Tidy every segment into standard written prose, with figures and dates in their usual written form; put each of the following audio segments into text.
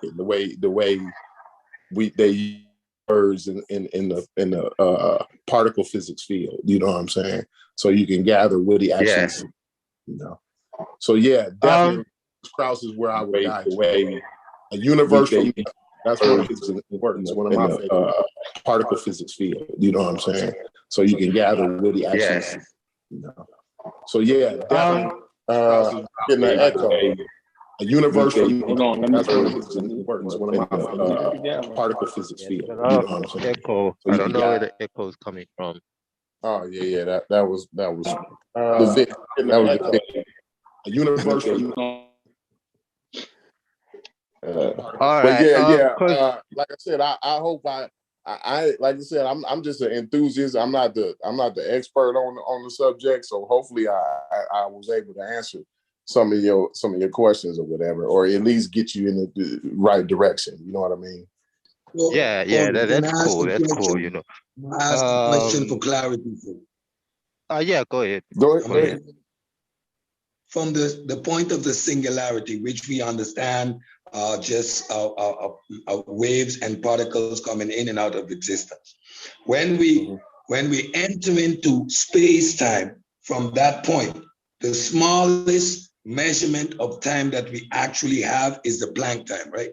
the way they use words in the particle physics field. You know what I'm saying? So you can gather what he actually said, you know. So yeah, definitely Krauss is where I would guide the way a universal. That's one of his works, one of my favorite particle physics field. You know what I'm saying? So you can gather what he actually said, you know. So yeah, definitely getting an echo. A universal. That's one of his works, one of my particle physics field. You know what I'm saying? Echo. I don't know where the echo is coming from. Oh yeah. That was the Vic. That was the Vic. A universal. All But right. like I said, I hope I like I said, I'm just an enthusiast. I'm not the expert on the subject. So hopefully I was able to answer some of your questions or whatever, or at least get you in the right direction. You know what I mean? Well, Yeah, that's cool. That's cool, you know. I ask a question for clarity. Yeah, go ahead. Go ahead. From the point of the singularity, which we understand are just waves and particles coming in and out of existence. When we enter into space-time, from that point, the smallest measurement of time that we actually have is the Planck time, right?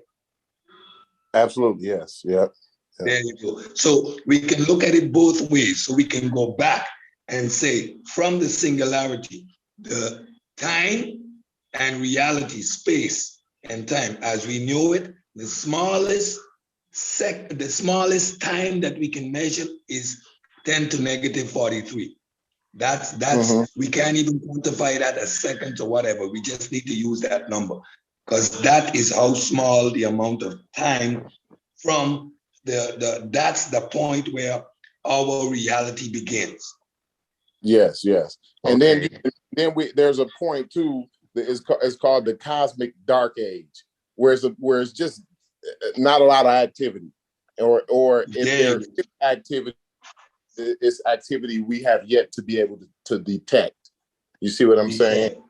Absolutely, yes. Yep. There you go. So we can look at it both ways. So we can go back and say, from the singularity, the time and reality, space and time as we know it, the smallest time that we can measure is 10 to negative 43. That's we can't even quantify that as seconds or whatever. We just need to use that number because that is how small the amount of time from that's the point where our reality begins. Yes. And then there's a point too that is called the cosmic dark age, where it's just not a lot of activity, or if there's activity, it's activity we have yet to be able to detect. You see what I'm saying?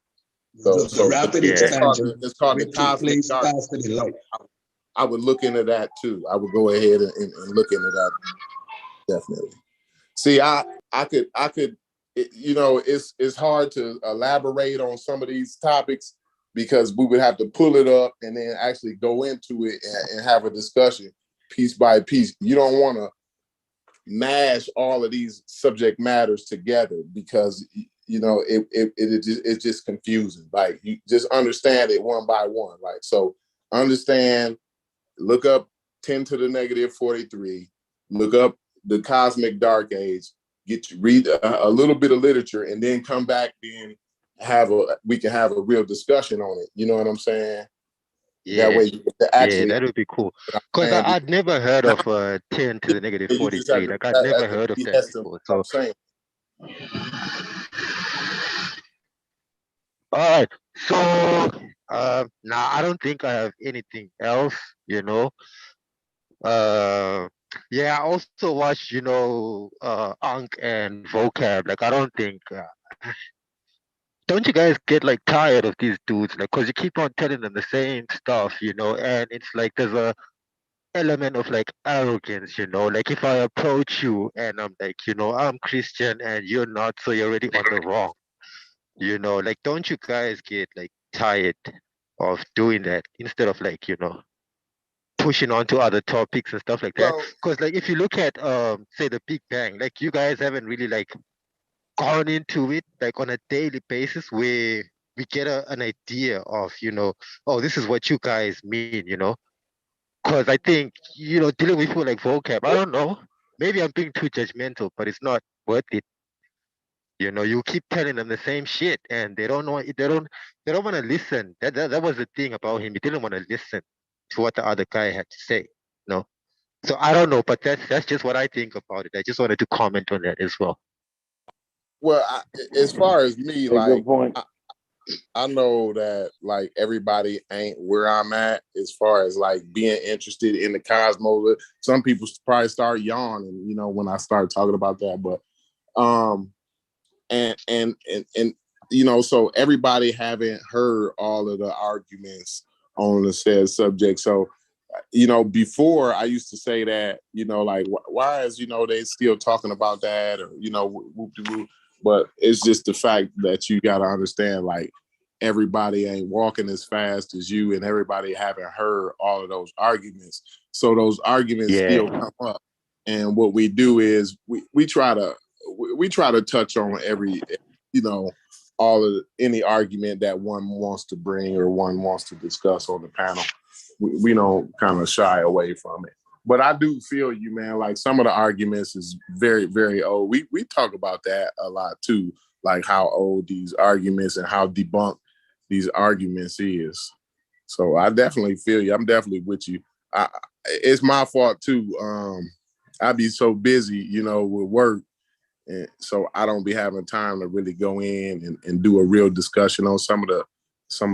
So rapid expansion. It's called the cosmic dark age. I would look into that too. I would go ahead and look into that. Definitely. See, I could, you know, it's hard to elaborate on some of these topics because we would have to pull it up and then actually go into it and have a discussion piece by piece. You don't want to mash all of these subject matters together because, you know, it's just confusing. Like, you just understand it one by one. Like, so understand, look up 10 to the negative 43, look up the cosmic dark age, read a little bit of literature, and then come back and we can have a real discussion on it. You know what I'm saying? Yeah. That way you can actually, that would be cool. Because I'd never heard of 10 to the negative 43. Like, I'd never heard of that before. So, all right. So, now I don't think I have anything else, you know. Yeah, I also watched, you know, Ankh and Vocab. Like, I don't think, don't you guys get like tired of these dudes? Like, cause you keep on telling them the same stuff, you know, and it's like there's a element of like arrogance, you know. Like, if I approach you and I'm like, you know, I'm Christian and you're not, so you're already on the wrong, you know. Like, don't you guys get like tired of doing that instead of like, you know, pushing on to other topics and stuff like that? Because like, if you look at say the Big Bang, like, you guys haven't really like gone into it like on a daily basis where we get an idea of, you know, oh, this is what you guys mean, you know. Because I think, you know, dealing with people like Vocab, I don't know, maybe I'm being too judgmental, but it's not worth it. You know, you keep telling them the same shit and they don't know, they don't want to listen. That was the thing about him. He didn't want to listen to what the other guy had to say. No. So I don't know, but that's just what I think about it. I just wanted to comment on that as well. Well, as far as me, like, I know that like everybody ain't where I'm at as far as like being interested in the cosmos. Some people probably start yawning, you know, when I start talking about that. But and you know, so everybody haven't heard all of the arguments on the said subject. So you know, before I used to say that, you know, like why is, you know, they still talking about that, or, you know, whoop-de-whoop. But it's just the fact that you got to understand, like, everybody ain't walking as fast as you, and everybody haven't heard all of those arguments. So those arguments still come up. And what we do is we try to touch on every, you know, all of any argument that one wants to bring or one wants to discuss on the panel. We don't kind of shy away from it. But I do feel you, man. Like, some of the arguments is very, very old. We talk about that a lot too, like how old these arguments and how debunked these arguments is. So I definitely feel you. I'm definitely with you. It's my fault too. I be so busy, you know, with work, and so I don't be having time to really go in and do a real discussion on some of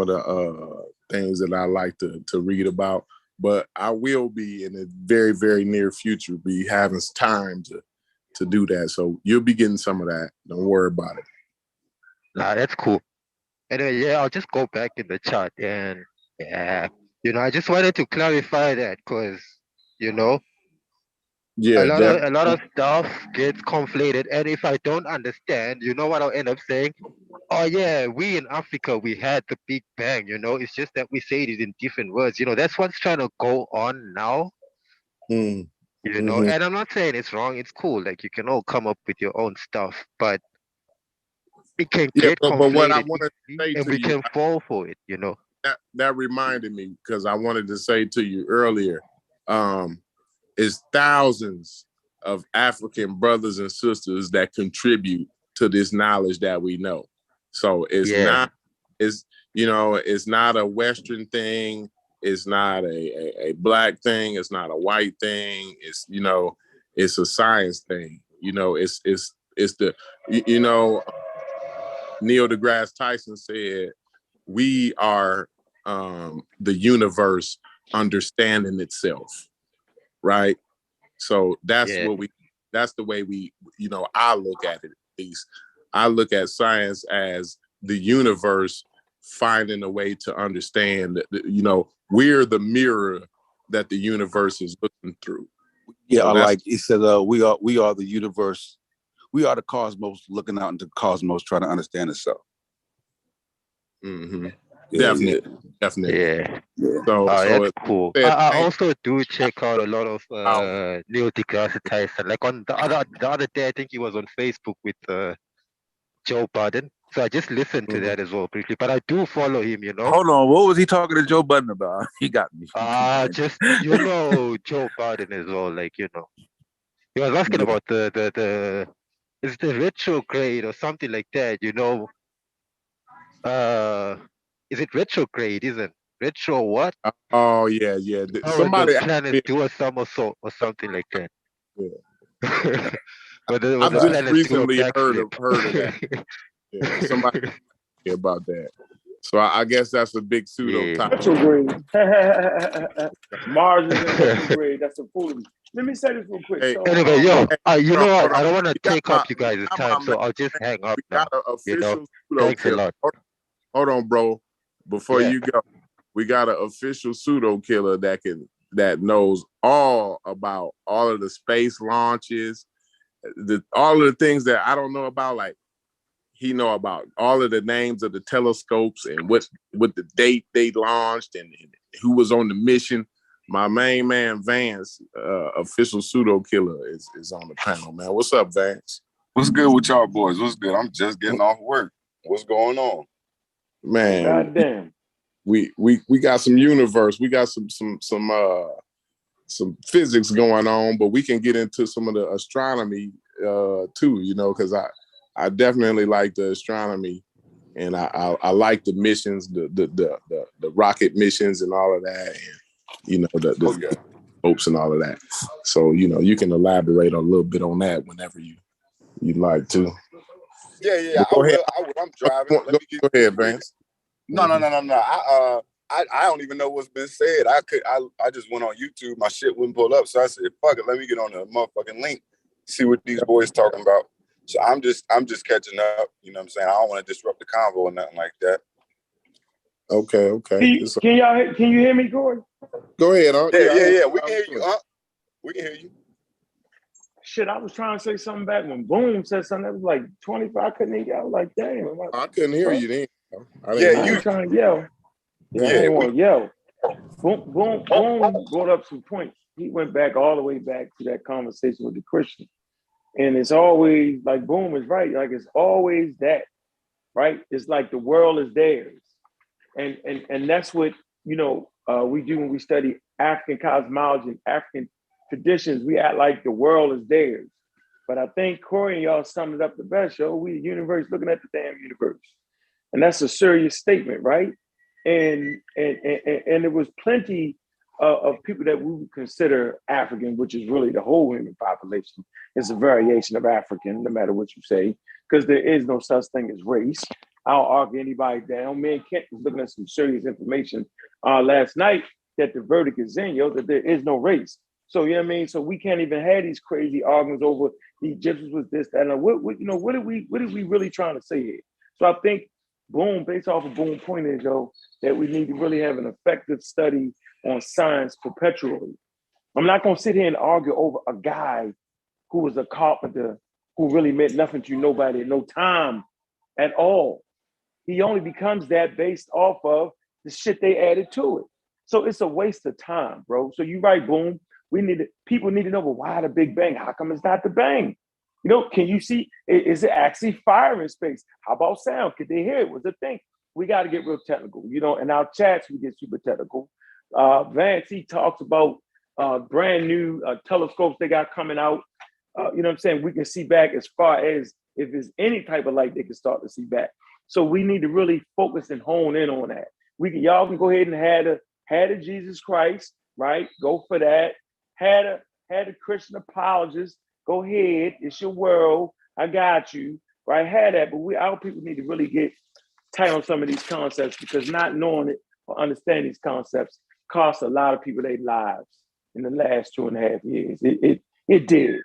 the things that I like to read about. But I will be in the very, very near future be having time to do that. So you'll be getting some of that. Don't worry about it. Nah, that's cool. Anyway, yeah, I'll just go back in the chat and yeah, you know, I just wanted to clarify that because, you know, Yeah, a lot of stuff gets conflated, and if I don't understand, you know what I'll end up saying? Oh yeah, we in Africa we had the Big Bang, you know. It's just that we say it in different words. You know, that's what's trying to go on now. Mm. You know, and I'm not saying it's wrong, it's cool. Like, you can all come up with your own stuff, but it can get but what I conflated wanted to easily, say and to we you, can fall for it, you know. that reminded me, because I wanted to say to you earlier, is thousands of African brothers and sisters that contribute to this knowledge that we know. So it's not a Western thing. It's not a black thing. It's not a white thing. It's, you know, it's a science thing. You know, it's the, you know, Neil deGrasse Tyson said, we are the universe understanding itself, right? So that's the way we, you know, I look at it. At least I look at science as the universe finding a way to understand that, you know, we're the mirror that the universe is looking through. Yeah, so like he said, we are the universe. We are the cosmos looking out into the cosmos, trying to understand itself. Mm-hmm. Yeah, definitely. Yeah. So that's cool. I also do check out a lot of Neil deGrasse Tyson. Like, on the other day, I think he was on Facebook with Joe Budden. So I just listened to that as well briefly. But I do follow him, you know. Hold on, what was he talking to Joe Budden about? He got me. Just, you know, Joe Budden as well. Like, you know, he was asking about the is the retrograde or something like that, you know. Is it retrograde? Isn't retro what? Oh yeah. Somebody the planet do a somersault or something like that. Yeah. But I've just recently heard of that. Yeah, somebody about that. So I guess that's a big pseudo topic. Retrograde. Mars is in retrograde. That's a fool. Let me say this real quick. Hey, anyway, you know what? I don't want to take up you guys' time, so I'll just hang up now. You know? Thanks a lot. Hold on, bro. Before you go, we got an official pseudo killer that knows all about all of the space launches, all of the things that I don't know about. Like, he know about all of the names of the telescopes and what the date they launched and who was on the mission. My main man Vance, official pseudo killer, is on the panel, man. What's up, Vance? What's good with y'all boys? What's good? I'm just getting off work. What's going on? Man, goddamn. We got some universe. We got some physics going on, but we can get into some of the astronomy too, you know, because I definitely like the astronomy, and I like the missions, the rocket missions and all of that, and, you know, the hopes and all of that. So, you know, you can elaborate a little bit on that whenever you'd like to. Yeah. I will. I'm driving. Go ahead, Vance. No. I don't even know what's been said. I just went on YouTube. My shit wouldn't pull up, so I said, "Fuck it, let me get on the motherfucking link, see what these boys talking about." So I'm just catching up. You know what I'm saying? I don't want to disrupt the convo or nothing like that. Okay. Can you hear me, Corey? Go ahead. Yeah. We can hear you. We can hear you. Shit, I was trying to say something back when Boom said something that was like 25. I couldn't hear you. I was like, damn. I couldn't hear you then. I was trying to yell. I didn't want to yell. Boom brought up some points. He went back all the way back to that conversation with the Christian. And it's always like Boom is right. Like it's always that, right? It's like the world is theirs. And that's what, we do when we study African cosmology and African traditions. We act like the world is theirs. But I think Corey and y'all summed it up the best, yo. We the universe looking at the damn universe. And that's a serious statement, right? And there was plenty of people that we would consider African, which is really the whole human population. It's a variation of African, no matter what you say, because there is no such thing as race. I don't argue anybody down. Me and Kent was looking at some serious information last night that the verdict is in, that there is no race. So, you know what I mean? So we can't even have these crazy arguments over the Egyptians was this, that, and what are we really trying to say here? So I think Boom, based off of Boom point is, that we need to really have an effective study on science perpetually. I'm not going to sit here and argue over a guy who was a carpenter who really meant nothing to nobody at no time at all. He only becomes that based off of the shit they added to it. So it's a waste of time, bro. So you right, Boom. People need to know, well, why the Big Bang? How come it's not the bang? Can you see, is it actually fire in space? How about sound? Could they hear it? Was the thing? We got to get real technical. In our chats, we get super technical. Vance, he talks about brand new telescopes they got coming out. You know what I'm saying? We can see back as far as if there's any type of light they can start to see back. So we need to really focus and hone in on that. Y'all can go ahead and had a Jesus Christ, right? Go for that. Had a Christian apologist. Go ahead. It's your world. I got you. Right? Had that. But our people need to really get tight on some of these concepts, because not knowing it or understanding these concepts cost a lot of people their lives in the last 2.5 years. It did.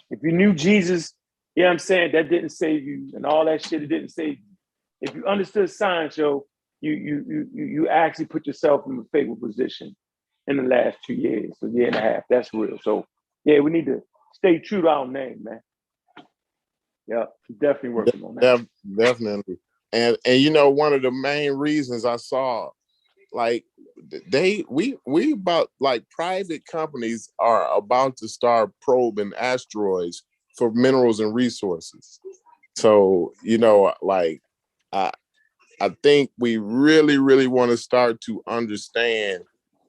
If you knew Jesus, you know what I'm saying, that didn't save you, and all that shit, it didn't save you. If you understood science, you actually put yourself in a favorable position in the last 2 years, a year and a half. That's real. So yeah, we need to stay true to our name, man. Yeah, definitely working on that. Definitely. And one of the main reasons I saw, like, we about, like, private companies are about to start probing asteroids for minerals and resources. So, like, I think we really, really want to start to understand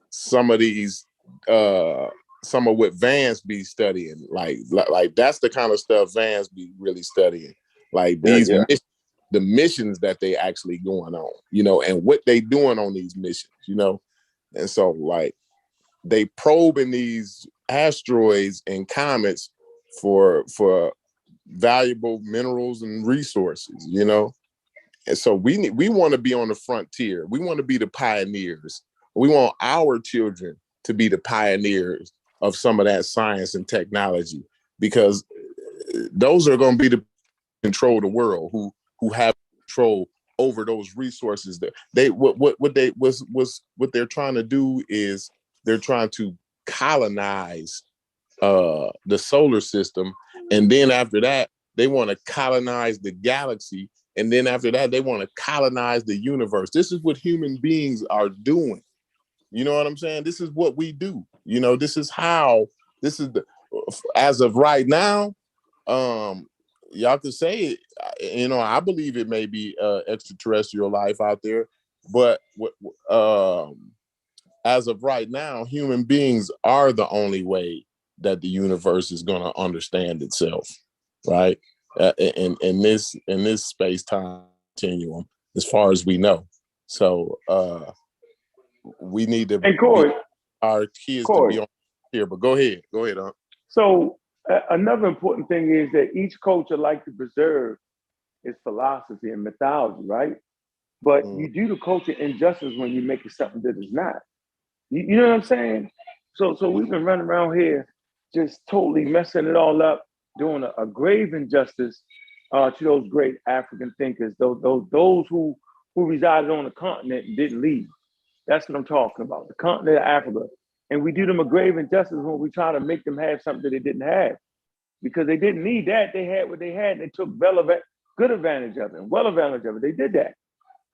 some of these, some of what Vance be studying. Like that's the kind of stuff Vance be really studying. Like these the missions that they actually going on, and what they doing on these missions, And so, like, they probing these asteroids and comets for valuable minerals and resources, And so we want to be on the frontier. We want to be the pioneers. We want our children to be the pioneers of some of that science and technology, because those are going to be the control the world, who have control over those resources. That what they're trying to do is they're trying to colonize the solar system, and then after that they want to colonize the galaxy, and then after that they want to colonize the universe. This is what human beings are doing. You know what I'm saying? This is what we do. This is as of right now, y'all could say it, I believe it may be extraterrestrial life out there, but as of right now, human beings are the only way that the universe is going to understand itself, right? In this space-time continuum, as far as we know. So we need to our kids to be on here. But go ahead, So another important thing is that each culture like to preserve its philosophy and mythology, right? But you do the culture injustice when you make it something that is not. You know what I'm saying? So we've been running around here just totally messing it all up, doing a grave injustice to those great African thinkers, those who who resided on the continent and didn't leave. That's what I'm talking about, the continent of Africa. And we do them a grave injustice when we try to make them have something that they didn't have. Because they didn't need that. They had what they had, and they took good advantage of it, and well advantage of it. They did that.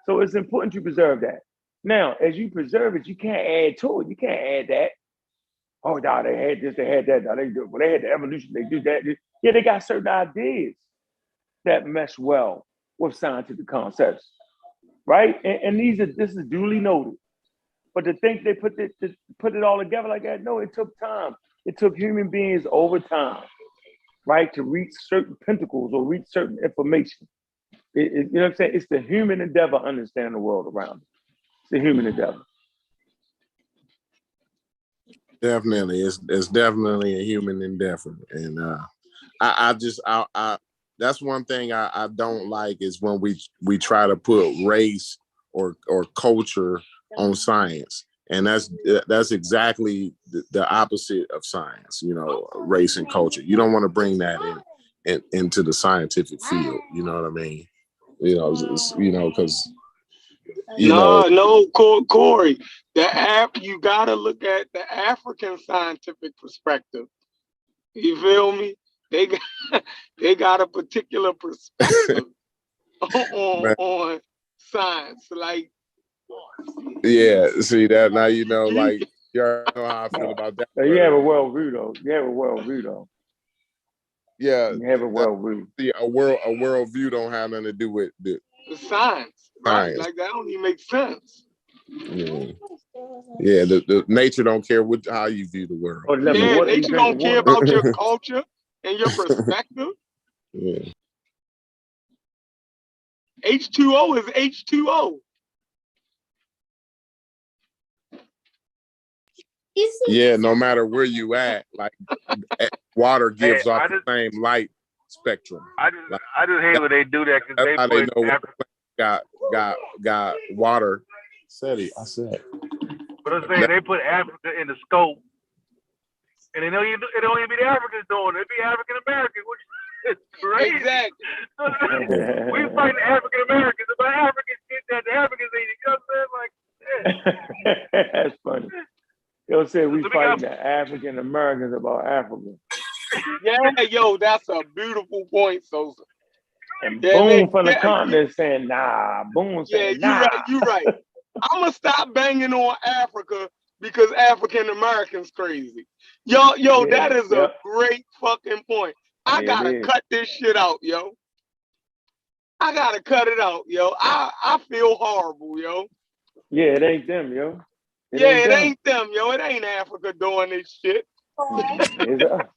So it's important to preserve that. Now, as you preserve it, you can't add to it. You can't add that. Oh, no, they had this, they had that. No, they had the evolution, they do that. Yeah, they got certain ideas that mesh well with scientific concepts, right? And this is duly noted. But to think they put it all together like that, no, it took time. It took human beings over time, right, to reach certain pentacles or reach certain information. You know what I'm saying? It's the human endeavor to understand the world around us. It's the human endeavor. Definitely, it's definitely a human endeavor, and I that's one thing I don't like is when we try to put race or culture on science, and that's exactly the opposite of science. You know, race and culture. You don't want to bring that into the scientific field. You know what I mean? You know, because. No, Corey. You gotta look at the African scientific perspective. You feel me? They got a particular perspective on science. Like, yeah, see that now you know, like you already know how I feel about that. You have a world view though. Yeah, you have a world view. See, a world view don't have nothing to do with the science, right? Like that don't even make sense. Yeah, the nature don't care how you view the world. Yeah, nature don't care about your culture and your perspective. Yeah. H2O is H2O. Yeah, no matter where you at, like water gives off the same light spectrum. I just hate when they do that because they how put they know got water. I said. But I'm saying they put Africa in the scope, and it don't even be the Africans doing it. It be African Americans, which is crazy. Exactly. We fight the African Americans, but Africans get that the Africans ain't. You know what I'm saying? Like, yeah. That's funny. They'll say we fighting the African Americans about Africa. Yeah, yo, that's a beautiful point, Sosa. And Boone from the continent saying, nah. Boone saying, nah. You're right. I'm going to stop banging on Africa because African Americans crazy. Yo, that is a great fucking point. I got to cut this shit out, yo. I got to cut it out, yo. I feel horrible, yo. Yeah, it ain't them, yo. It ain't them, yo. It ain't Africa doing this shit. It's us.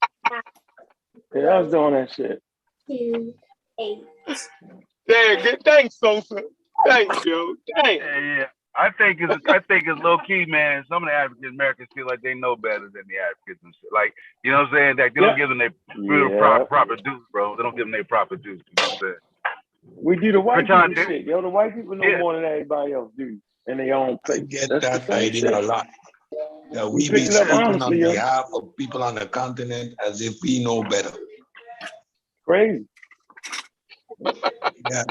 It's us doing that shit. 2, 8. Damn, good. Thanks, Sosa. Thanks, yo. Damn. Yeah. I think it's low key, man. Some of the African Americans feel like they know better than the Africans and shit. Like, you know what I'm saying? That they don't give them their proper dues, bro. They don't give them their proper dues. You know what I'm saying? We do the white people shit, yo. The white people know more than everybody else do in their own place. I get that idea a lot. Yeah, we be speaking on behalf of people on the continent as if we know better. Crazy. Yeah.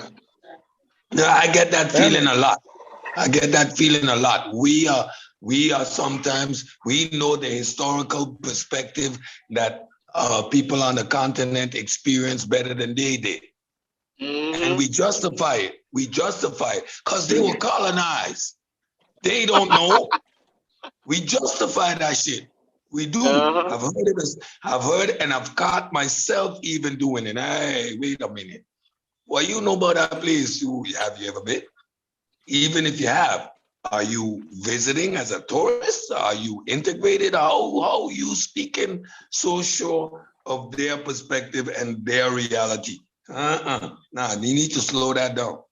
No, I get that feeling a lot. We are sometimes, we know the historical perspective that people on the continent experience better than they did. And we justify it. Because they were colonized. They don't know. We justify that shit. We do. I've heard and I've caught myself even doing it. Hey, wait a minute. Well, you know about that place. Have you ever been? Even if you have, are you visiting as a tourist? Are you integrated? How are you speaking so sure of their perspective and their reality? Nah, you need to slow that down.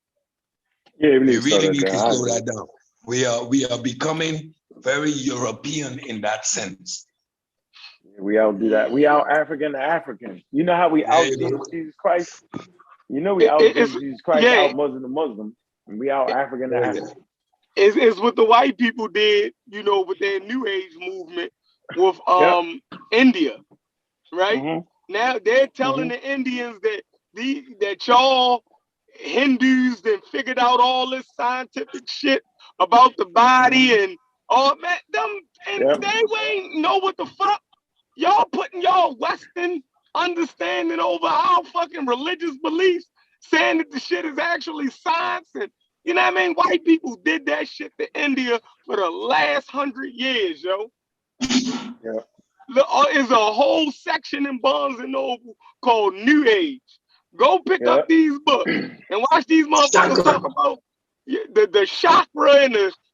Yeah, we really need to slow that down. We are becoming very European in that sense. We outdo that. We out African to African. You know how we outdo Jesus Christ? You know we outdo Jesus Christ, out Muslim to Muslim. And we out African to African. It's what the white people did, you know, with their New Age movement with India, right? Now they're telling the Indians that y'all Hindus then figured out all this scientific shit about the body and all that. They ain't know what the fuck. Y'all putting y'all Western understanding over our fucking religious beliefs, saying that the shit is actually science. And you know what I mean? White people did that shit to India for the last 100 years, yo. Yeah. There's a whole section in Barnes and Noble called New Age. Go pick up these books and watch these motherfuckers talk about the chakra and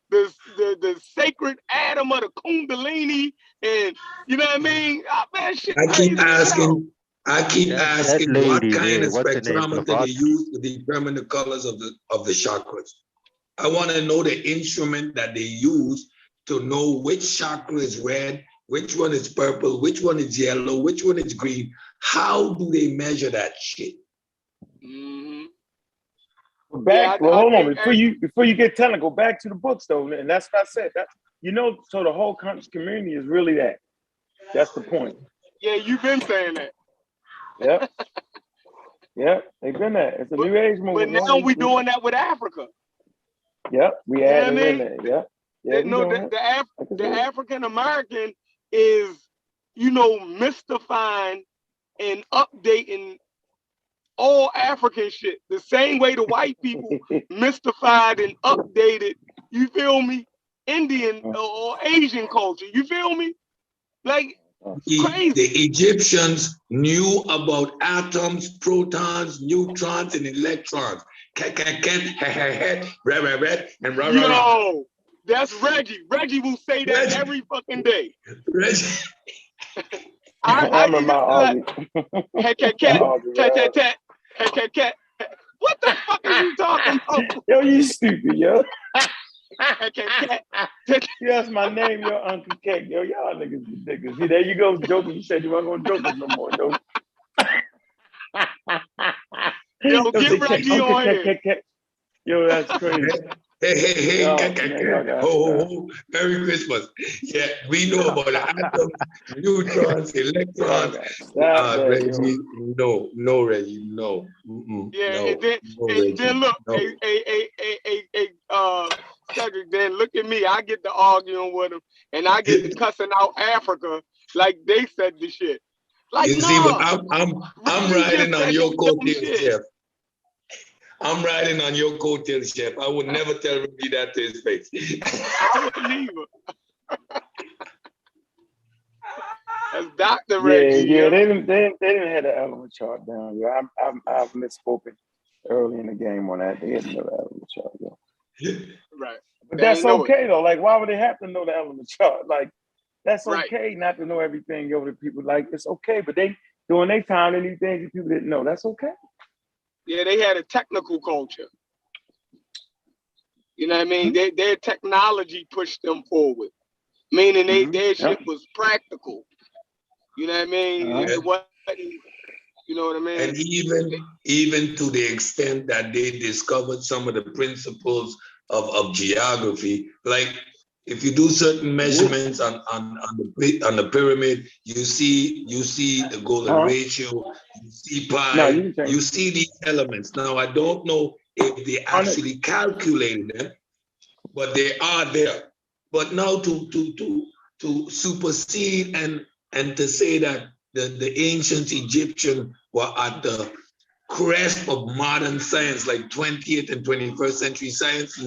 the sacred atom of the Kundalini, and you know what I mean? Man, shit I keep asking That what lady kind there, of what's her name? spectrometer they use to determine the colors of the chakras. I want to know the instrument that they use to know which chakra is red, which one is purple, which one is yellow, which one is green. How do they measure that shit? Hold on. Before you get technical, go back to the books though, and that's what I said. So the whole conscious community is really that. That's the point. Yeah, you've been saying that. Yep. Yep, they've been that. It's a new age movement. But now we're doing that with Africa. Yep, we added in there. Yep. Yeah, the African American is, mystifying and updating all African shit the same way the white people mystified and updated, you feel me, Indian or Asian culture, you feel me? Like, crazy. The Egyptians knew about atoms, protons, neutrons, and electrons. Yo, that's Reggie. Reggie will say that every fucking day. Reggie. I remember What the fuck are you talking about? Yo, you stupid, yo. That's my name, yo, Uncle K. Yo, y'all niggas ridiculous. See, there you go, joking. You said you weren't gonna joke no more, yo. Yo, get Reggie on here. Yo, that's crazy. Hey, ho, Merry Christmas. Yeah, we know about the atoms, neutrons, electrons. Reggie, no, Reggie, no. Yeah, and then look, Cedric, then look at me. I get to arguing with him, and I get to cussing out Africa like they said the shit. Like, you see, but I'm riding on your coattails, Chef. I'm riding on your coattails, Chef. I would never tell Reggie that to his face. I wouldn't either. That's Dr. Reggie. Yeah, they didn't have the element chart down. Yeah, I've misspoken early in the game on that. They didn't know the element chart. Yeah. Right. But that's okay though. Like, why would they have to know the element chart? Like, that's okay not to know everything. Yo, the people like it's okay, but they during their time, any things people didn't know. That's okay. Yeah, they had a technical culture. You know what I mean? Their technology pushed them forward, meaning their shit was practical. You know what I mean? It wasn't, you know what I mean? And even to the extent that they discovered some of the principles of geography, like if you do certain measurements on the pyramid, you see the golden ratio, you see pi, you see these elements. Now I don't know if they actually calculated them, but they are there. But now to supersede and to say that the ancient Egyptian were at the crest of modern science, like 20th and 21st century science,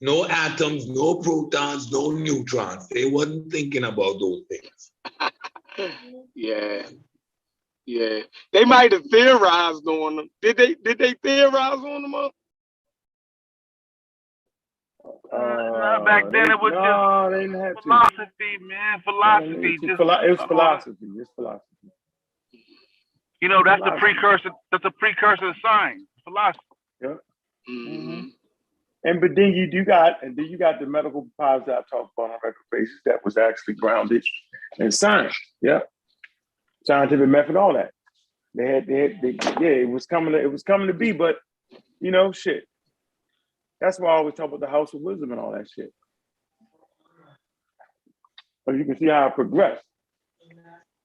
no atoms, no protons, no neutrons. They wasn't thinking about those things. Yeah. They might have theorized on them. Did they theorize on them? Back then it was just philosophy, man. Philosophy. It was philosophy. It's philosophy. You know, that's the precursor. That's a precursor to science. Philosophy. Yeah. Mm-hmm. But then you got the medical powers that I talked about on a regular basis that was actually grounded in science. Yeah. Scientific method, all that. It was coming to be, but shit. That's why I always talk about the House of Wisdom and all that shit. But you can see how it progressed.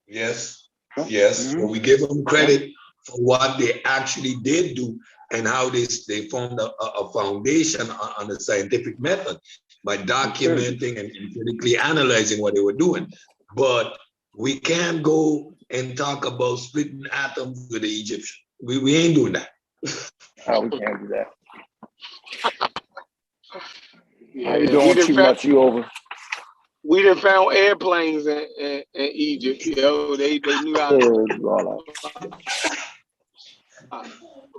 Yes. Well, we give them credit for what they actually did do. and how they formed a foundation on the scientific method by documenting and critically analyzing what they were doing. But we can't go and talk about splitting atoms with the Egyptians. We ain't doing that. Oh, we can't do that. Yeah, How you doing, too much? You over? We done found airplanes in Egypt. Yo, they knew how to.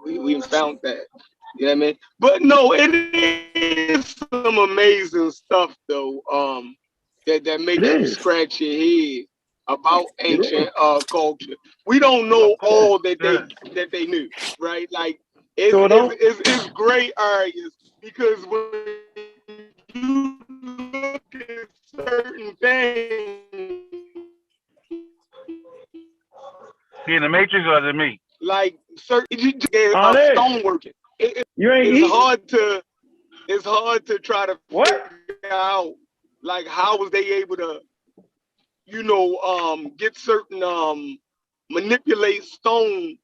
We found that. You know what I mean? But no, it is some amazing stuff though. That makes you scratch your head about ancient culture. We don't know all that they knew, right? Like it's gray areas because when you look at certain things. He in the Matrix or is it me? Like certain stoneworking. It's hard to try to figure out like how was they able to, get certain manipulate stone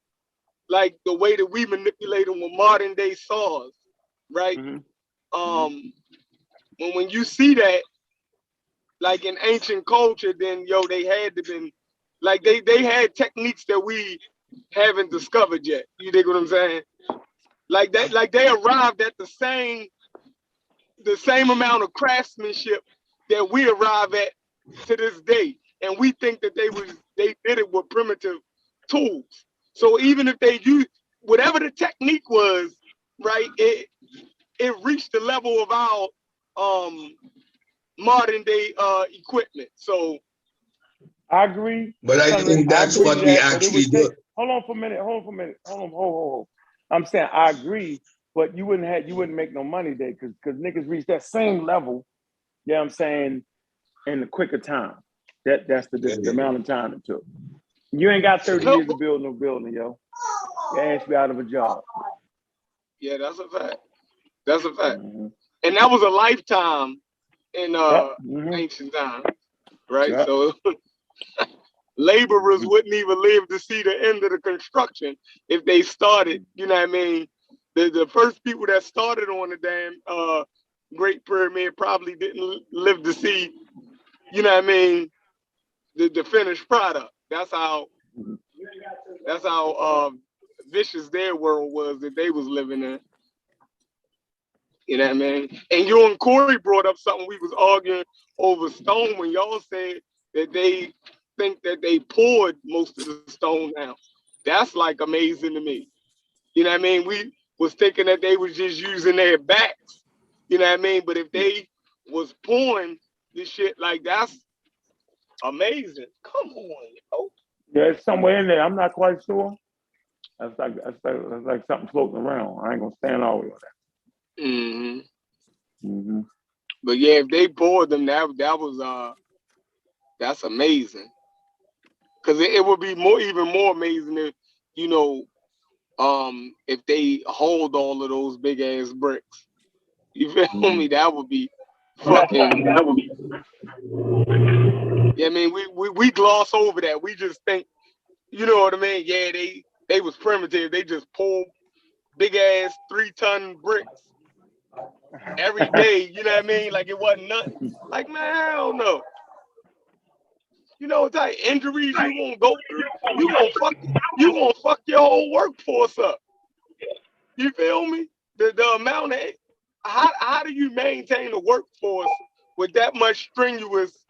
like the way that we manipulate them with modern day saws, right? When you see that, like in ancient culture, then they had to been like they had techniques that we haven't discovered yet. You dig what I'm saying? Like they arrived at the same amount of craftsmanship that we arrive at to this day, and we think that they did it with primitive tools. So even if they used whatever the technique was, right, it reached the level of our modern day equipment. So I agree. But I think that's what we actually do. Hold on for a minute. Hold. I'm saying I agree, but you wouldn't make no money there because niggas reach that same level, you know what I'm saying, in a quicker time. That's the amount of time it took. You ain't got 30 years to build no building, yo. Your ass be out of a job. Yeah, that's a fact. And that was a lifetime in ancient times, right? Yep. So laborers wouldn't even live to see the end of the construction if they started, you know what I mean? The first people that started on the damn Great Pyramid probably didn't live to see, you know what I mean, the finished product. That's how vicious their world was that they was living in. You know what I mean? And you and Corey brought up something we was arguing over stone when y'all said that they think that they poured most of the stone down. That's like amazing to me. You know what I mean? We was thinking that they was just using their backs. You know what I mean? But if they was pouring this shit, like that's amazing. Come on, yo. Yeah, it's somewhere in there. I'm not quite sure. That's like something floating around. I ain't gonna stand all the way on that. But yeah, if they poured them, that was that's amazing. Cause it would be even more amazing if if they hold all of those big ass bricks. You feel me? That would be fucking. Yeah, I mean we gloss over that. We just think, you know what I mean? Yeah, they was primitive. They just pulled big ass 3-ton bricks every day. You know what I mean? Like it wasn't nothing. Like man, I don't know. You know what type of injuries you gonna go through? You gonna fuck your whole workforce up. You feel me? The amount of how do you maintain a workforce with that much strenuous?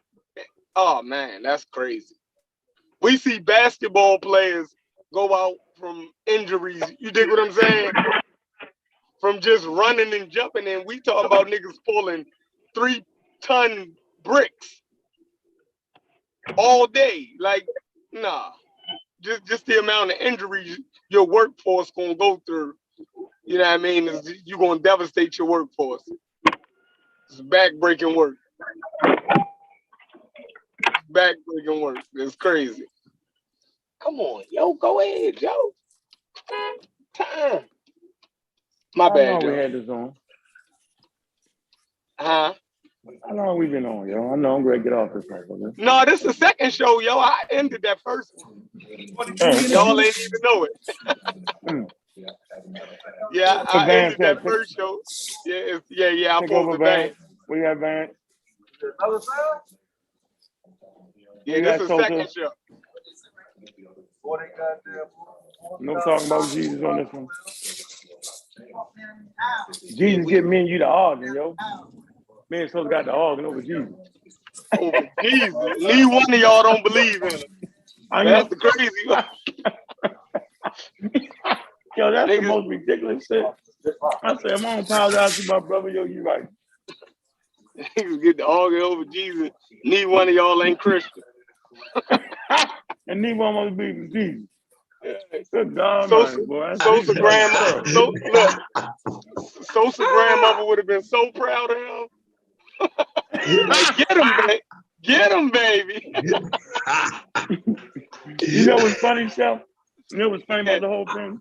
Oh man, that's crazy. We see basketball players go out from injuries. You dig what I'm saying? From just running and jumping, and we talking about niggas pulling 3-ton bricks all day. Like, nah. Just the amount of injuries your workforce gonna go through. You know what I mean? You're gonna devastate your workforce. It's back-breaking work. Back-breaking work. It's crazy. Come on, yo, go ahead, yo. Time. My bad, How long yo. we had this on? Huh? How long we been on, yo? I know I'm ready to get off this one. No, this is the second show, yo. I ended that first one. Y'all ain't even know it. Yeah, Put I Vance ended that up. first show. Yeah. I Take posted over, the band. Vance. We got Vance. Yeah, We this got is the Sosa. second show. No talking about Jesus on this one. Jesus get me and you the organ, yo. Me and Sosa got the organ over Jesus. Over Jesus. Neither one of y'all don't believe in him. That's the crazy one. Yo, that's the most ridiculous shit. I said, I'm gonna apologize to my brother. Yo, you right. Niggas get the organ over Jesus. Neither one of y'all ain't Christian. And neither one wants to believe in Jesus. Good God, Sosa, man, boy. Sosa grandmother would have been so proud of him. Like, get him, baby. Get him, baby. You know what's funny, Chef? You know what's funny about the whole thing?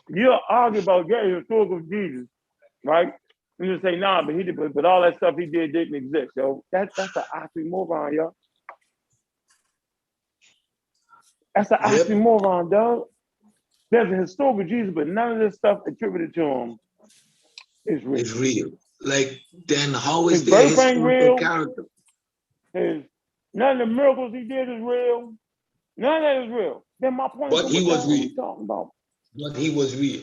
You'll argue about historical Jesus, right? And you say, nah, but he did, but all that stuff he did didn't exist, yo. That's an oxymoron, yo. That's an oxymoron, dog. There's a historical Jesus, but none of this stuff attributed to him is real. It's real. Like, then how is His there birth ain't historical real. character? None of the miracles he did is real. None of that is real. Then my point But is, he was real. Talking about? But he was real.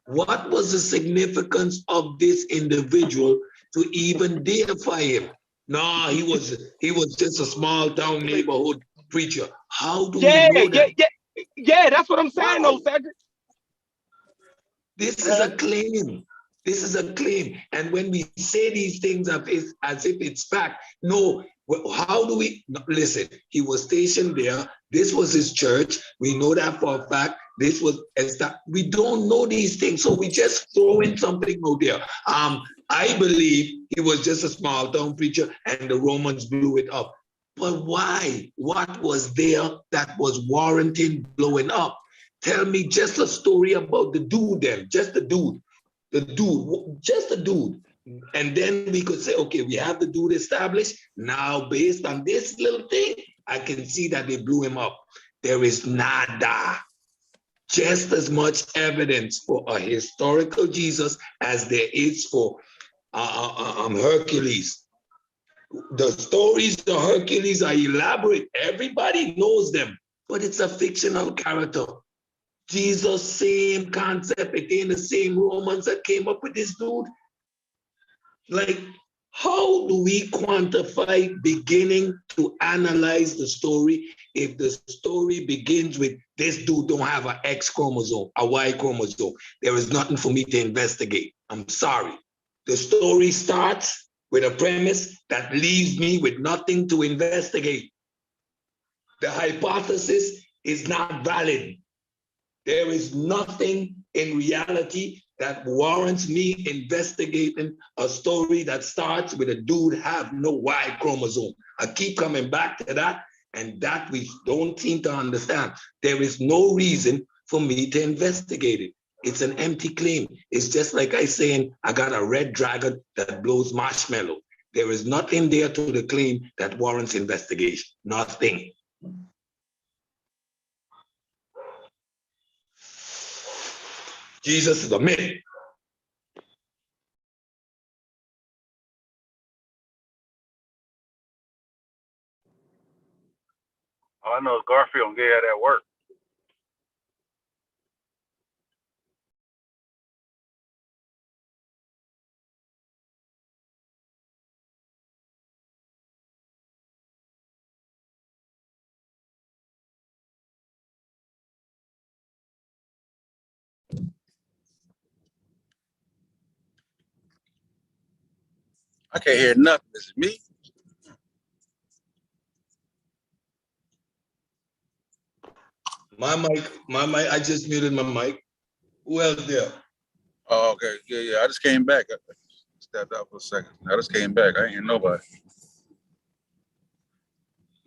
What was the significance of this individual to even deify him? No, he was just a small town neighborhood preacher. How do we know that? Yeah, that's what I'm saying, though, Cedric. This is a claim. This is a claim. And when we say these things as if it's fact, no, how do we, listen, he was stationed there. This was his church. We know that for a fact. We don't know these things. So we just throw in something out there. I believe he was just a small town preacher and the Romans blew it up. But why? What was there that was warranting blowing up? Tell me just a story about the dude then, just the dude. Just the dude. And then we could say, okay, we have the dude established. Now, based on this little thing, I can see that they blew him up. There is nada. Just as much evidence for a historical Jesus as there is for Hercules. The stories of Hercules are elaborate. Everybody knows them, but it's a fictional character. Jesus, same concept. It ain't the same Romans that came up with this dude. Like, how do we quantify beginning to analyze the story if the story begins with this dude don't have an X chromosome, a Y chromosome? There is nothing for me to investigate. I'm sorry. The story starts with a premise that leaves me with nothing to investigate. The hypothesis is not valid. There is nothing in reality that warrants me investigating a story that starts with a dude have no Y chromosome. I keep coming back to that, and that we don't seem to understand. There is no reason for me to investigate it. It's an empty claim. It's just like I saying, I got a red dragon that blows marshmallow. There is nothing there to the claim that warrants investigation. Nothing. Jesus is a myth. All I know is Garfield and Gay had that work. I can't hear nothing. Is it me? My mic, I just muted my mic. Who else there? Oh, okay. Yeah. I just came back. I stepped out for a second. I just came back. I ain't hear nobody.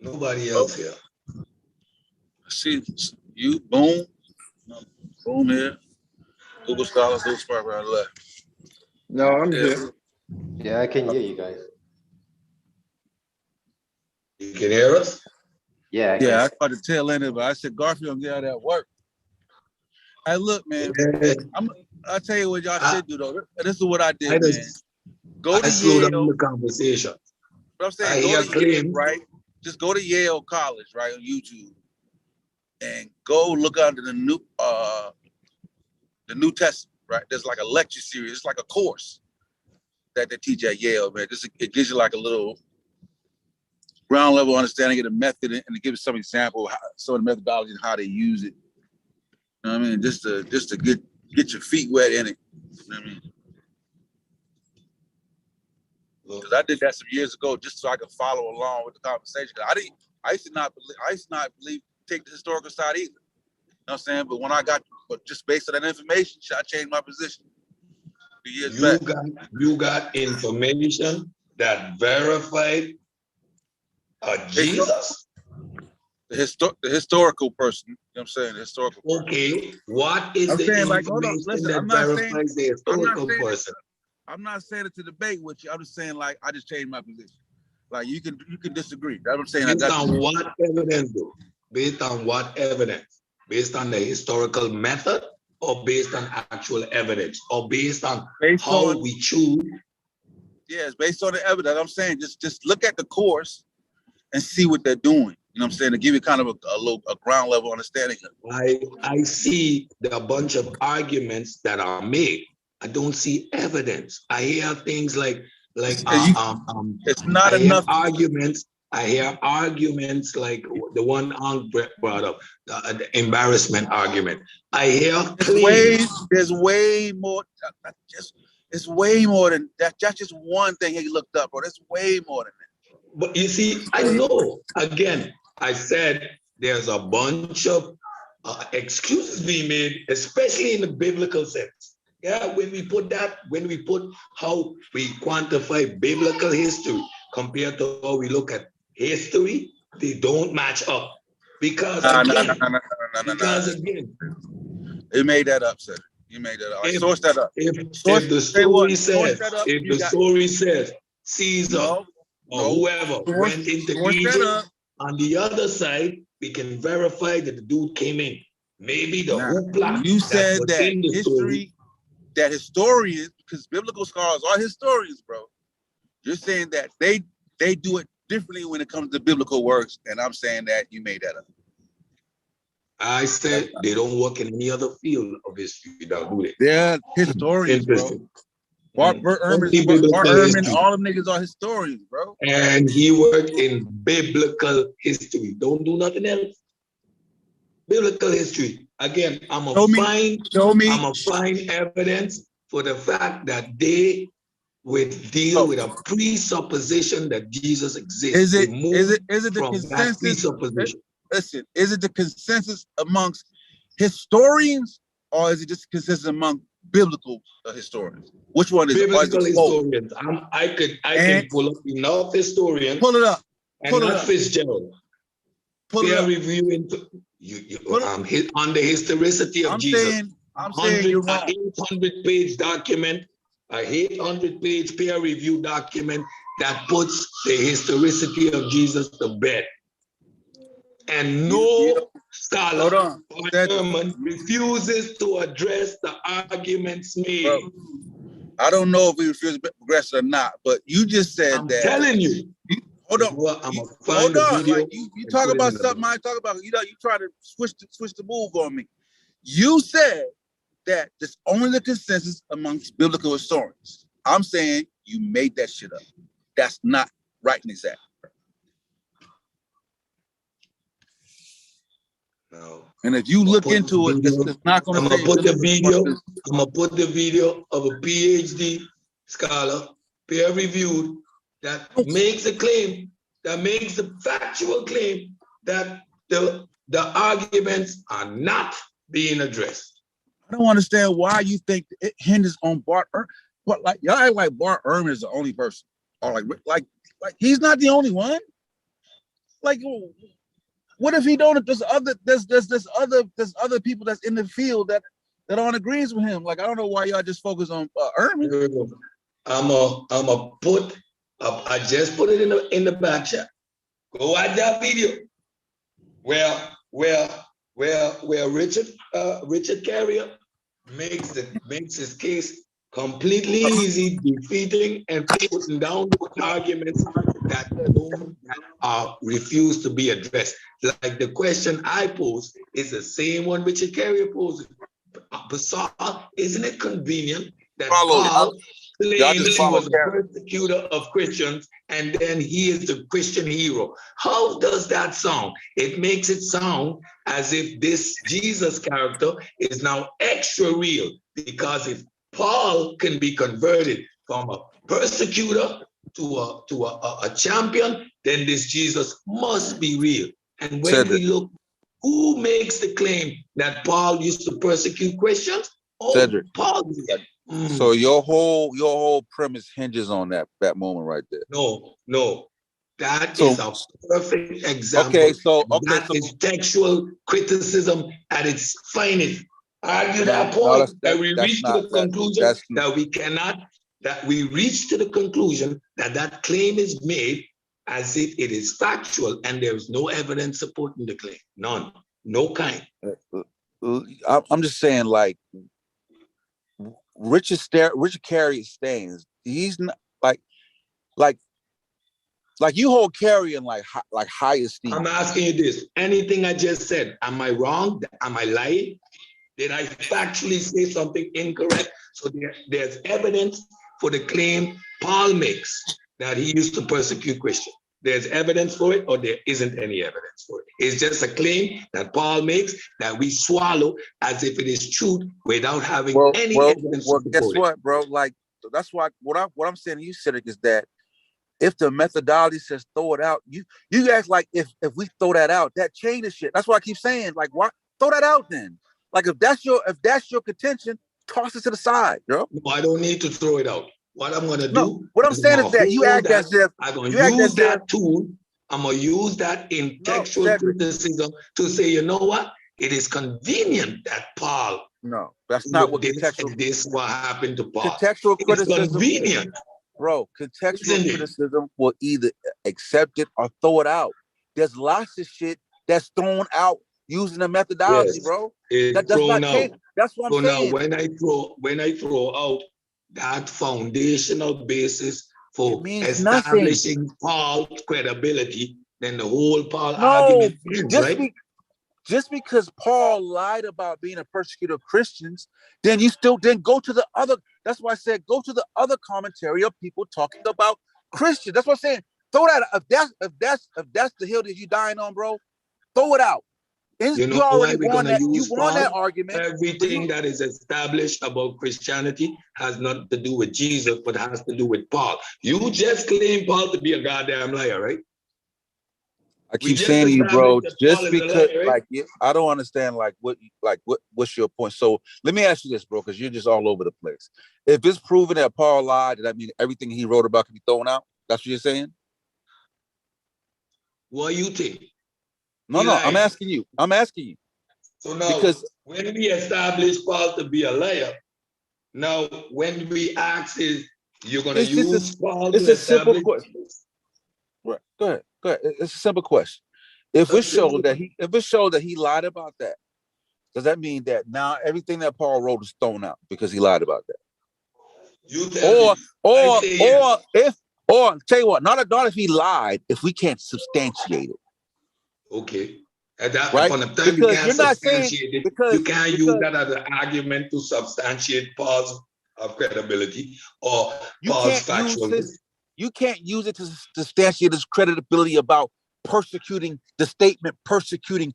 Nobody else here. I see you, Boom. Boom here. Google Scholars, Google Spark right left. No, I'm here. Yeah, I can hear you guys. You can hear us? Yeah, I tried to tail end it, but I said Garfield get out of that work. Hey, look, man. I'll tell you what y'all should do though. This is what I did, I man. Go to slow down Yale. the conversation. But I'm saying, go to Yale, right? Just go to Yale College, right, on YouTube, and go look under the New Testament, right? There's like a lecture series. It's like a course that they teach at Yale, man. It gives you like a little ground level understanding of the method, and it gives some example, some of the methodology and how they use it. You know what I mean? Just to get your feet wet in it. You know what I mean? Because I did that some years ago just so I could follow along with the conversation. I used to not believe take the historical side either. You know what I'm saying? But when but just based on that information, I changed my position. You got information that verified Jesus? The historical person, you know what I'm saying? The historical person. Okay, what is the information that verifies the historical person? I'm not saying it to debate with you. I'm just saying, like, I just changed my position. Like, you can disagree. That's what I'm saying. Based on what evidence, though? Based on what evidence? Based on the historical method, or based on actual evidence, or based on how we choose? Yeah, it's based on the evidence. I'm saying just look at the course and see what they're doing. You know what I'm saying? To give you kind of a ground level understanding. I see a bunch of arguments that are made. I don't see evidence. I hear things like it's not enough arguments. I hear arguments like the one Ang brought up, the embarrassment argument. I hear there's way more. It's way more than that. That's just one thing he looked up, bro. There's way more than that. But you see, I know. Again, I said there's a bunch of excuses being made, especially in the biblical sense. Yeah, when we put how we quantify biblical history compared to how we look at history, they don't match up. Because again, it made that up, sir. You made that up. Source that up. If the story says Caesar or whoever went into Egypt, on the other side, we can verify that the dude came in. Maybe the hoopla. You said that history. That historians, because biblical scholars are historians, bro. You're saying that they do it differently when it comes to biblical works, and I'm saying that you made that up. I said they don't work in any other field of history, do they? They're historians, bro. Bart Ehrman, all them niggas are historians, bro. And he worked in biblical history. Don't do nothing else. Biblical history. Again, I'm gonna find evidence for the fact that they would deal with a presupposition that Jesus exists. Is it the consensus? Listen, is it the consensus amongst historians, or is it just consensus among biblical historians? Which one is biblical historians? I can pull up enough historians. Pull it up. Pull it up. Fitzgerald. Peer reviewing. On the historicity of Jesus. I'm saying you're wrong. 800-page document, an 800-page peer-reviewed document that puts the historicity of Jesus to bed. And no scholar or German refuses to address the arguments made. Bro, I don't know if we refuse to address it or not, but you just said that. I'm telling you. Hold on. Hold on. Like you talk about something I talk about. You try to switch the move on me. You said that there's only the consensus amongst biblical historians. I'm saying you made that shit up. That's not right and exact. No. And if you look into it, it's not going to. I'm gonna put the video of a PhD scholar, peer-reviewed, that makes a claim, that makes a factual claim that the arguments are not being addressed. I don't understand why you think it hinders on Bart Ehrman. But like y'all act like Bart Ehrman is the only person, or like he's not the only one. Like, what if he don't? There's other people that's in the field that don't agrees with him. Like, I don't know why y'all just focus on Ehrman. I'm put up. I just put it in the back chat. Go watch that video. Where where Richard Carrier makes his case completely easy, defeating and putting down the arguments that refuse to be addressed. Like the question I posed is the same one Richard Carrier posed. Bizarre, isn't it convenient that Paul claims he was a persecutor of Christians and then he is the Christian hero? How does that sound? It makes it sound as if this Jesus character is now extra real, because if Paul can be converted from a persecutor to a champion, then this Jesus must be real. And when we look, who makes the claim that Paul used to persecute Christians? Oh, Cedric. Paul did. So your whole premise hinges on that moment right there. No. That is a perfect example. That is textual criticism at its finest. Argue that point that we reach to the conclusion that we reach to the conclusion that claim is made as if it is factual and there is no evidence supporting the claim. None. No kind. I'm just saying, like, Richard Carrier stands. He's not like you hold Carrier in like high esteem. I'm asking you this. Anything I just said, am I wrong? Am I lying? Did I factually say something incorrect? So there's evidence for the claim Paul makes that he used to persecute Christians. There's evidence for it, or there isn't any evidence for it. It's just a claim that Paul makes that we swallow as if it is truth without having any evidence. Well, guess what, bro? Like, that's why what I'm saying to you, Cedric, is that if the methodology says throw it out, you act like if we throw that out, that changes shit. That's why I keep saying, like, why throw that out then? Like, if that's your contention, toss it to the side, bro. No, I don't need to throw it out. What I'm gonna do? What I'm saying is that you act as if I'm gonna use that tool. I'm gonna use that in textual criticism to say, you know what? It is convenient that Paul. No, that's not what contextual. This what happened to Paul. Contextual criticism. It's convenient, bro. Contextual criticism will either accept it or throw it out. There's lots of shit that's thrown out using the methodology, bro. That's not change. That's what I'm saying. Now, when I throw out that foundational basis for establishing Paul's credibility, then the whole Paul argument ends, right? Just because Paul lied about being a persecutor of Christians, then you still go to the other. That's why I said go to the other commentary of people talking about Christians. That's what I'm saying. Throw that. If that's the hill that you dying on, bro, throw it out. You know why we're going to use Paul? That argument. Everything that is established about Christianity has nothing to do with Jesus, but has to do with Paul. You just claim Paul to be a goddamn liar, right? I keep saying to you, bro, just because, like, I don't understand, what's your point? So let me ask you this, bro, because you're just all over the place. If it's proven that Paul lied, does that mean everything he wrote about can be thrown out? That's what you're saying? What do you think? No, I'm asking you. So now, because when we establish Paul to be a liar, now when we ask is, you're going to use Paul to establish? Right. Go ahead. It's a simple question. If it showed that he lied about that, does that mean that now everything that Paul wrote is thrown out because he lied about that? Or tell you what, not if he lied, if we can't substantiate it. Okay. At that right? point of time, you can't substantiate it. You can't use that as an argument to substantiate Paul's credibility or Paul's factualness. You can't use it to substantiate his credibility about persecuting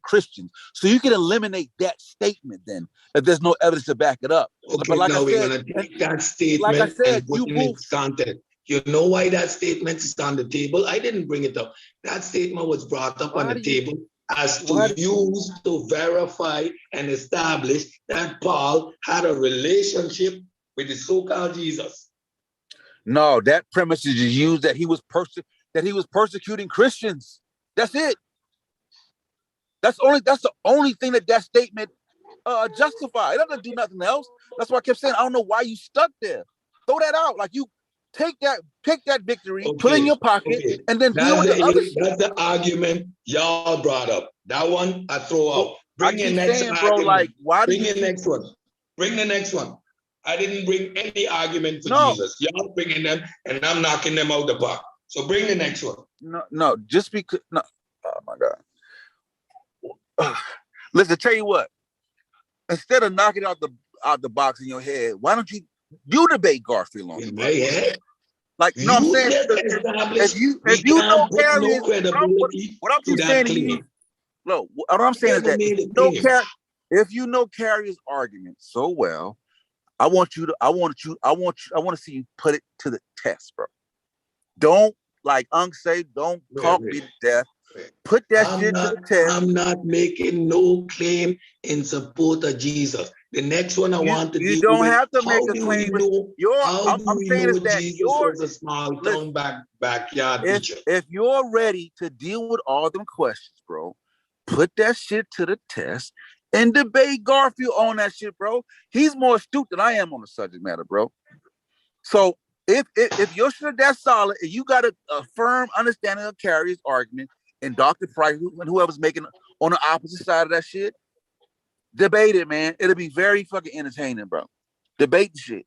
Christians. So you can eliminate that statement then, if there's no evidence to back it up. Okay, but like now we're going to take that statement and put in its content. You know why that statement is on the table? I didn't bring it up. That statement was brought up on the table as to use to verify and establish that Paul had a relationship with the so-called Jesus. No, that premise is used that he was persecuting Christians. That's it. That's the only thing that statement justifies. It doesn't do nothing else. That's why I kept saying I don't know why you stuck there. Throw that out. Like, you pick that victory, put it in your pocket, and then deal with the other shit. That's the argument y'all brought up. That one I throw out. Bring your next saying, bro, argument. like, why Bring do you your next one. Bring the next one. I didn't bring any argument for No. Jesus. Y'all bringing them, and I'm knocking them out the park. So bring the next one. No, just because. No, oh my God. Listen, tell you what. Instead of knocking out the box in your head, why don't you debate Garfield on in my head? Like, no, I'm saying if you know Carrie, what I'm just saying to you, no, what I'm saying is that if you know Carrie's argument so well, I want to see you put it to the test, bro. Don't, like Unc say, don't talk me to death. Put that shit to the test. I'm not making no claim in support of Jesus. The next one I want to you don't have to make a claim. I'm saying is that Jesus was a small town backyard preacher. If you're ready to deal with all them questions, bro, put that shit to the test and debate Garfield on that shit, bro. He's more astute than I am on the subject matter, bro. So if your shit that solid and you got a firm understanding of Carrie's argument and Dr. Price and whoever's making on the opposite side of that shit, debate it, man. It'll be very fucking entertaining, bro. Debate the shit.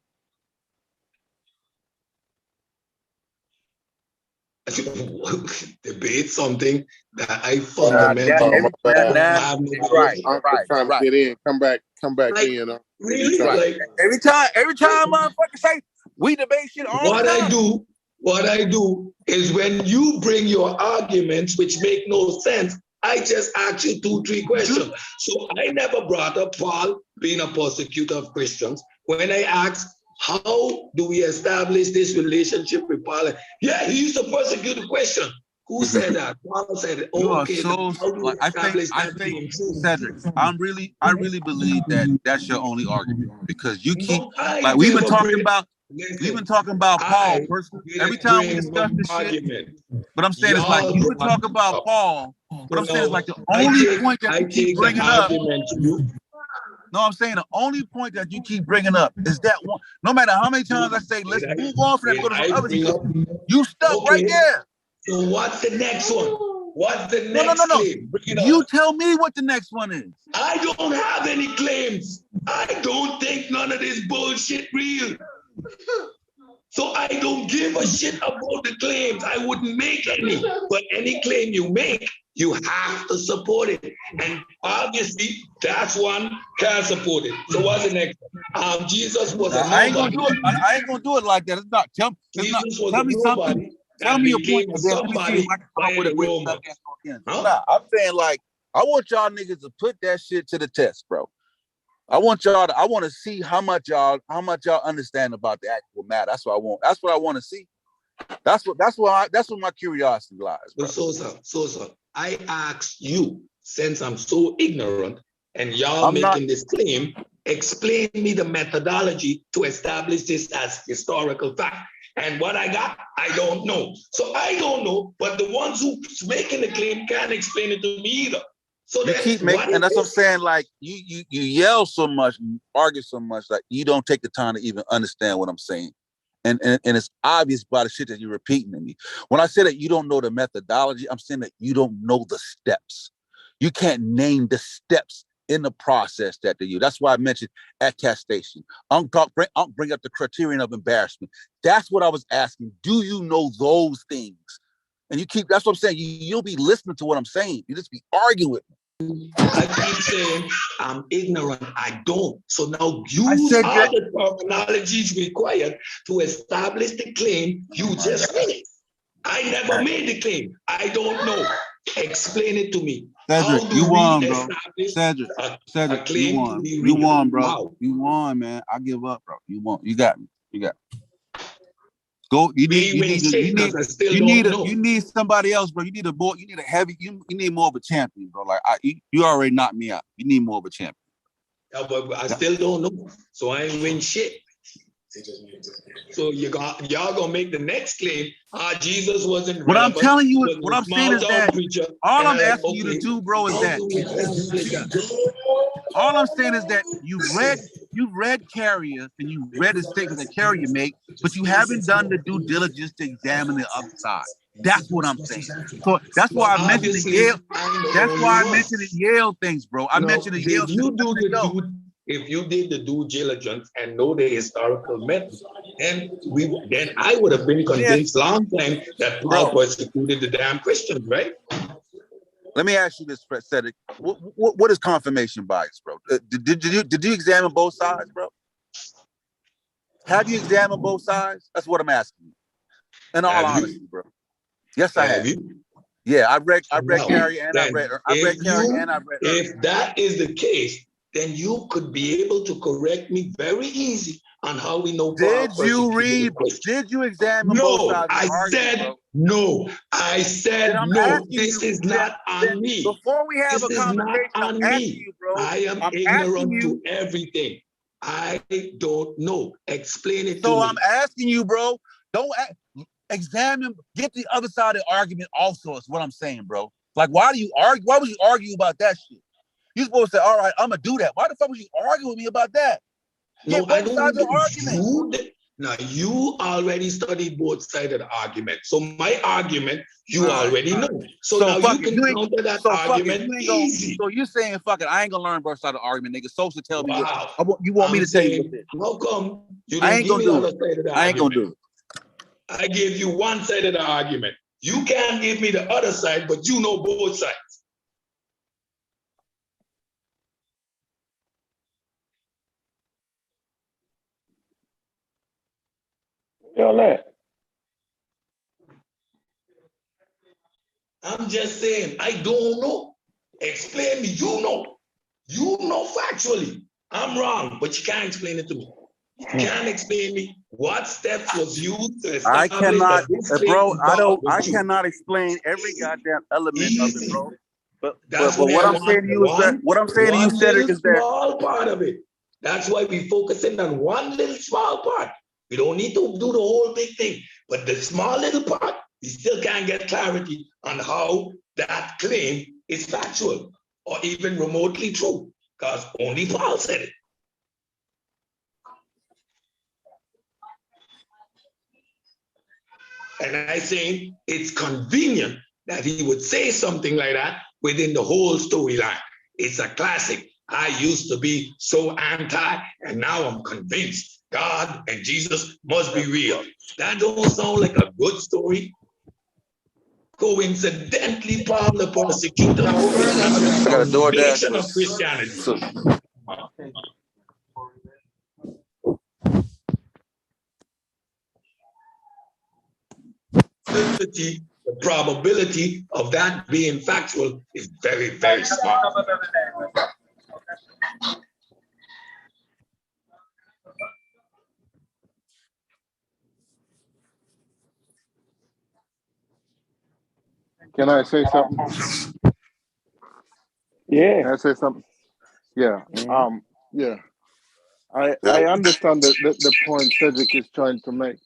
Debate something that I fundamentally right. Get in, come back like, in. Really? Like, every time motherfucker say we debate shit all the time. What I do is when you bring your arguments which make no sense, I just ask you 2-3 questions. So I never brought up Paul being a persecutor of Christians. When I asked, how do we establish this relationship with Paul? Yeah, he used to persecute the Christian. Who said that? Paul said it. Okay, I think Cedric, I really believe that that's your only argument because you keep we've been talking about Paul every time we discuss this shit. But I'm saying it's like you would talk about Paul, but I'm saying it's like the only point that you keep bringing up. No, I'm saying the only point that you keep bringing up is that one. No matter how many times I say, let's move on from that, go to some other stuff. You stuck right there. So what's the next one? What's the next claim? You tell me what the next one is. I don't have any claims. I don't think none of this bullshit real. So I don't give a shit about the claims. I wouldn't make any. But any claim you make, you have to support it. And obviously, that's one can't support it. So what's the next one? Jesus was a nobody. I ain't gonna do it like that. It's not. Tell me something. Tell me your point. I'm saying, like, I want y'all niggas to put that shit to the test, bro. I want to see how much y'all understand about the actual matter. That's what I want. That's what I want to see. That's what my curiosity lies, bro. So, I ask you, since I'm so ignorant and y'all making this claim, explain me the methodology to establish this as historical fact. And what I got, I don't know. So I don't know, but the ones who's making the claim can't explain it to me either. So you keep making, and that's what I'm saying. Like you yell so much, and argue so much, like you don't take the time to even understand what I'm saying, and it's obvious by the shit that you're repeating to me. When I say that you don't know the methodology, I'm saying that you don't know the steps. You can't name the steps in the process that they use. That's why I mentioned attestation. Bring up the criterion of embarrassment. That's what I was asking. Do you know those things? And you keep, that's what I'm saying. You'll be listening to what I'm saying. You just be arguing with me. I keep saying I'm ignorant. I don't. So now use all the terminologies required to establish the claim you just made. I never made the claim. I don't know. Explain it to me. Cedric, you won, bro. Cedric, you won. You won, bro. Wow. You won, man. I give up, bro. You won. You got me. You got me. Go. You need somebody else, bro. You need a boy. You need a heavy. You need more of a champion, bro. Like you already knocked me out. You need more of a champion. Yeah, but I still don't know. So I ain't win shit. So y'all gonna make the next claim. Jesus wasn't. What I'm telling you, what I'm saying is that all I'm asking you to do, bro, is that all I'm saying is that you've read Carrier and you've read the statements that Carrier make, but you haven't done the due diligence to examine the other side. That's what I'm saying. So that's why I mentioned the Yale. That's why I mentioned the Yale things, bro. I mentioned the Yale. If you did the due diligence and know the historical method, then I would have been convinced long time that Paul persecuted the damn Christians, right? Let me ask you this, Cedric. What is confirmation bias, bro? Did you examine both sides, bro? Have you examined both sides? That's what I'm asking you. In all honesty, bro. Yes, I have. Yeah, I read Carrier and I read Carrier and I read. If that is the case, then you could be able to correct me very easy on how we know. Did you examine both sides? No. I said no. This is not on me. Before we have a conversation, I'm asking you, bro. I am ignorant to everything. I don't know. Explain it to me. So I'm asking you, bro. Don't examine. Get the other side of the argument. Also, is what I'm saying, bro. Like, why do you argue? Why would you argue about that shit? You're supposed to say, all right, I'm gonna do that. Why the fuck would you argue with me about that? No, I don't. Now, you already studied both sides of the argument. So my argument, you already know. So now you can counter that argument easy. So you're saying, fuck it, I ain't gonna learn both sides of the argument, nigga. Social tell me what you want me to tell you. How come you I ain't gonna do it. I ain't gonna do it. I gave you one side of the argument. You can't give me the other side, but you know both sides. I'm just saying, I don't know. Explain me. You know. You know factually. I'm wrong, but you can't explain it to me. You can't explain me what steps was used to establish. I cannot, bro. I cannot explain every goddamn element of it, bro. But what I'm saying to you is that what I'm saying to you, Cedric, is that small part of it. That's why we focusing on one little small part. We don't need to do the whole big thing, but the small little part, we still can't get clarity on how that claim is factual or even remotely true, because only Paul said it. And I think it's convenient that he would say something like that within the whole storyline. It's a classic. I used to be so anti, and now I'm convinced God and Jesus must be real. That don't sound like a good story. Coincidentally, Paul the persecutor of the foundation of Christianity. The probability of that being factual is very, very small. Can I say something? Yeah. Can I say something? Yeah. Yeah. I understand the point Cedric is trying to make.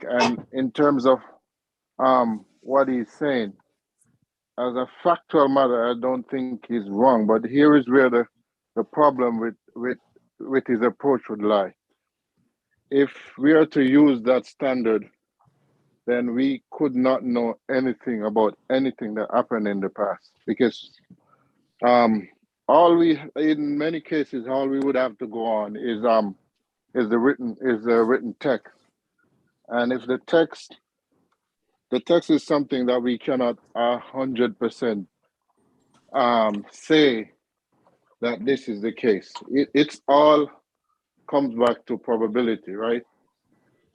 And in terms of what he's saying, as a factual matter, I don't think he's wrong. But here is where the problem with his approach would lie. If we are to use that standard, then we could not know anything about anything that happened in the past, because in many cases, all we would have to go on is the written text. And if the text is something that we cannot 100% say that this is the case. It's all comes back to probability, right?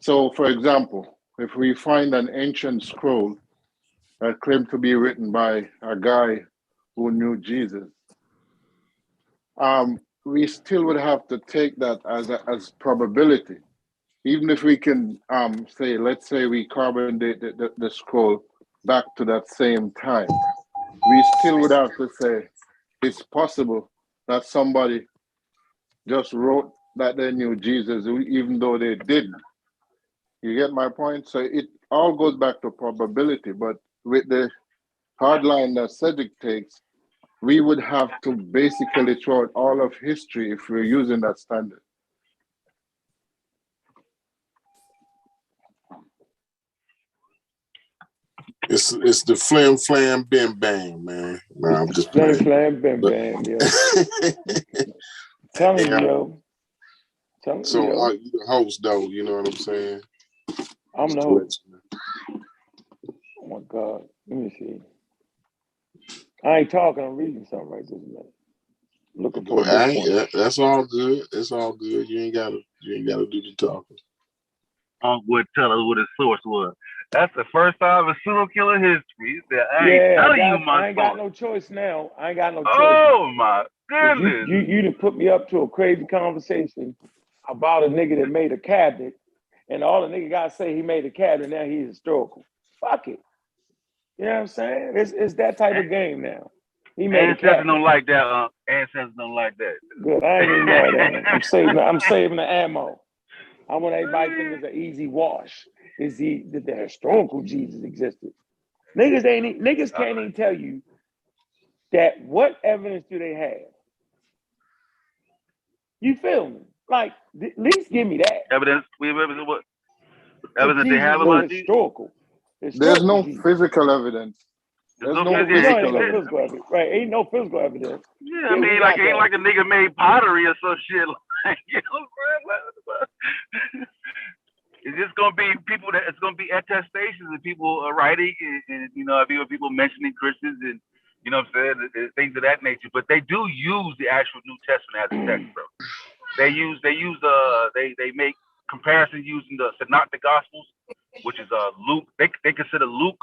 So, for example, if we find an ancient scroll that claimed to be written by a guy who knew Jesus, we still would have to take that as probability. Even if we can say, let's say we carbon date the scroll back to that same time, we still would have to say it's possible that somebody just wrote that they knew Jesus, even though they didn't. You get my point? So it all goes back to probability, but with the hard line that Cedric takes, we would have to basically throw out all of history if we're using that standard. It's the flim flam bim bang, man. No, I'm just Flim playing. flam bim bam, yo. Telling you, yo. Telling So you, yo. you the host, though. You know what I'm saying? I'm the host. Oh my God. Let me see. I ain't talking. I'm reading something right this minute. Looking for a good point. That's all good. It's all good. You ain't gotta do the talking. Unc would tell us what his source was. That's the first time in serial killer history. He said, I ain't telling you my source. I ain't got no choice now. I ain't got no choice. Oh my goodness. You done put me up to a crazy conversation about a nigga that made a cabinet, and all the nigga gotta say he made a cabinet, now he's historical. Fuck it. You know what I'm saying? It's that type of game now. He made Ancestors don't like that, Ancestors don't like that. Good. I ain't even mad at him. I'm saving the ammo. I want everybody to think it's an easy wash. Is that the historical Jesus existed? Niggas can't even tell you that. What evidence do they have? You feel me? Like, at least give me that. Evidence. We have evidence. What evidence they have about historical? There's no physical evidence. There's no physical evidence. Right? Ain't no physical evidence. Yeah, I mean, ain't like a nigga made pottery or some shit. Like, you know what I'm saying? It's just gonna be people that it's gonna be attestations and people writing and you know people mentioning Christians and you know what I'm saying, things of that nature. But they do use the actual New Testament as a text, bro. They make comparisons using the Synoptic Gospels, which is Luke. They consider Luke,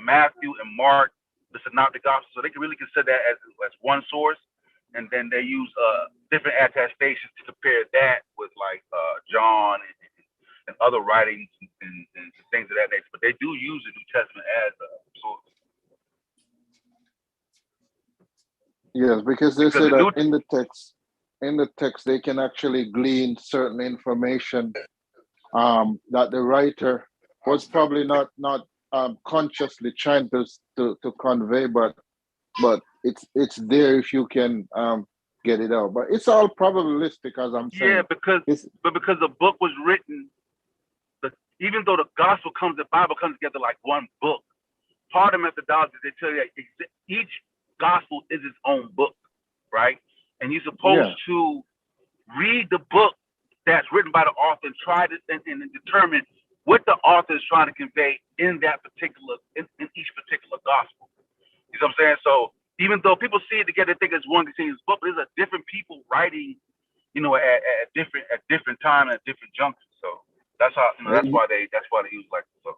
Matthew, and Mark the Synoptic Gospels, so they can really consider that as one source. And then they use different attestations to compare that with like John and other writings and things of that nature. But they do use the New Testament as a source. Yes, because they say that in the text they can actually glean certain information that the writer was probably not consciously trying to convey, but it's there if you can get it out. But it's all probabilistic, as I'm saying. Yeah, because the book was written, even though the Bible comes together like one book, part of methodology, they tell you that each gospel is its own book, right? And you're supposed to read the book that's written by the author and try to and determine what the author is trying to convey in that particular, in each particular gospel. You know what I'm saying? So even though people see it together, they think it's one continuous book, but there's different people writing, you know, at different time at different junctures. So that's how that's why they use like so.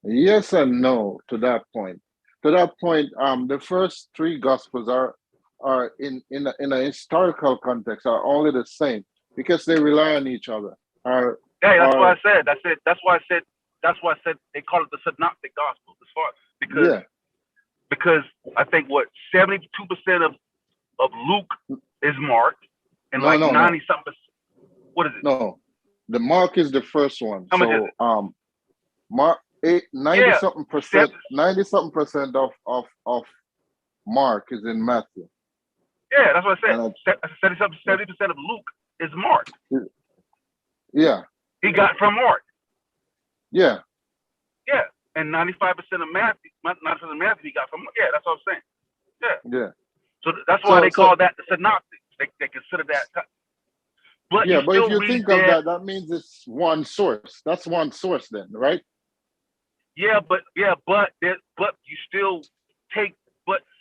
Yes and no to that point. To that point, the first three gospels are in a historical context are only the same because they rely on each other. That's why I said they call it the Synoptic Gospel as far because I think 72% of Luke is Mark and 90-something. What is it? No, the Mark is the first one. So Mark 90-something percent of Mark is in Matthew. Yeah, that's what I said. 70% of Luke is Mark. Yeah. He got from Mark. Yeah. Yeah. And 95% of Matthew he got from Mark. Yeah, that's what I'm saying. Yeah. Yeah. So that's why they call that the Synoptic. They consider that. But if you think of that means it's one source. That's one source then, right? But you still take,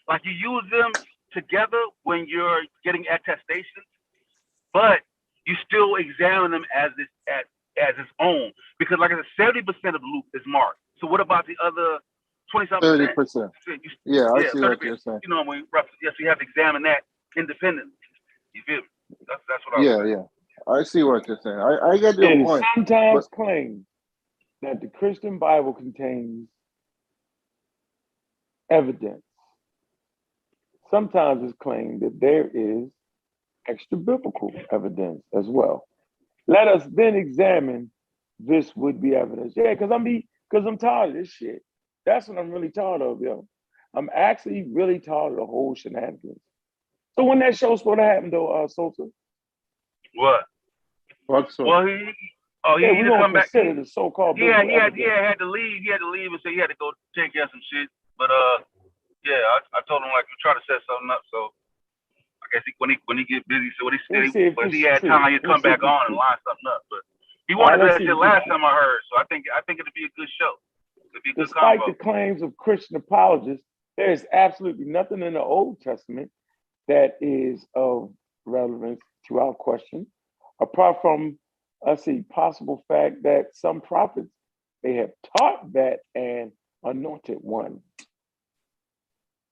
like you use them together when you're getting attestations, but you still examine them as its own, because like I said, 70% of Luke is Mark. So what about the other 20-something? 30%. Yeah, I see what you're saying. You know, so you have to examine that independently. You feel me? That's what I was saying. Yeah. I see what you're saying. I get your point. Sometimes claim that the Christian Bible contains evidence. Sometimes it's claimed that there is extra biblical evidence as well. Let us then examine this would be evidence. Yeah, because I'm tired of this shit. That's what I'm really tired of, yo. I'm actually really tired of the whole shenanigans. So when that show's supposed to happen though, Sosa? What? What's so? Well, he Yeah, we're either gonna come back. consider the so-called He had biblical evidence. to leave. He had to leave and say he had to go take care of some shit. But yeah, I told him like we try to set something up. So I guess when he get busy, so what he Let me said, see if but if he it's had true. time, he'd Let me come see if back it's on and true. line something up. But he All right, wanted let's that see shit if it's last true. time I heard. So I think it'd be a good show. It'd be a good Despite combo. the claims of Christian apologists, there is absolutely nothing in the Old Testament that is of relevance to our question, apart from, let's see, possible fact that some prophets, they have taught that an anointed one,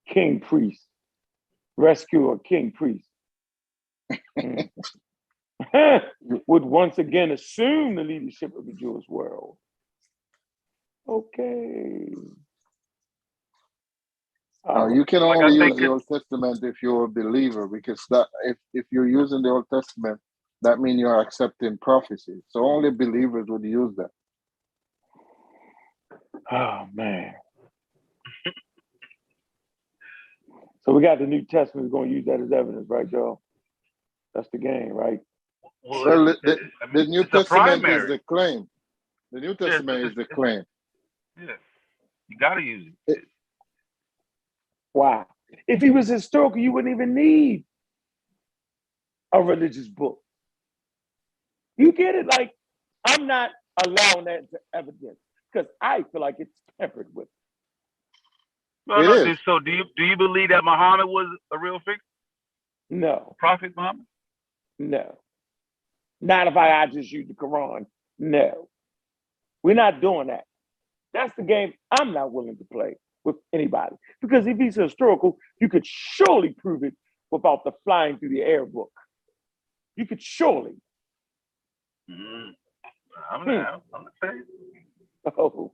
king priest, rescuer, king priest, would once again assume the leadership of the Jewish world. Okay. You can Like, only I use think the Old Testament if you're a believer, because that if you're using the Old Testament, that means you're accepting prophecy. So only believers would use that. Oh man. So we got the New Testament, we're going to use that as evidence, right, Joe? That's the game, right? Well, the New it's a Testament is primary. the claim. The New Testament is the claim. Yeah, you gotta use it. Why? If he was historical, you wouldn't even need a religious book. You get it? Like, I'm not allowing that to evidence because I feel like it's tempered with. So do you believe that Muhammad was a real figure? No. Prophet Muhammad? No. Not if I just use the Quran. No. We're not doing that. That's the game I'm not willing to play with anybody. Because if he's historical, you could surely prove it without the flying through the air book. You could surely. Mm-hmm. I'm the same. Oh.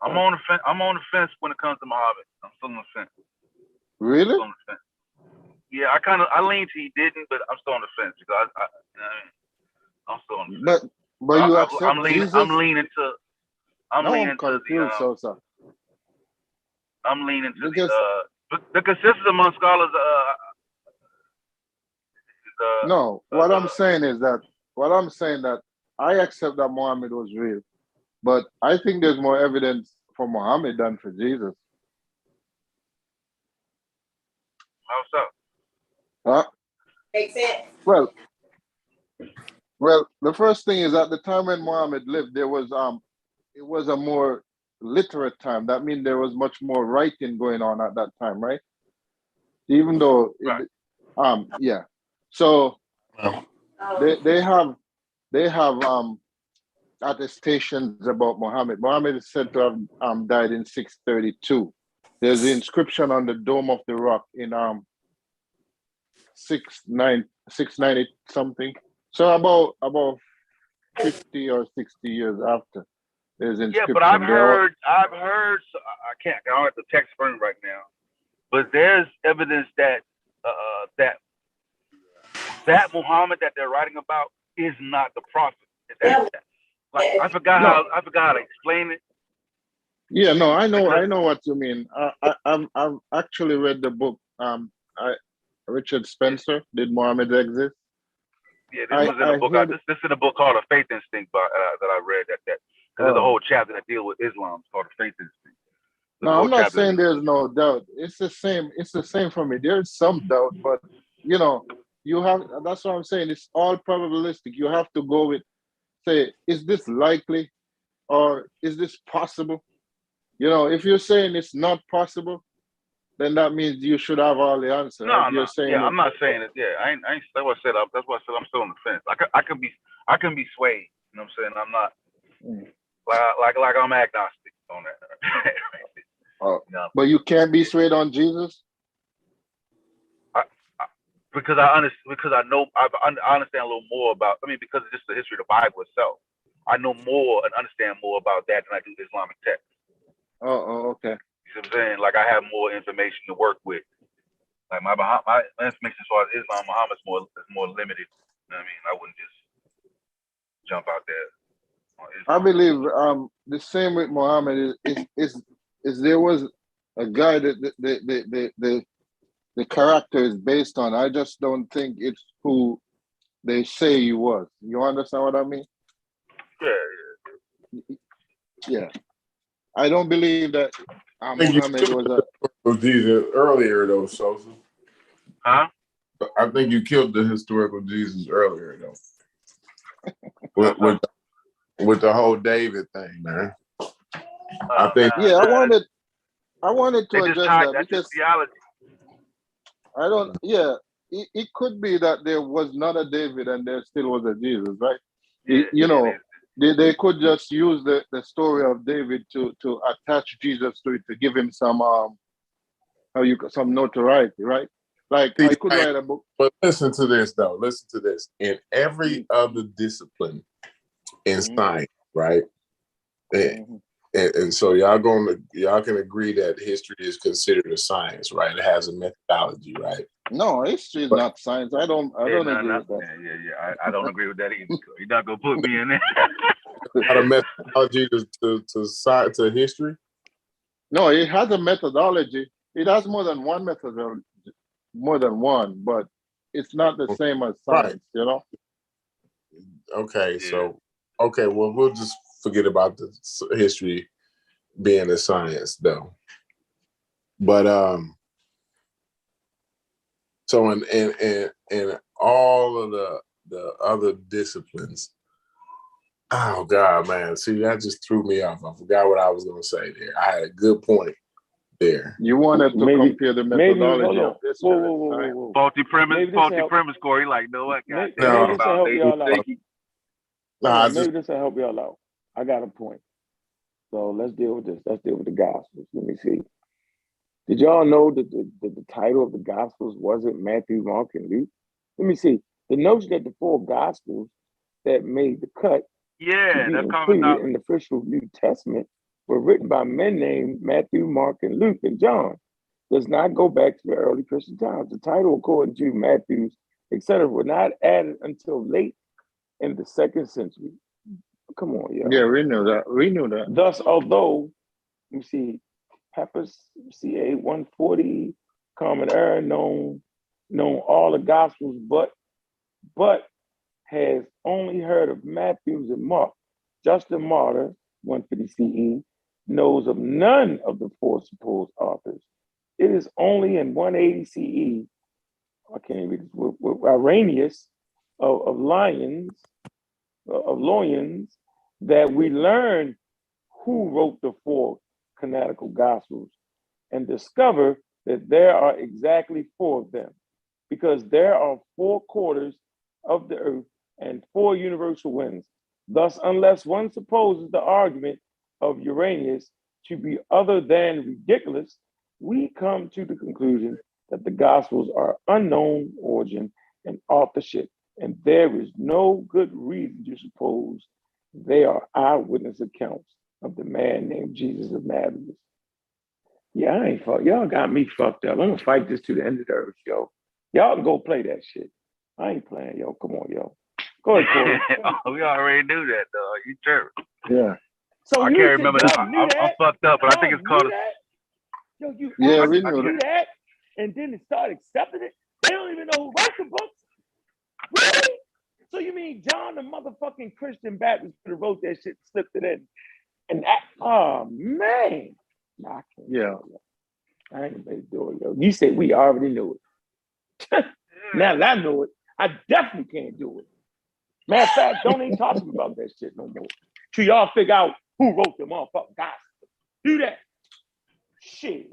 I'm on the fence. I'm on the fence when it comes to Muhammad. I'm still on the fence. Really? On the fence. Yeah, I lean to he didn't, but I'm still on the fence because I'm still on the fence. But you accept Jesus? I'm leaning to confused, Sosa. I'm leaning to the consensus among scholars. No, what I'm saying that I accept that Muhammad was real, but I think there's more evidence for Muhammad than for Jesus. How so? Huh? Makes sense. Well, the first thing is at the time when Muhammad lived, there was it was a more literate time. That means there was much more writing going on at that time, right? Even though, yeah. So they have attestations about Muhammad. Muhammad is said to have died in 632. There's the inscription on the Dome of the Rock in 690 something. So about 50 or 60 years after, there's inscription. Yeah, but I've heard. So I don't have the text for it right now, but there's evidence that that Muhammad that they're writing about is not the prophet. I forgot how to explain it. Yeah, no, I know what you mean. I've actually read the book. Richard Spencer, Did Muhammad Exist? Yeah, this was in a book. This is in a book called A Faith Instinct that I read. Because there's a whole chapter that deals with Islam. It's called A Faith Instinct. No, I'm not saying there's no doubt. It's the same. It's the same for me. There's some doubt, but you have. That's what I'm saying. It's all probabilistic. You have to go with, say, is this likely, or is this possible? If you're saying it's not possible, then that means you should have all the answers. No, I'm not saying it. Yeah, I ain't. That's what I said. That's what I said. I'm still on the fence. I can be swayed. You know what I'm saying? I'm not like I'm agnostic on that. But you can't be swayed on Jesus. Because I understand a little more about. Because of just the history of the Bible itself, I know more and understand more about that than I do Islamic text. Oh, okay. You see what I'm saying? Like I have more information to work with. Like my information as far as Islam, Muhammad's more limited. You know what I mean? I wouldn't just jump out there. I believe the same with Muhammad is there was a guy that the character is based on. I just don't think it's who they say he was. You understand what I mean? Yeah. I don't believe that Muhammad was Jesus earlier though, Sosa. Huh? I think you killed the historical Jesus earlier though. with the whole David thing, man. I think. Yeah, I wanted to address that because theology. I don't. Yeah, it could be that there was not a David and there still was a Jesus, right? They could just use the story of David to attach Jesus to it to give him some some notoriety, right? Like I could write a book. But listen to this though. Listen to this. In every other discipline in science, right? And so y'all can agree that history is considered a science, right? It has a methodology, right? No, history is not science. I don't agree with that. Yeah. I don't agree with that either. You're not gonna put me in there. Not a methodology to history. No, it has a methodology. It has more than one methodology, but it's not the same as science, you know. Okay, so well, we'll just forget about the history being a science, though. But so in all of the other disciplines, oh God, man, see, that just threw me off. I forgot what I was going to say there. I had a good point there. You wanted to compare the methodology of this. Whoa. Faulty premise, Corey. Like, no, what? Maybe this will help y'all out. Maybe this will help y'all out. I got a point. So let's deal with this. Let's deal with the Gospels. Let me see. Did y'all know that the title of the Gospels wasn't Matthew, Mark, and Luke? Let me see. The notion that the 4 Gospels that made the cut to be included in the official New Testament were written by men named Matthew, Mark, and Luke, and John does not go back to the early Christian times. The title, according to Matthews, etc., were not added until late in the 2nd century. Come on, yo. Yeah, we knew that. Thus, although, let me see, Peppers, CA 140, Common Era, known all the Gospels, but has only heard of Matthews and Mark. Justin Martyr, 150 CE, knows of none of the 4 supposed authors. It is only in 180 CE, I can't even read this, with Irenaeus of Lyons, that we learn who wrote the 4 canonical Gospels and discover that there are exactly 4 of them, because there are 4 quarters of the earth and 4 universal winds. Thus, unless one supposes the argument of Irenaeus to be other than ridiculous, we come to the conclusion that the Gospels are unknown origin and authorship, and there is no good reason to suppose they are eyewitness accounts of the man named Jesus of Nazareth. Yeah, I ain't fucked. Y'all got me fucked up. I'm gonna fight this to the end of the earth, yo. Y'all can go play that shit. I ain't playing, yo. Come on, yo. Go ahead, Corey. We already knew that, though. You tripping. Yeah. So I can't remember that. I'm fucked up, but I think it's called. Yo, you we knew that, and then they start accepting it. They don't even know who wrote the books. Really? So you mean John, the motherfucking Christian Baptist, could have wrote that shit, slipped it in, and oh man, nah, I can't. Yeah. I ain't gonna do it, yo. You said we already knew it. Now that I know it, I definitely can't do it. Matter of fact, don't even talk to me about that shit no more. Till y'all figure out who wrote the motherfucking Gospel. Do that. Shit.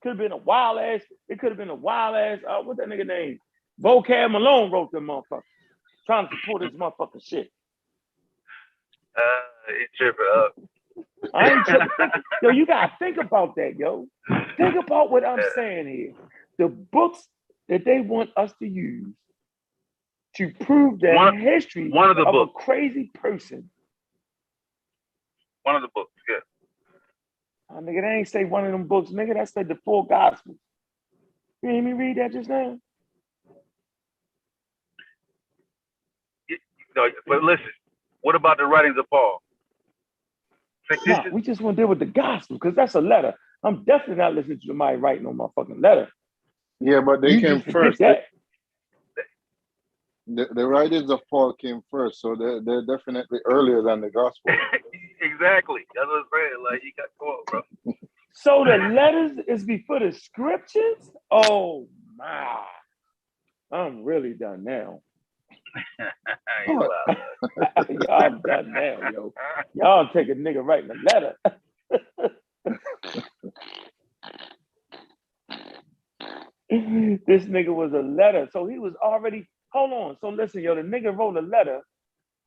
Could have been a wild ass, what's that nigga name? Vocab Malone wrote them motherfuckers. Trying to support his motherfucking shit. You tripping up. I ain't tripping. Yo, you gotta think about that, yo. Think about what I'm saying here. The books that they want us to use to prove that history of a crazy person. One of the books, yeah. Oh, nigga, they ain't say one of them books, nigga. That said the 4 Gospels. You hear me read that just now? But listen, what about the writings of Paul? No, we just want to deal with the Gospel because that's a letter. I'm definitely not listening to somebody writing on my fucking letter. Yeah, but they came first. That. The writings of Paul came first, so they're definitely earlier than the gospel. Exactly. That's what I'm saying. Like, you got to bro. So the letters is before the scriptures? Oh my. I'm really done now. Y'all done now, yo. Y'all take a nigga writing a letter. This nigga was a letter. So he was already, hold on. So listen, yo, the nigga wrote a letter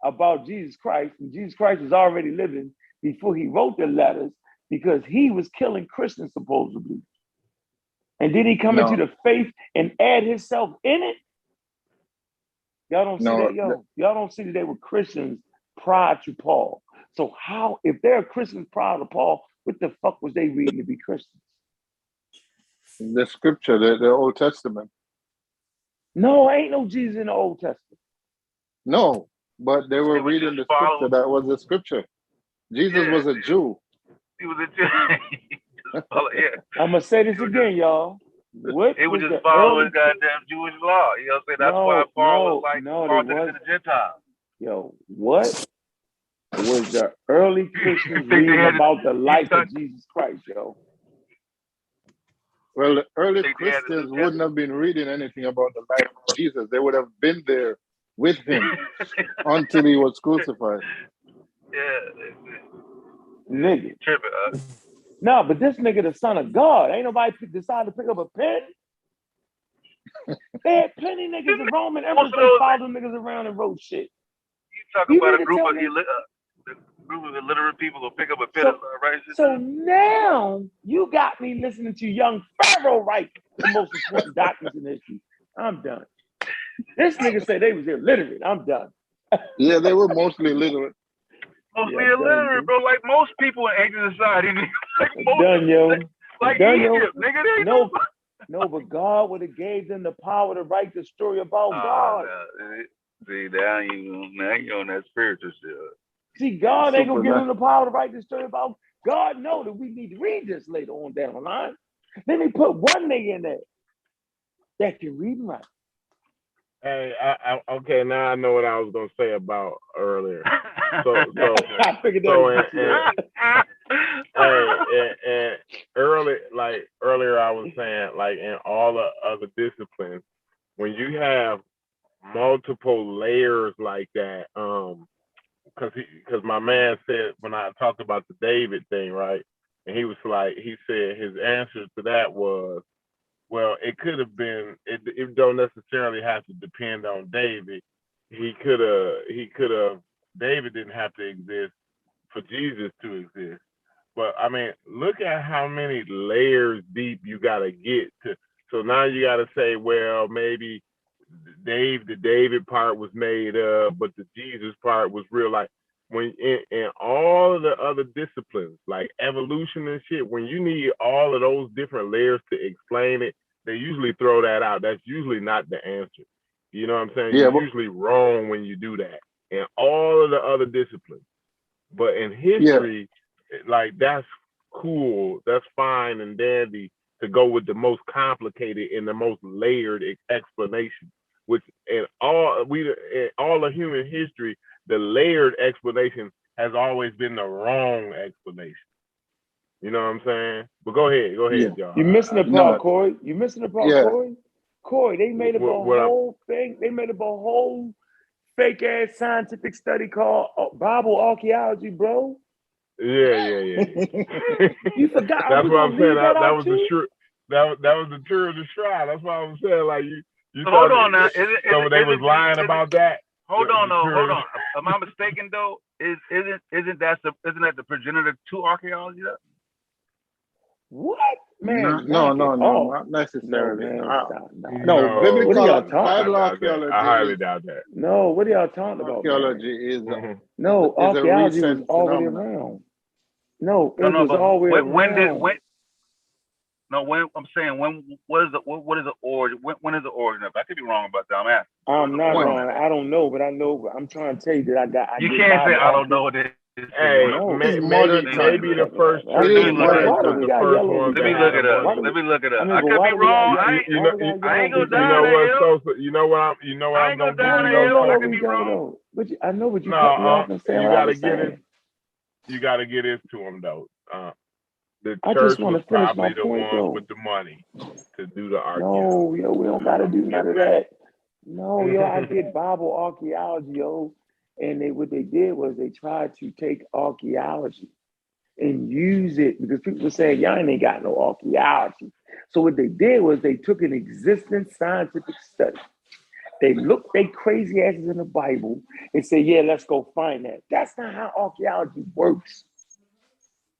about Jesus Christ, and Jesus Christ was already living before he wrote the letters because he was killing Christians supposedly. And then he come into the faith and add himself in it. Y'all don't see that, yo. Y'all don't see that they were Christians prior to Paul. So how, if they're Christians prior to Paul, what the fuck was they reading to be Christians? The scripture, the Old Testament. No, ain't no Jesus in the Old Testament. No, but they were reading the scripture. That was the scripture. Jesus was a Jew. He was a Jew. I'm gonna say this again, y'all. What it was just following goddamn Jewish law. You know what I'm saying? That's why Paul was like, Paul did it to the Gentiles. Yo, what was the early Christians reading about the life of Jesus Christ, yo? Well, the early Christians wouldn't have been reading anything about the life of Jesus. They would have been there with him until he was crucified. Yeah. Nigga. Tripping, No, but this nigga the son of God. Ain't nobody decided to pick up a pen. They had plenty of niggas in Roman emperors. They followed them niggas around and wrote shit. You talking about a group of illiterate people who pick up a pen and write shit? So now you got me listening to young Pharaoh write the most important documents in history. I'm done. This nigga said they was illiterate. I'm done. Yeah, they were mostly illiterate. Mostly illiterate, bro. Like most people in ancient society. Like most done, yo. Like done, Egypt, yo. Nigga. They no, but God would have gave them the power to write the story about God. See, now you on that spiritual shit. See, God ain't gonna give them the power to write the story about God. Know that we need to read this later on down the line. Then they put one nigga in there that can read and write. Hey, okay, now I know what I was gonna say about earlier. So I figured that. And earlier I was saying, like, in all the other disciplines, when you have multiple layers like that, because my man said when I talked about the David thing, right, and he said his answer to that was, well, it could have been. It don't necessarily have to depend on David. He could have. David didn't have to exist for Jesus to exist. But I mean, look at how many layers deep you gotta get to. So now you gotta say, well, maybe the David part was made up, but the Jesus part was real. Like when in all of the other disciplines, like evolution and shit, when you need all of those different layers to explain it, they usually throw that out. That's usually not the answer. You know what I'm saying? You're usually wrong when you do that in all of the other disciplines. But in history, like that's cool. That's fine and dandy to go with the most complicated and the most layered explanation. Which in all of human history, the layered explanation has always been the wrong explanation. You know what I'm saying? But go ahead, y'all. You're missing the part, Corey. You're missing the part, Corey. Corey, they made up a whole thing. They made up a whole fake ass scientific study called Bible archaeology, bro. Yeah. You forgot. That's what I'm saying. That was the true. That was the true of the shrine. That's what I'm saying. Like you hold on now. So they was lying about that. Hold on. Am I mistaken though? Isn't that the progenitor to archaeology though? What? Man, no, not necessarily. No, biblical Bible archaeology. I highly doubt that. No, what are y'all talking about? Archaeology is no, archaeology was already around. No, it was always around. When I'm saying what is the origin? When is the origin of it? I could be wrong about that. I'm asking. I'm not wrong. I don't know, but I know. I'm trying to tell you that I got. You can't say I don't know what it is. Hey, No. It's modern maybe time. the first Let It is churches modern why do was we the time. got first yellow? ones Let that me had look the it up. money. Let me look it I up. mean, I but could why be do we got wrong. yellow? You Why know, we got I yellow ain't go because you down know the what, hill. Sosa? You know what I I'm ain't go gonna give down you the no, though, hill, no, but I no, could we be got it wrong. though. But I know, but you cut me No, off and saying you what I gotta was get it. saying. You gotta get it to them though. The I church just want was to finish my probably the point ones with though. the money to do the archaeology. No, yo, we don't gotta I'm do gonna none give of them that. No, yo, I did Bible archaeology, yo. And what they did was they tried to take archaeology and use it because people were saying, y'all ain't got no archaeology. So what they did was they took an existing scientific study. They looked they crazy asses in the Bible and said, yeah, let's go find that. That's not how archaeology works.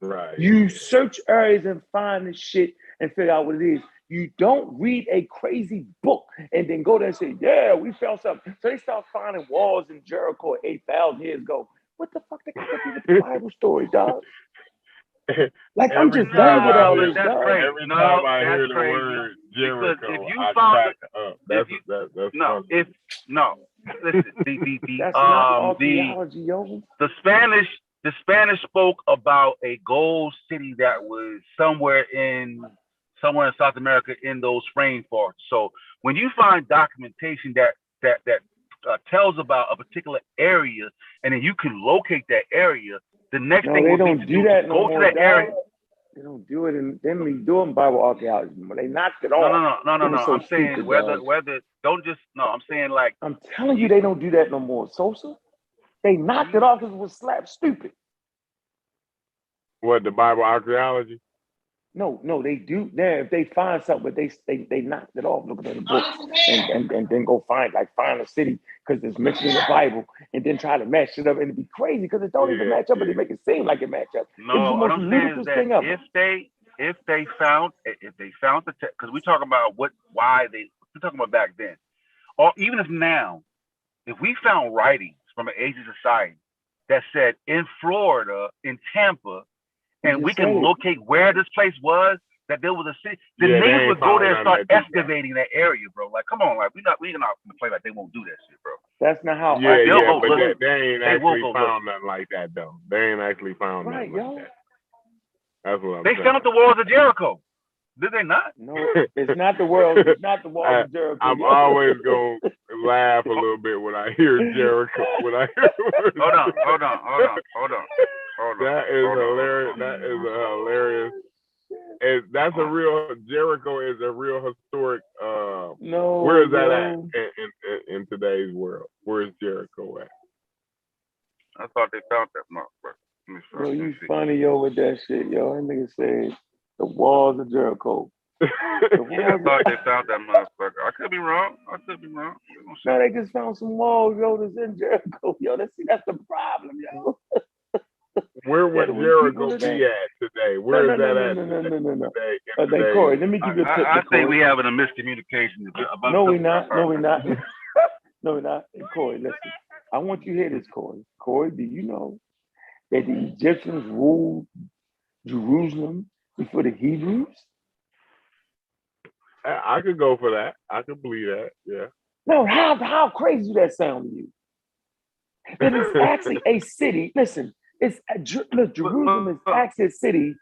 right. You search areas and find the shit and figure out what it is. You don't read a crazy book and then go there and say, yeah, we found something. So they start finding walls in Jericho 8,000 years ago. What the fuck they got to do with the Bible story, dog? Like, I'm Every just done time with I all hear, this, That's dog. crazy. every No, time I that's hear the crazy. word Because if Jericho, you I found crack up. That's no, funny. listen, That's not archaeology, yo. the Spanish spoke about a gold city that was somewhere in South America in those rainforests. So when you find documentation that tells about a particular area, and then you can locate that area, the next No, thing they would be don't to do do is that no go to more, that area. dog. They don't do it, and they don't even do it in Bible archaeology anymore. They knocked it No. off. It was so I'm saying stupid, whether dog. don't just no. I'm saying like I'm telling you, they don't do that no more, Sosa. They knocked it off because it was slap stupid. What, the Bible archaeology? No, they do. Now, if they find something, but they knocked it off looking at the book and then go find a city because it's mentioned in the Bible and then try to match it up and it'd be crazy because it don't even match up, but they make it seem like it match up. It was no. the What most I'm saying is ludicrous that thing ever. if they found the because we talking about we're talking about back then, or even if now, if we found writings from an ancient society that said in Florida, in Tampa, and we can locate where this place was, that there was a city, the niggas would go there and start excavating that area, bro. Like, come on, like we're not gonna play like they won't do that shit, bro. That's not how. But they ain't actually found nothing like that though. They ain't actually found nothing like that. That's what I'm saying. They found the walls of Jericho. Did they not? No, it's not the world. It's not the walls of Jericho. I'm always gonna laugh a little bit when I hear Jericho. Hold on. That is hilarious. That is a hilarious. And that's a real Jericho is a real historic. No, where is that at in today's world? Where is Jericho at? I thought they found that motherfucker. Yo, you funny, yo, with that shit, yo. That nigga said the walls of Jericho. I thought they found that motherfucker. I could be wrong. No, they just found some walls, yo, that's in Jericho, yo. That's the problem, yo. Where would Jericho be at today? Where is that at? No. Corey, let me give you a tip. I think we having a miscommunication about. No, we're not. No, we're not. Hey, Corey, listen. I want you to hear this, Corey. Corey, do you know that the Egyptians ruled Jerusalem before the Hebrews? I could go for that. I could believe that. Yeah. No, how crazy does that sound to you? That is actually a city. Listen, Jerusalem is actually a city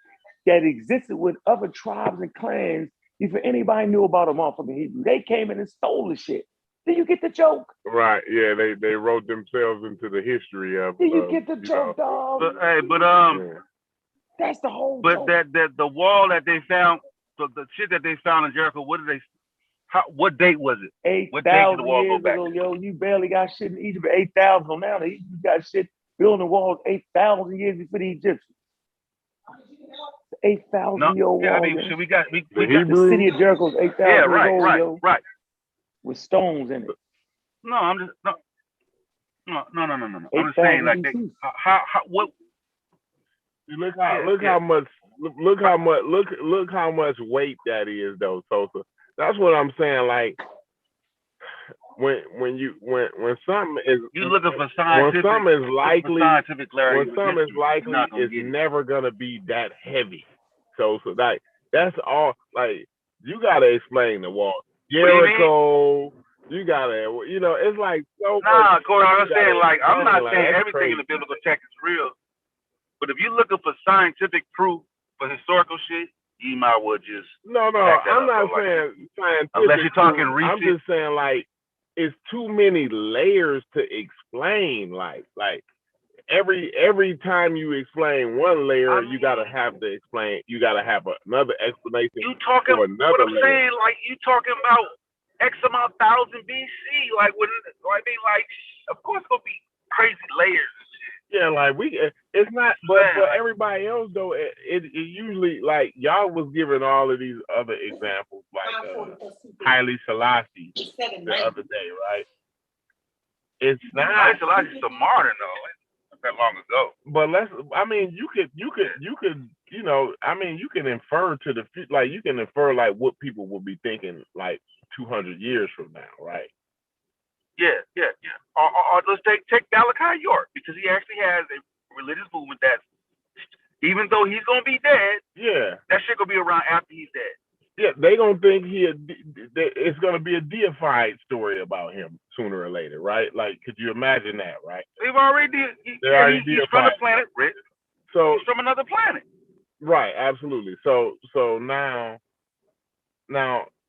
that existed with other tribes and clans before anybody knew about a motherfucking Hebrew. They came in and stole the shit. Do you get the joke? Right. Yeah. They wrote themselves into the history of. Do you get the joke, dog? That's the whole. But joke. that the wall that they found, the shit that they found in Jericho. What date was it? What date did the wall go back? Ago, yo, you barely got shit in Egypt 8,000 now. You got shit building walls 8,000 years before the Egyptians. 8,000 year old wall. I mean, we got the city of Jericho's 8,000 years old, yo. Right. With stones in it. No, I'm just no. I'm just saying like what. Look how much weight that is though, Sosa. That's what I'm saying. Like when something is you looking for scientific, when something is likely, clarity, when something is likely, it's never gonna be that heavy. So like that's all. Like you gotta explain the wall. Jericho. You gotta, it's like so. Nah, Corey, I'm saying like I'm not saying everything in the biblical text is real. But if you're looking for scientific proof for historical shit, you might well just No, I'm not saying scientific. Unless you're talking proof. recent. I'm just saying like it's too many layers to explain. Like every time you explain one layer, you gotta have to explain. You gotta have another explanation. You talking? For another What I'm layer. saying, like you talking about X amount thousand BC. Like when I mean, like of course it's gonna be crazy layers. Yeah, like it's not, but for everybody else though, it usually like y'all was giving all of these other examples, like Haile Selassie the other day, right? It's not. Haile Selassie's a martyr though. Not that long ago. But I mean, you could, you know, I mean, you can infer to the like you can infer like what people will be thinking like 200 years from now, right? Yeah. Or let's take Malachi York, because he actually has a religious movement that's, even though he's gonna be dead, that shit gonna be around after he's dead. Yeah, they gonna think it's gonna be a deified story about him sooner or later, right? Like, could you imagine that, right? They've already he's from the planet, Rick. So he's from another planet. Right, absolutely. So now,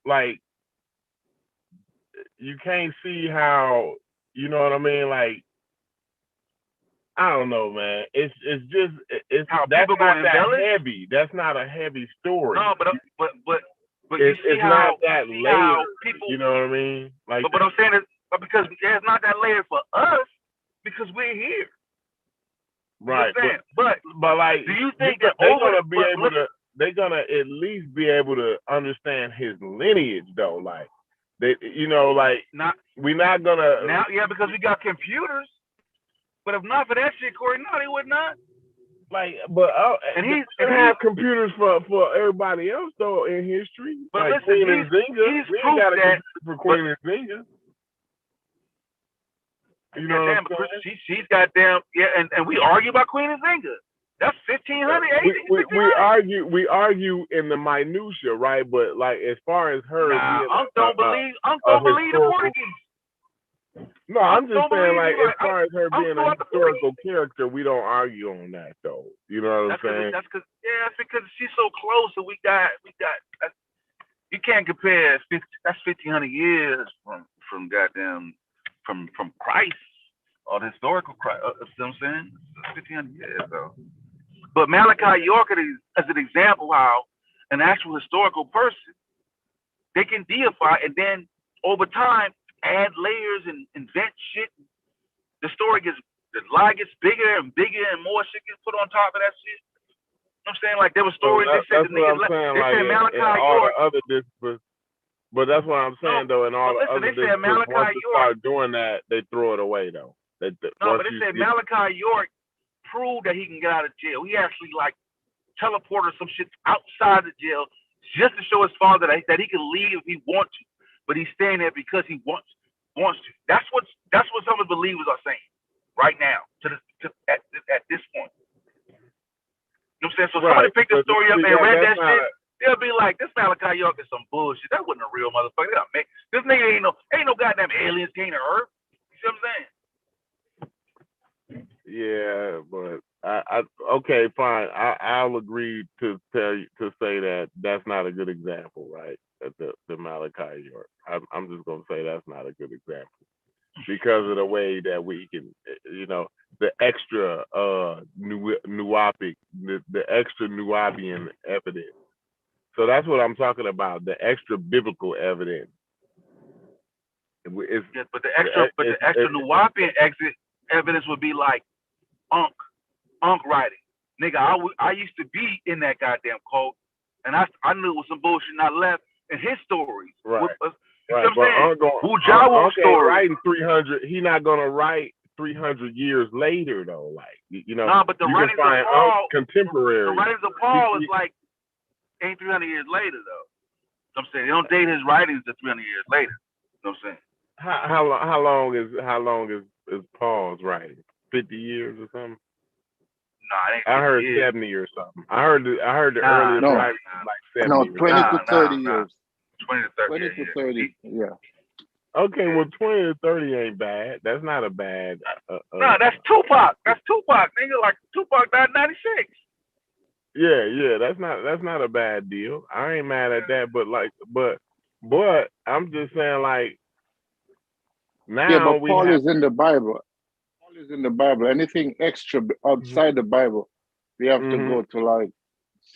like, you can't see how, you know what I mean? Like, I don't know, man. It's how that's not that heavy. That's not a heavy story. No, but it's not that layered. People, you know what I mean? Like, but I'm saying is because it's not that layered for us because we're here. Right. But like, do you think that they're gonna be able to? They're gonna at least be able to understand his lineage, though. Like, they, you know, like we're not gonna now. Yeah, because we got computers. But if not for that shit, Corey, no, they would not. Like, but and he have computers for everybody else though in history. But like listen, Queen Nzinga, we ain't got a computer for Queen Nzinga. You know what I'm saying? She's goddamn and we argue about Queen Nzinga. That's 1500. We argue in the minutia, right? But like as far as her, Unc don't believe the Portuguese. No, I'm just saying, like, as far as her being a historical character, we don't argue on that, though. You know what I'm saying? That's because she's so close, and we got. You can't compare. That's 1,500 years from goddamn from Christ or the historical Christ. You know what I'm saying? 1,500 years, though. But Malachi York is an example how an actual historical person, they can deify, and then over time add layers and invent shit. The story the lie gets bigger and bigger and more shit gets put on top of that shit. You know what I'm saying? Like there were stories they said the niggas said Malachi York. Other disciplines, but that's what I'm saying though. In all the other disciplines, once you start doing that, they throw it away though. But they said Malachi York proved that he can get out of jail. He actually like teleported some shit outside the jail just to show his father that he can leave if he wants to. But he's staying there because he wants to. That's what some of the believers are saying right now at this point. You know what I'm saying? So somebody picked the story up and read that shit. They'll be like, "This Malachi York is some bullshit. That wasn't a real motherfucker. This nigga ain't no goddamn aliens came to Earth." You see what I'm saying? Yeah, but I okay, fine. I'll agree to say that that's not a good example, right? The Malachi York. I'm just gonna say that's not a good example because of the way that we can, you know, the extra Nuwapic, the extra Nuwapian evidence. So that's what I'm talking about. The extra biblical evidence. But the extra Nuwapian evidence would be like Unc writing. Nigga, I used to be in that goddamn cult, and I knew it was some bullshit and I left. And his stories, right? You know what I'm saying? Unc writing 300. He not gonna write 300 years later though. Like you know, but the writings of Paul, contemporary. The writings of Paul is like ain't 300 years later though. You know what I'm saying they don't date his writings to 300 years later. You know what I'm saying? How long is Paul's writing? 50 years or something? Nah, it ain't 50 I heard years. 70 or something. I heard the earliest writing was like 70. No, 20 to 30 years. 20 to 30. 20 to 30. Yeah. Okay, well, 20 to 30 ain't bad. That's not a bad. No, that's Tupac. That's Tupac, nigga. Like Tupac died in 96. Yeah, that's not a bad deal. I ain't mad at that, but I'm just saying, like, Yeah, now but we Paul have. is in the Bible. Paul is in the Bible. Anything extra outside the Bible, we have to go to like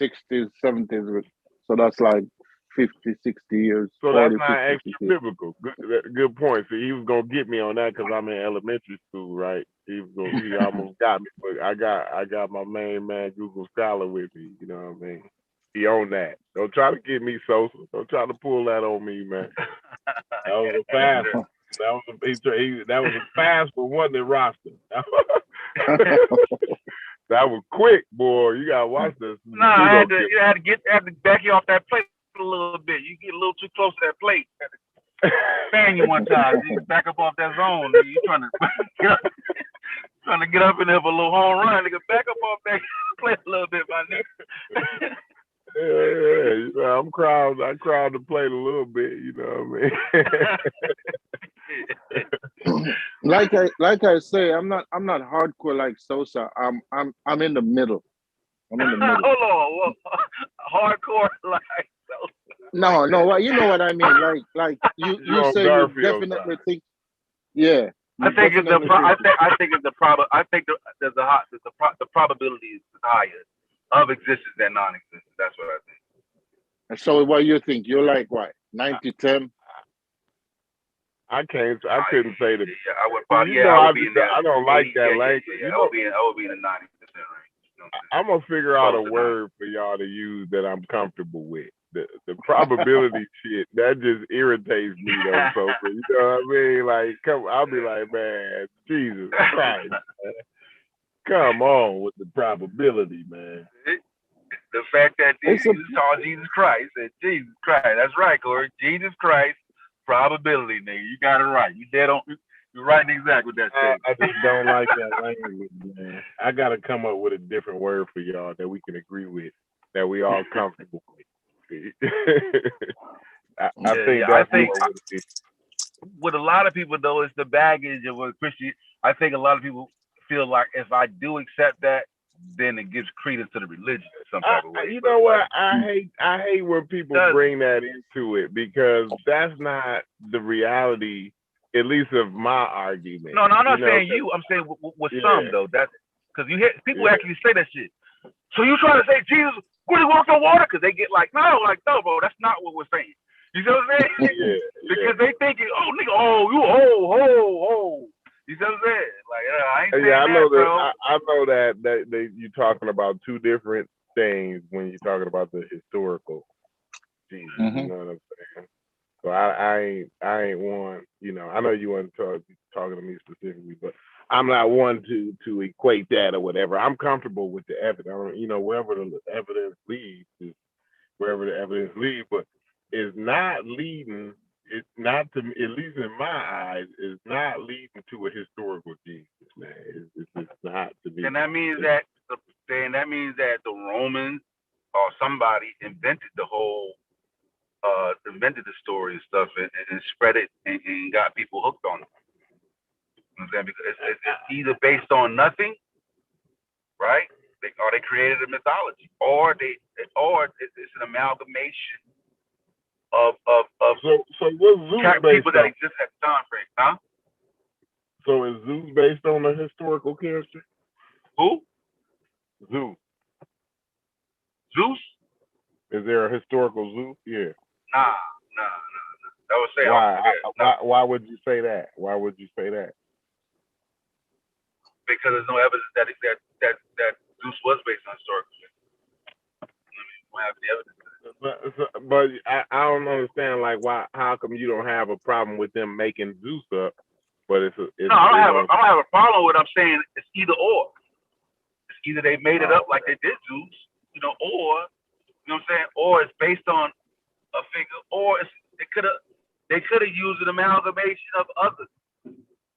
60s, 70s. So that's like 50, 60 years, So 40, that's not 50, extra 60 years. biblical. Good point. See, he was gonna get me on that because I'm in elementary school, right? He almost got me, but I got my main man Google Scholar with me. You know what I mean? He on that. Don't try to get me Sosa. Don't try to pull that on me, man. That was a fast one. That was a fast one, wasn't it, roster? That was quick, boy. You gotta watch this. No, I had to back you off that plate a little bit. You get a little too close to that plate. Fan you one time. You back up off that zone. You trying to get up in there for a little home run. Nigga, back up off that plate a little bit, my nigga. Yeah, you know, I crowd the plate a little bit, you know what I mean? like I say, I'm not hardcore like Sosa. I'm in the middle. I'm in the middle. Hold on, hardcore like Sosa. No, well, you know what I mean. Like you say you definitely think. Yeah. I think there's the probability is higher of existence than non-existence. That's what I think. So what you think? You're like what? 90-10? I couldn't say that. Yeah, I would probably. Yeah, I would be in there. I don't like that language. I would be in the 90% range. I'm gonna figure out a word for y'all to use that I'm comfortable with. The probability shit that just irritates me though. So you know what I mean? Like, I'll be like, man, Jesus Christ, man. Come on with the probability, man. The fact that you saw Jesus Christ, said Jesus Christ. That's right, Corey. Jesus Christ, probability, nigga. You got it right. You dead on. You're right and exact with that statement. I just don't like that language, man. I gotta come up with a different word for y'all that we can agree with, that we all comfortable with. I think with a lot of people though, it's the baggage of what Christian. I think a lot of people feel like if I do accept that, then it gives credence to the religion in some type of way. You know what? I hate when people bring that into it because that's not the reality, at least of my argument. No, I'm not saying you. I'm saying with some though. That's because you hear people actually say that shit. So you trying to say Jesus really walked on water? Because they get like, no, bro, that's not what we're saying. You know what I'm saying? Because they thinking, oh, nigga, you You know what I'm saying? Like, I ain't saying I know that, bro. I know that you're talking about two different things when you're talking about the historical Jesus. You know what I'm saying? So I ain't one. You know, I know you weren't talking to me specifically, but I'm not one to equate that or whatever. I'm comfortable with the evidence. You know, wherever the evidence leads is wherever the evidence leads, but it's not leading. It's not to, at least in my eyes, is not leading to a historical Jesus, man. It's not to me. And that means that the Romans or somebody invented the whole, invented the story and stuff and spread it and got people hooked on it. You know what I'm saying? Because it's either based on nothing, right? Or they created a mythology, or it's an amalgamation of so what's Zeus people that exist at the time frame, huh? So is Zeus based on a historical character? Who? Zeus. Zeus? Is there a historical Zeus? Yeah. Nah. I would say why would you say that? Why would you say that? Because there's no evidence that Zeus was based on historical shit. We don't have any evidence. But I don't understand, like, why? How come you don't have a problem with them making Zeus up? But I don't have a problem with it. I'm saying it's either or. It's either they made it up like they did Zeus, you know, or you know what I'm saying, or it's based on a figure, or they could have used an amalgamation of others,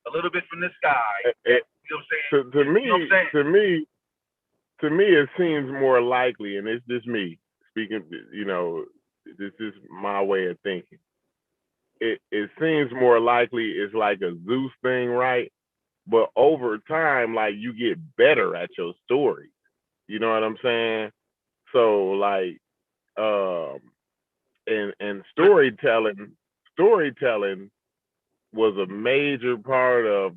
a little bit from this guy. You know what I'm saying? To me, it seems more likely, and it's just me speaking. You know, this is my way of thinking. it seems more likely it's like a Zeus thing, right? But over time, like you get better at your story. You know what I'm saying? So like, and storytelling was a major part of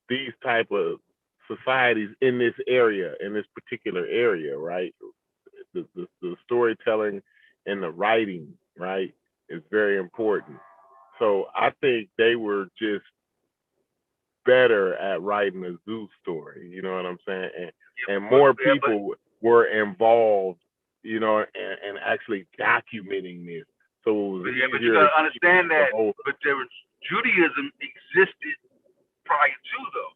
these type of societies in this area, in this particular area, right? The storytelling and the writing, right, is very important. So I think they were just better at writing a Zeus story, you know what I'm saying? And more people were involved, you know, and actually documenting this. So it was but you gotta understand that. But Judaism existed prior to though.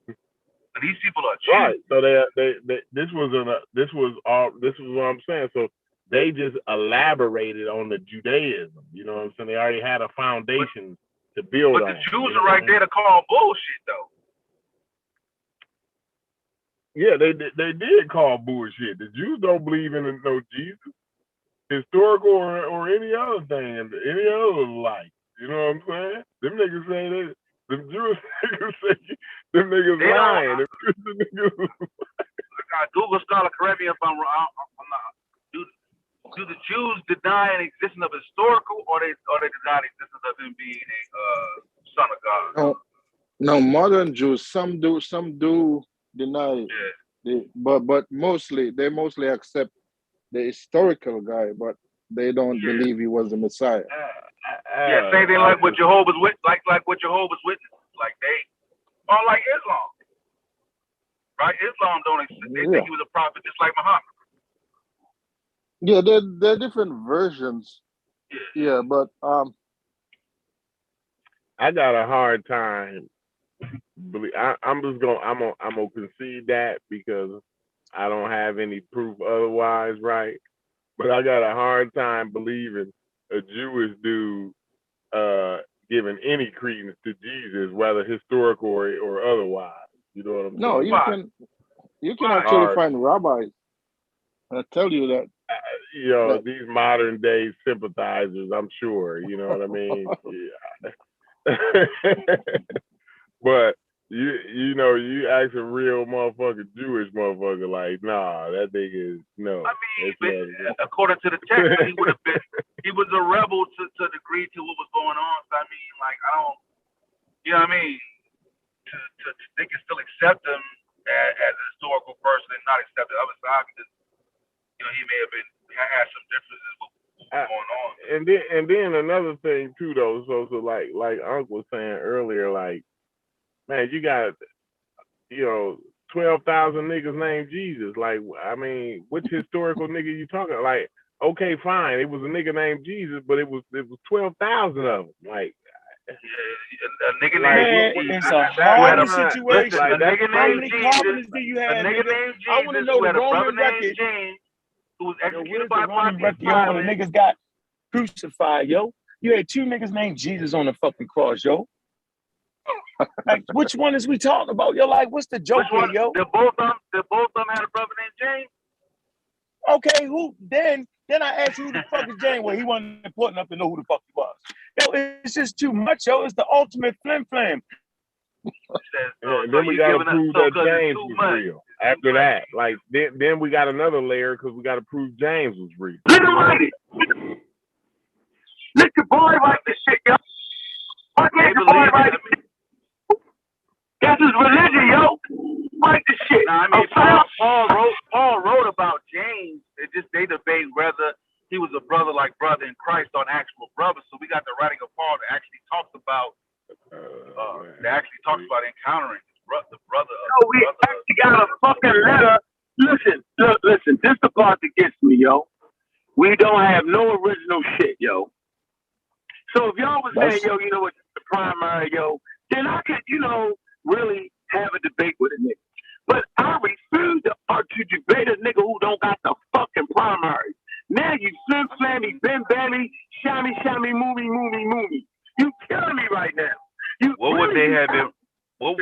And these people are Jews. Right. So this was what I'm saying. So they just elaborated on the Judaism. You know what I'm saying? They already had a foundation to build on. But the Jews are right there to call bullshit though. Yeah, they did call bullshit. The Jews don't believe in no Jesus, historical or any other thing, any other life. You know what I'm saying? Them niggas say that. Them Jewish niggas say them niggas lying. Them Christian niggas. Google scholar, correct me if I'm wrong. I'm not. Do the Jews deny an existence of historical, or they deny the existence of him being a son of God? No, modern Jews, some do deny it. But they mostly accept the historical guy, but they don't believe he was the Messiah. Yeah, same thing like what Jehovah's Witnesses, like what Jehovah's Witnesses, like they, or like Islam, right? Islam don't accept. They think he was a prophet just like Muhammad. Yeah, they're different versions. Yeah, but I got a hard time. I'm gonna concede that because I don't have any proof otherwise, right? But I got a hard time believing a Jewish dude giving any credence to Jesus, whether historical or otherwise. You know what I'm saying? No, you can actually find rabbis that tell you that. You know, these modern day sympathizers, I'm sure. You know what I mean? Yeah. But you know, you ask a real motherfucker, Jewish motherfucker, like, nah, that nigga is no. I mean, according to the text, he would have been. He was a rebel to a degree to what was going on. So I mean, like, I don't. You know what I mean? To they can still accept him as a historical person and not accept the other side because you know he may have had some differences with what was going on. And then another thing too, though. So like Unc was saying earlier, like, man, you got 12,000 niggas named Jesus. Like, I mean, which historical nigga you talking? Like, okay, fine, it was a nigga named Jesus, but it was 12,000 of them. Like, a nigga named Jesus. It's a hard situation. A nigga How named many Jesus. commoners do you have? A nigga named Jesus. I want to know the Roman record. James, who was executed by Pontius Pilate. The niggas got crucified, yo. You had two niggas named Jesus on the fucking cross, yo. Like, which one is we talking about? You're like, what's the joke here, yo? Both of them had a brother named James. Okay, who then I asked you who the fuck is James? Well, he wasn't important enough to know who the fuck he was. Yo, it's just too much, yo. It's the ultimate flim flam. Then we gotta prove that James was real. After that, like then we got another layer because we gotta prove James was real. Let your boy write this shit, yo. Why can't your boy write this? That's his religion, yo. Write this shit. Nah, I mean, Paul wrote about James. They debate whether he was a brother like brother in Christ or an actual brother. So we got the writing of Paul that actually talks about encountering the brother. We actually got a fucking letter. Listen. This the part that gets me, yo. We don't have no original shit, yo. So if y'all was saying, yo, you know what, the primary, yo, then I could, really have a debate with a nigga. But I refuse to debate a nigga who don't got the fucking primary. Now you flim flammy, bim bammy, shammy, movie. You killing me right now. What would they have been? What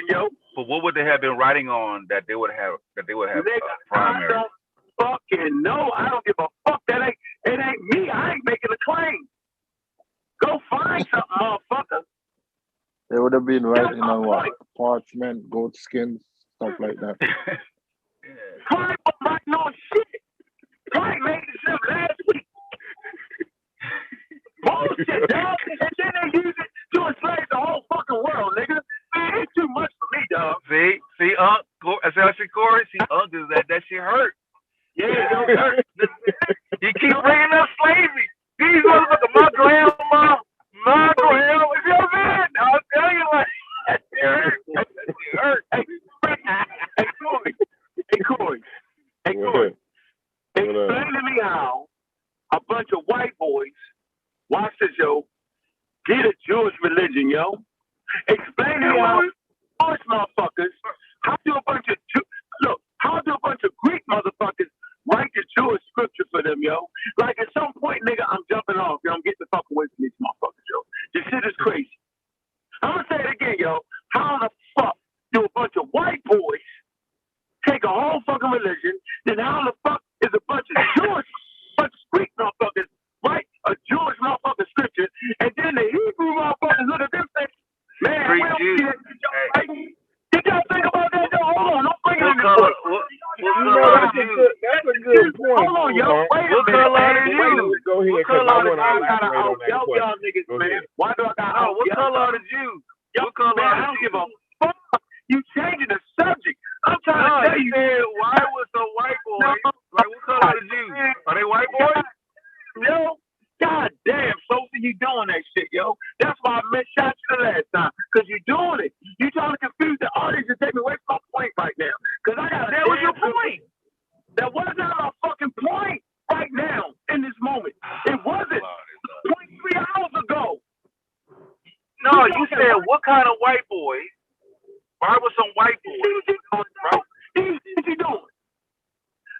would they have been writing on that they would have primary? I don't fucking know. I don't give a fuck. It ain't me. I ain't making a claim. Go find Find something, motherfucker. They would have been writing on what? Parchment, goat skins, stuff like that. Pride was writing on shit. Pride made this up last week. Bullshit, dog. And then they use it to enslave the whole fucking world, nigga. Man, it's too much for me, dog. See, Corey, that shit hurt. Yeah, it don't hurt. You keep bringing up slavery. These motherfuckers, my grandma, you know what I'm saying? I'll tell you what, that shit hurt. That shit hurt. Hey, Corey. Explain to me how a bunch of white boys, watch this, yo, get a Jewish religion, yo. Explain to me how Jewish motherfuckers, how do a bunch of Greek motherfuckers write the Jewish scripture for them, yo? Like at some point, nigga, I'm jumping off, yo. I'm getting the fuck away from these motherfuckers, yo. This shit is crazy. I'm gonna say it again, yo. How the fuck do a bunch of white boys take a whole fucking religion, then how the fuck is a bunch of Greek motherfuckers write a Jewish motherfucking scripture, and then the Hebrew motherfuckers look at them and say, man, we don't see that shit, y'all right? Did y'all think about that, yo? Hold on, don't bring it in this one. That's a good point. Hold on, yo. Wait a minute. Go ahead, because I want to elaborate on that question. Y'all niggas, man. Why do I got out? What color are the Jews? What color Man, I are don't the give a Jews? fuck. You changing the subject. I'm trying to tell you. Said, why was the white boy? Like, what color are the Jews? Are they white boys? Yo, god damn, Sophie, you doing that shit, yo. That's why I shot you the last time. Because you doing it. You trying to confuse the audience and take me away from my point right now. Because I got That was your point. That was not my fucking point right now in this moment. It wasn't. 3 hours ago. No, you said what kind of white boy? Why was some white boy? Right? What you doing?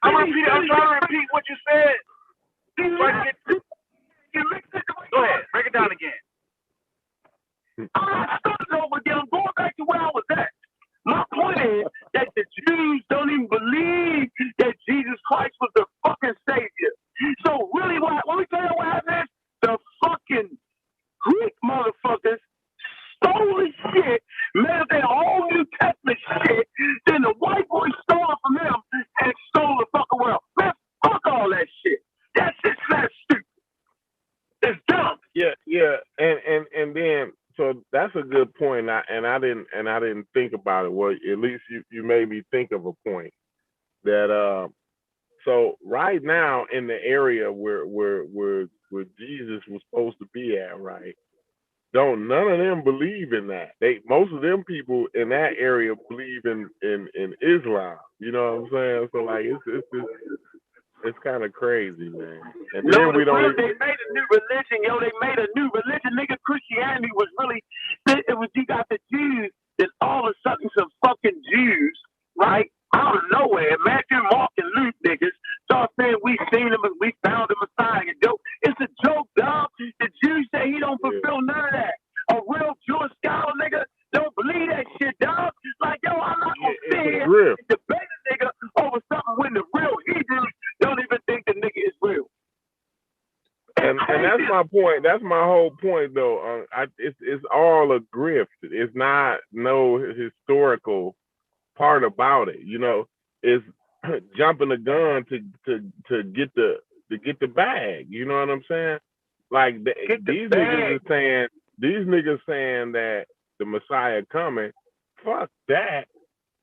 I'm trying to repeat what you said. Go ahead, break it down again. I'm starting over again. I'm going back to where I was at. My point is that the Jews don't even believe that Jesus Christ was the fucking Savior. So really, let me tell you what happened. The fucking Greek motherfuckers stole the shit, made their whole New Testament shit, then the white boys stole it from them and stole the fucking world. Man, fuck all that shit. That shit's not stupid. It's dumb. Yeah, and then so that's a good point. I didn't think about it. Well, at least you made me think of a point that so right now in the area where Jesus was supposed to be at, right? None of them believe in that. Most of them people in that area believe in Islam. You know what I'm saying? So like it's kind of crazy, man. And then No, we don't. they made a new religion, yo. They made a new religion. Nigga, Christianity was really, it was, you got the Jews, then all of a sudden some fucking Jews, right, out of nowhere, Matthew, Mark, and Luke niggas, start saying we seen him and we found the Messiah. It's a joke, dog. The Jews say he don't fulfill none of that. A real Jewish scholar, nigga, don't believe that shit, dog. Like, yo, I'm not gonna sit here and debate a nigga over something when the real Hebrews don't even think the nigga is real. And that's my point. That's my whole point, though. It's all a grift. It's not no historical part about it. You know, it's jumping the gun to get the bag. You know what I'm saying? Like these niggas saying that the Messiah coming. Fuck that.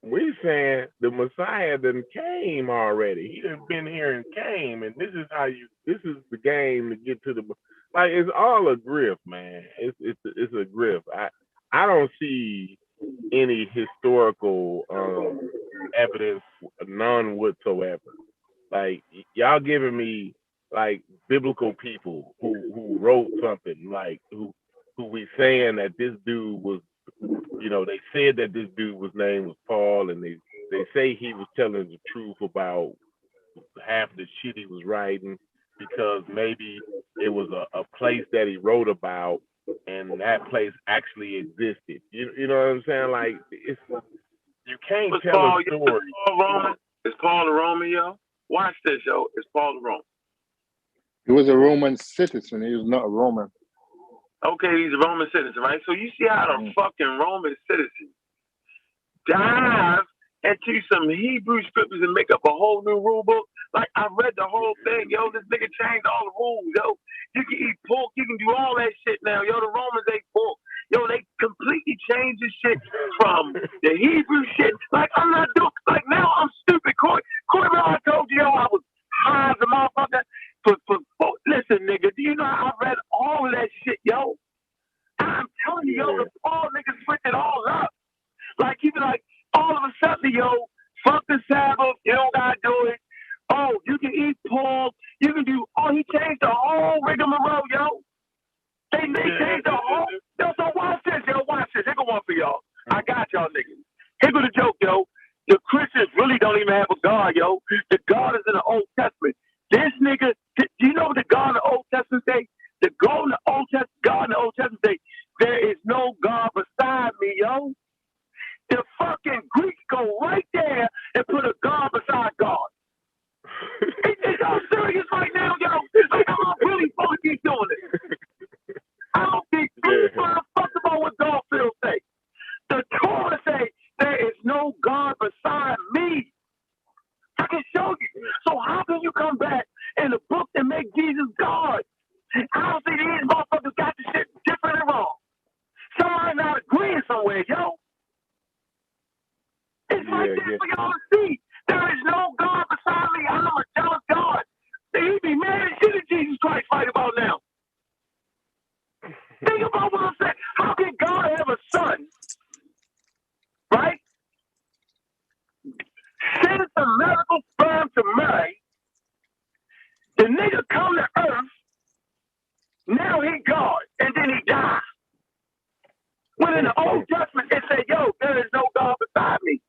We saying the Messiah done came already. He done been here and came, and this is the game to get to the, like, it's all a grift, man. It's a grift. I don't see any historical evidence, none whatsoever. Like, y'all giving me like biblical people who wrote something, like who we saying that this dude was, you know, they said that this dude name was Paul, and they say he was telling the truth about half the shit he was writing, because maybe it was a place that he wrote about, and that place actually existed. You know what I'm saying? Like, you can't tell a story. Is Paul a Roman, yo? Watch this, yo. It's Paul the Roman. He was a Roman citizen. He was not a Roman. okay, these Roman citizens, right? So you see how the fucking Roman citizens dive into some Hebrew scriptures and make up a whole new rule book. Like, I read the whole thing, yo. This nigga changed all the rules, yo. You can eat pork, you can do all that shit now, yo. The Romans ate pork. Yo, they completely changed the shit from the Hebrew shit. Like, I'm not doing, like, now I'm stupid. Corey, I told you, yo, I was high as a motherfucker. Listen, nigga, do you know I read all of that shit, yo? I'm telling you, yo, the Paul niggas switched it all up. Like, even like, all of a sudden, yo, fuck the Sabbath, you don't gotta do it. Oh, you can eat pork, you can do, he changed the whole rigmarole, yo. They changed the whole, yo, so watch this. Here go one for y'all. I got y'all niggas. Here go the joke, yo. The Christians really don't even have a God, yo. The God is in the Old Testament. This nigga, do you know what the God in the Old Testament say? The God in the Old Testament say, there is no God beside me, yo. The fucking Greeks go right there and put a God beside God. It's all serious right now, yo. Like, I'm really fucking doing it. I don't think anybody fuck about what God feels say. The Torah say there is no God beside me. I can show you. So how can you come back in the book and make Jesus God? I don't see these motherfuckers got the shit different and wrong. Somebody not agreeing somewhere, yo. It's right there for y'all to see. There is no God beside me. I'm a jealous God. He be mad as shit at Jesus Christ fight about now. Think about what I'm saying. How can God have a son, right? Send a medical sperm to Mary. The nigga come to earth. Now he God, and then he dies. When in the Old Testament it said, yo, there is no God beside me.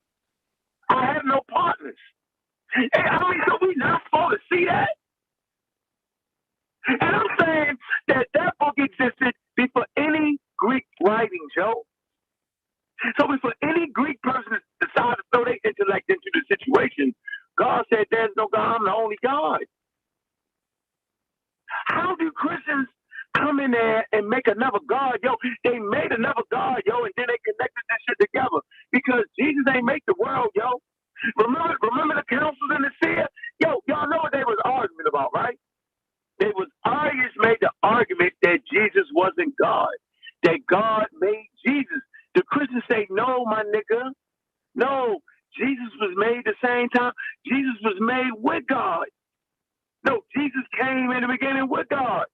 I have no partners. And I mean, so we not supposed to see that? And I'm saying that book existed before any Greek writings, yo. So before any Greek person decided to throw their intellect into the situation, God said, there's no God, I'm the only God. How do Christians come in there and make another God, yo? They made another God, yo, and then they connected this shit together. Because Jesus ain't make the world, yo. Remember the councils in the seer? Yo, y'all know what they was arguing about, right? They was arguing, made the argument that Jesus wasn't God. That God made Jesus. The Christians say, no, my nigga. No, Jesus was made the same time. Jesus was made with God. No, Jesus came in the beginning with God.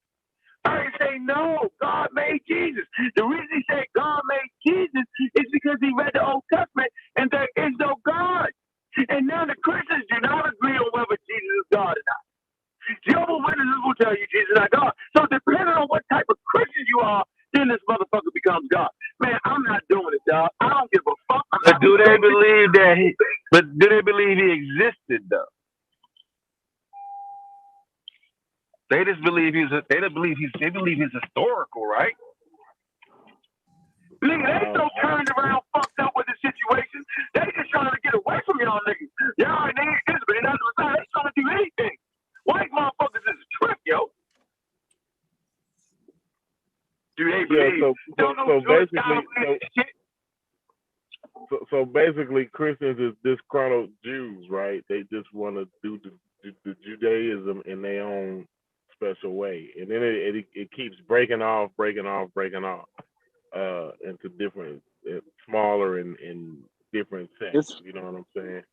I say, no, God made Jesus. The reason he said God made Jesus is because he read the Old Testament and there is no God. And now the Christians do not agree on whether Jesus is God or not. Jehovah's Witnesses will tell you Jesus is not God. So depending on what type of Christian you are, then this motherfucker becomes God. Man, I'm not doing it, dog. I don't give a fuck. But do they believe that do they believe he existed though? They just believe they believe he's historical, right? Nigga, they so turned around, fucked up with the situation. They just trying to get away from y'all niggas. Y'all ain't Israel, they trying to do anything. White motherfuckers is a trip, yo. Do they believe? So basically, Christians is disgruntled Jews, right? They just want to do the Judaism in their own special way, and then it keeps breaking off into different, smaller and different sects. You know what I'm saying?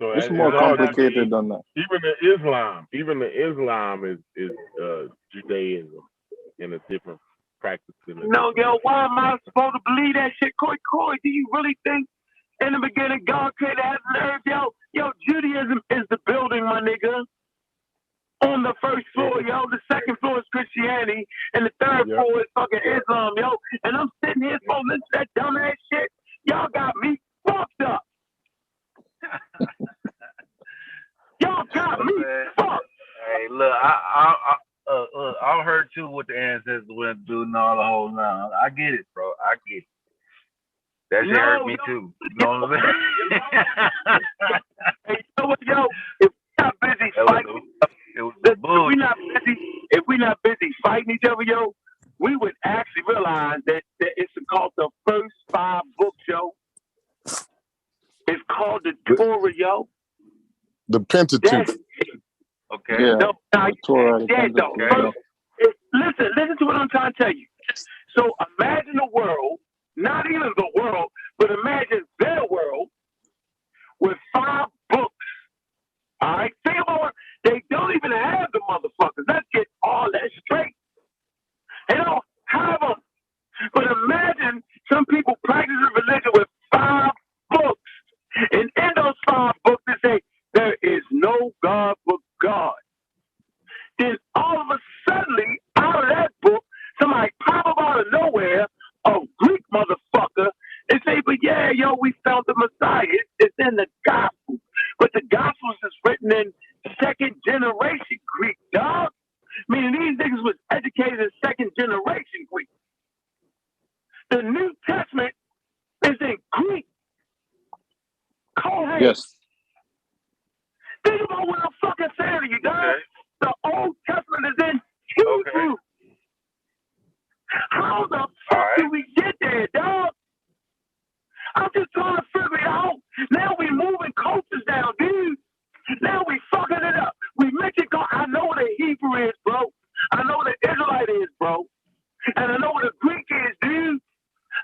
So it's more complicated than that. Even the Islam is Judaism in a different practice. No, yo, why am I supposed to believe that shit? Corey, do you really think in the beginning God created heaven and earth? Yo, Judaism is the building, my nigga. On the first floor, yo, the second floor is Christianity, and the third floor is fucking Islam, yo. And I'm sitting here supposed to listen to that dumbass shit. Y'all got me fucked up. Y'all got me fucked. Hey, look, I heard too what the ancestors went through and all the whole now. I get it, bro. I get it. That shit hurt me too. You know what I'm saying? Hey, you know what, yo? If we're not busy fighting, if we're not busy fighting each other, yo, we would actually realize that it's called the first 5 books, yo. It's called the Torah, yo. The Pentateuch. Okay. Yeah. No, The Torah, the Pentateuch. Listen to what I'm trying to tell you. So imagine a world, not even the world, but imagine their world with 5 books. All right? Think about it. They don't even have the motherfuckers. Let's get all that straight. They don't have them. But imagine some people practicing religion with 5 books. And in those 5 books, they say, there is no God but God. Then all of a sudden, out of that book, somebody pop up out of nowhere, a Greek motherfucker, and say, but yeah, yo, we found the Messiah. It's in the Gospel. But the Gospels is written in 2nd generation Greek, dog. Meaning these niggas was educated in 2nd generation Greek. The New Testament is in Greek. Kohen. Yes. Think about what I'm fucking saying to you, dog. Okay. The Old Testament is in Hebrew. Okay. How the fuck did we get there, dog? I'm just trying to figure it out. Now we moving cultures down, dude. Now we fucking it up. We mentioned God. I know what a Hebrew is, bro. I know what an Israelite is, bro. And I know what a Greek is, dude.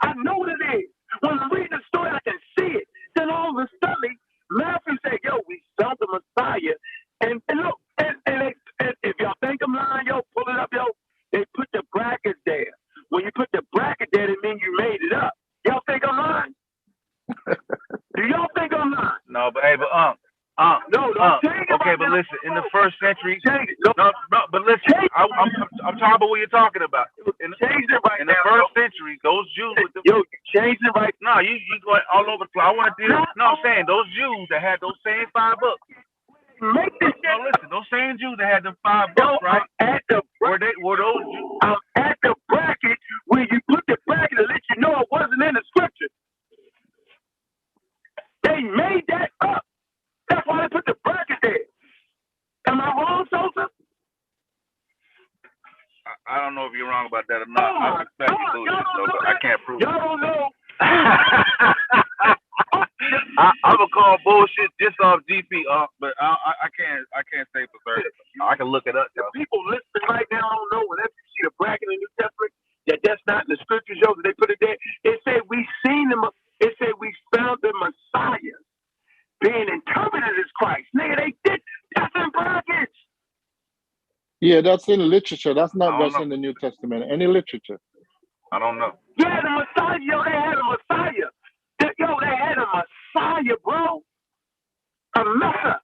I know what it is. When I'm reading the story, I can see it. Then all of a sudden, Matthew said, yo, we found the Messiah. And look, and if y'all think I'm lying, yo, pull it up, yo. They put the brackets there. When you put the bracket there, it means you made it up. Y'all think I'm lying? Do y'all think I'm lying? No, but hey, but okay, but listen, in the first century, but listen, I'm talking about what you're talking about. In the first century, those Jews with the you changed it right now. You going all over the place. I want to deal. No, I'm saying those Jews that had those same 5 books. Make this. No, listen, those same Jews that had them 5 books, right? Were those Jews? I'm at the bracket where you put the bracket to let you know it wasn't in the scripture. They made that up. That's why they put the bracket there. Am I wrong, Sosa? I don't know if you're wrong about that or not. I suspect you bullshit, though, but I can't prove it. Y'all don't know. I'm gonna call bullshit just off GP, but I can't say for certain. I can look it up. The people listening right now don't know when they see the bracket in the New Testament that's not in the scriptures, yo, that they put it there. It said we seen them. It said we found the Messiah being interpreted as Christ. Nigga, they did. That's in brackets. Yeah, that's in literature. That's not just in the New Testament. Any literature. I don't know. Yeah, the Messiah. Yo, they had a Messiah. They had a Messiah, bro. A Messiah.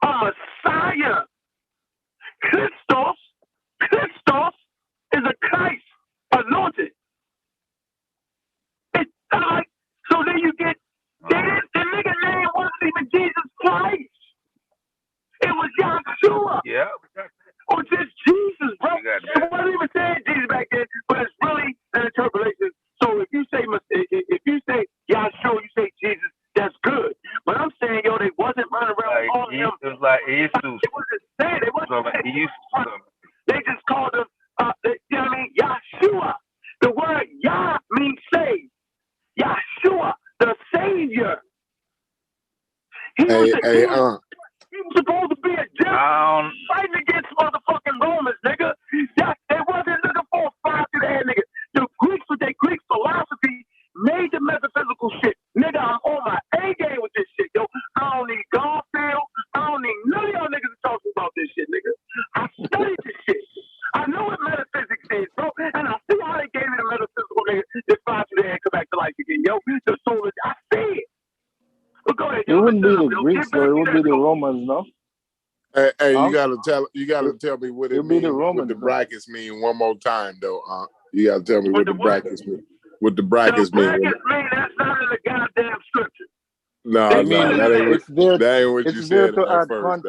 A Messiah. Christos is a Christ anointed. It's like, so then you get, the nigga name wasn't even Jesus Christ. It was Yahshua. Yeah. Or just Jesus, bro. It wasn't even saying Jesus back then, but it's really an interpolation. So if you say Yahshua, you say Jesus, that's good. But I'm saying, yo, they wasn't running around calling him. It was like Jesus. They wasn't saying, they wasn't like saying. They just called him, you know what I mean, Yahshua. The word Yah means save. Yahshua, the Savior. He was supposed to be a general fighting against motherfucking Romans, nigga. They wasn't looking for a fight to that nigga. The Greeks with their Greek philosophy made the metaphysical shit. Nigga, I'm on my A game with this shit, yo. I don't need Garfield. I don't need none of y'all niggas to talk about this shit, nigga. I studied this shit. I know what metaphysics is, bro. And I see how they gave me the metaphysical nigga that fly through there and come back to life again, yo. The soul is, I see it. But go ahead, it wouldn't be the Greeks, though. It would be the Romans, no? Hey, you gotta tell me what it means. Romans, what the brackets mean one more time, though. You gotta tell me what the brackets mean. What the brackets mean. That's not in the goddamn scripture. No, that ain't what you said to add first.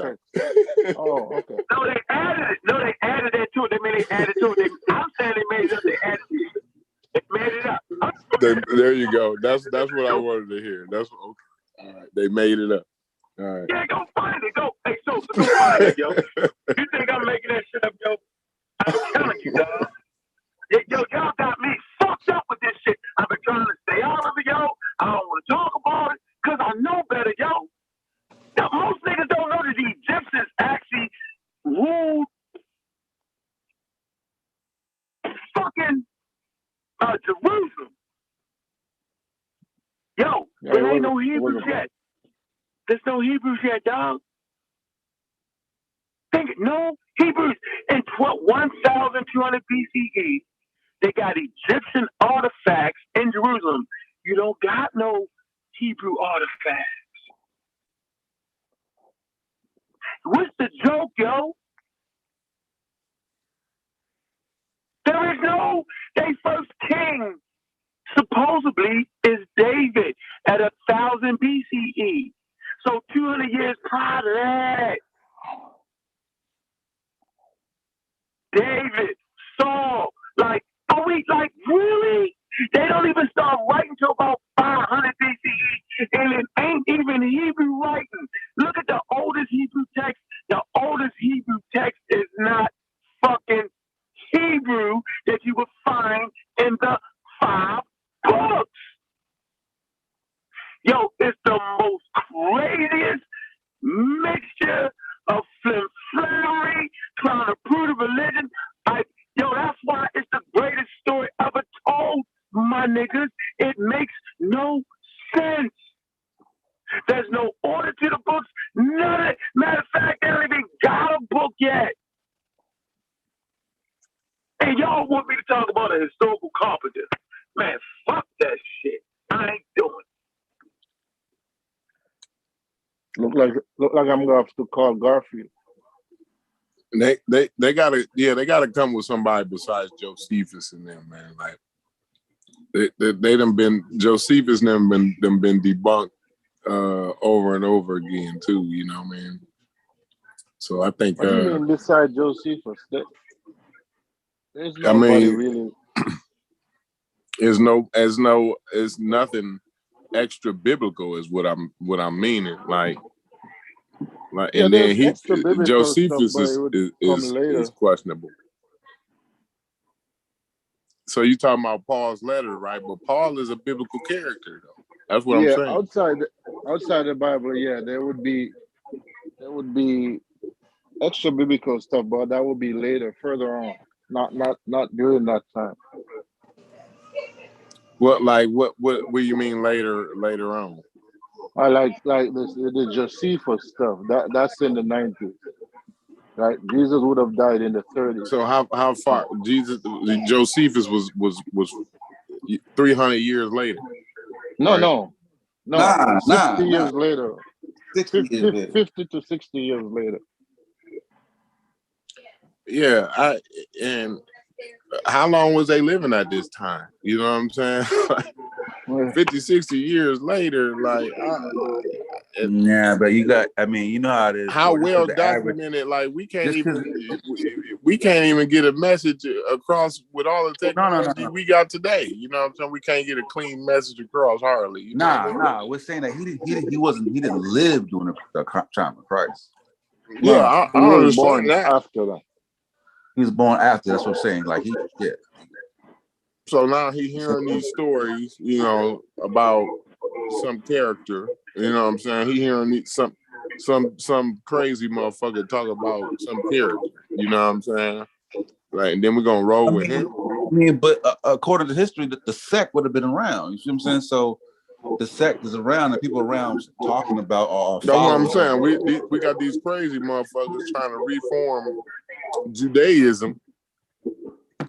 Oh, okay. No, they added it. No, they added that to it. They added to it. I'm saying they made it up. They added it. They made it up. There you go. That's what I wanted to hear. That's okay. All right, they made it up. All right. Yeah, go find it. Go. Hey, so go find it, yo. You think I'm making that shit up, yo? I'm telling you, dog. Yo, y'all got me fucked up with this shit. I've been trying to stay out of it, yo. I don't want to talk about it because I know better, yo. Now, most niggas don't know that the Egyptians actually ruled fucking Jerusalem. Yo, there ain't no Hebrews yet. There's no Hebrews yet, dog. Think no Hebrews in 1200 BCE. They got Egyptian artifacts in Jerusalem. You don't got no Hebrew artifacts. What's the joke, yo? There is no, their first king supposedly is David at 1000 BCE. So 200 years prior to that, David, Saul, like, are we like, really? They don't even start writing until about 500 BCE, and it ain't even Hebrew writing. Look at the oldest Hebrew text. The oldest Hebrew text is not fucking Hebrew that you would find in the 5 books. Yo, it's the most craziest mixture of flimflammery, trying to prove the religion. Yo, that's why it's the greatest story ever told, my niggas. It makes no sense. There's no order to the books. None of it. Matter of fact, they don't even got a book yet. And y'all want me to talk about a historical carpenter. Man, fuck that shit. I ain't doing it. Look like I'm gonna have to call Garfield. They gotta come with somebody besides Josephus and them, man. Like they done been Josephus and them been debunked over and over again too, you know what I mean? So I think What do you mean besides Josephus? There's nobody really. It's nothing extra biblical is what I'm meaning. Like Yeah, and then Josephus is questionable. So you talking about Paul's letter, right? But Paul is a biblical character, though. That's what I'm saying. Outside the Bible, yeah, there would be extra biblical stuff, but that would be later, further on, not during that time. What do you mean later on? I like the Josephus stuff. That's in the 90s, right? Jesus would have died in the 30s. So how far Josephus was 300 years later? No. 60 years later. 50 to 60 years later. Yeah, and how long was they living at this time? You know what I'm saying? 50, 60 years later, like yeah, but you got, I mean, you know how it is. How well documented, like we can't even get a message across with all the technology we got today. You know what I'm saying? We can't get a clean message across hardly. You know we're saying that he didn't live during the time of Christ. Yeah, I understand that. After that. He was born after. That's what I'm saying. Like So now he hearing these stories, you know, about some character. You know what I'm saying? He hearing some crazy motherfucker talk about some character. You know what I'm saying? Right, and then we're gonna roll with him. I mean, but according to history, the sect would have been around. You see what I'm saying? So the sect is around, and people around talking about. That's what I'm saying. We got these crazy motherfuckers trying to reform Judaism,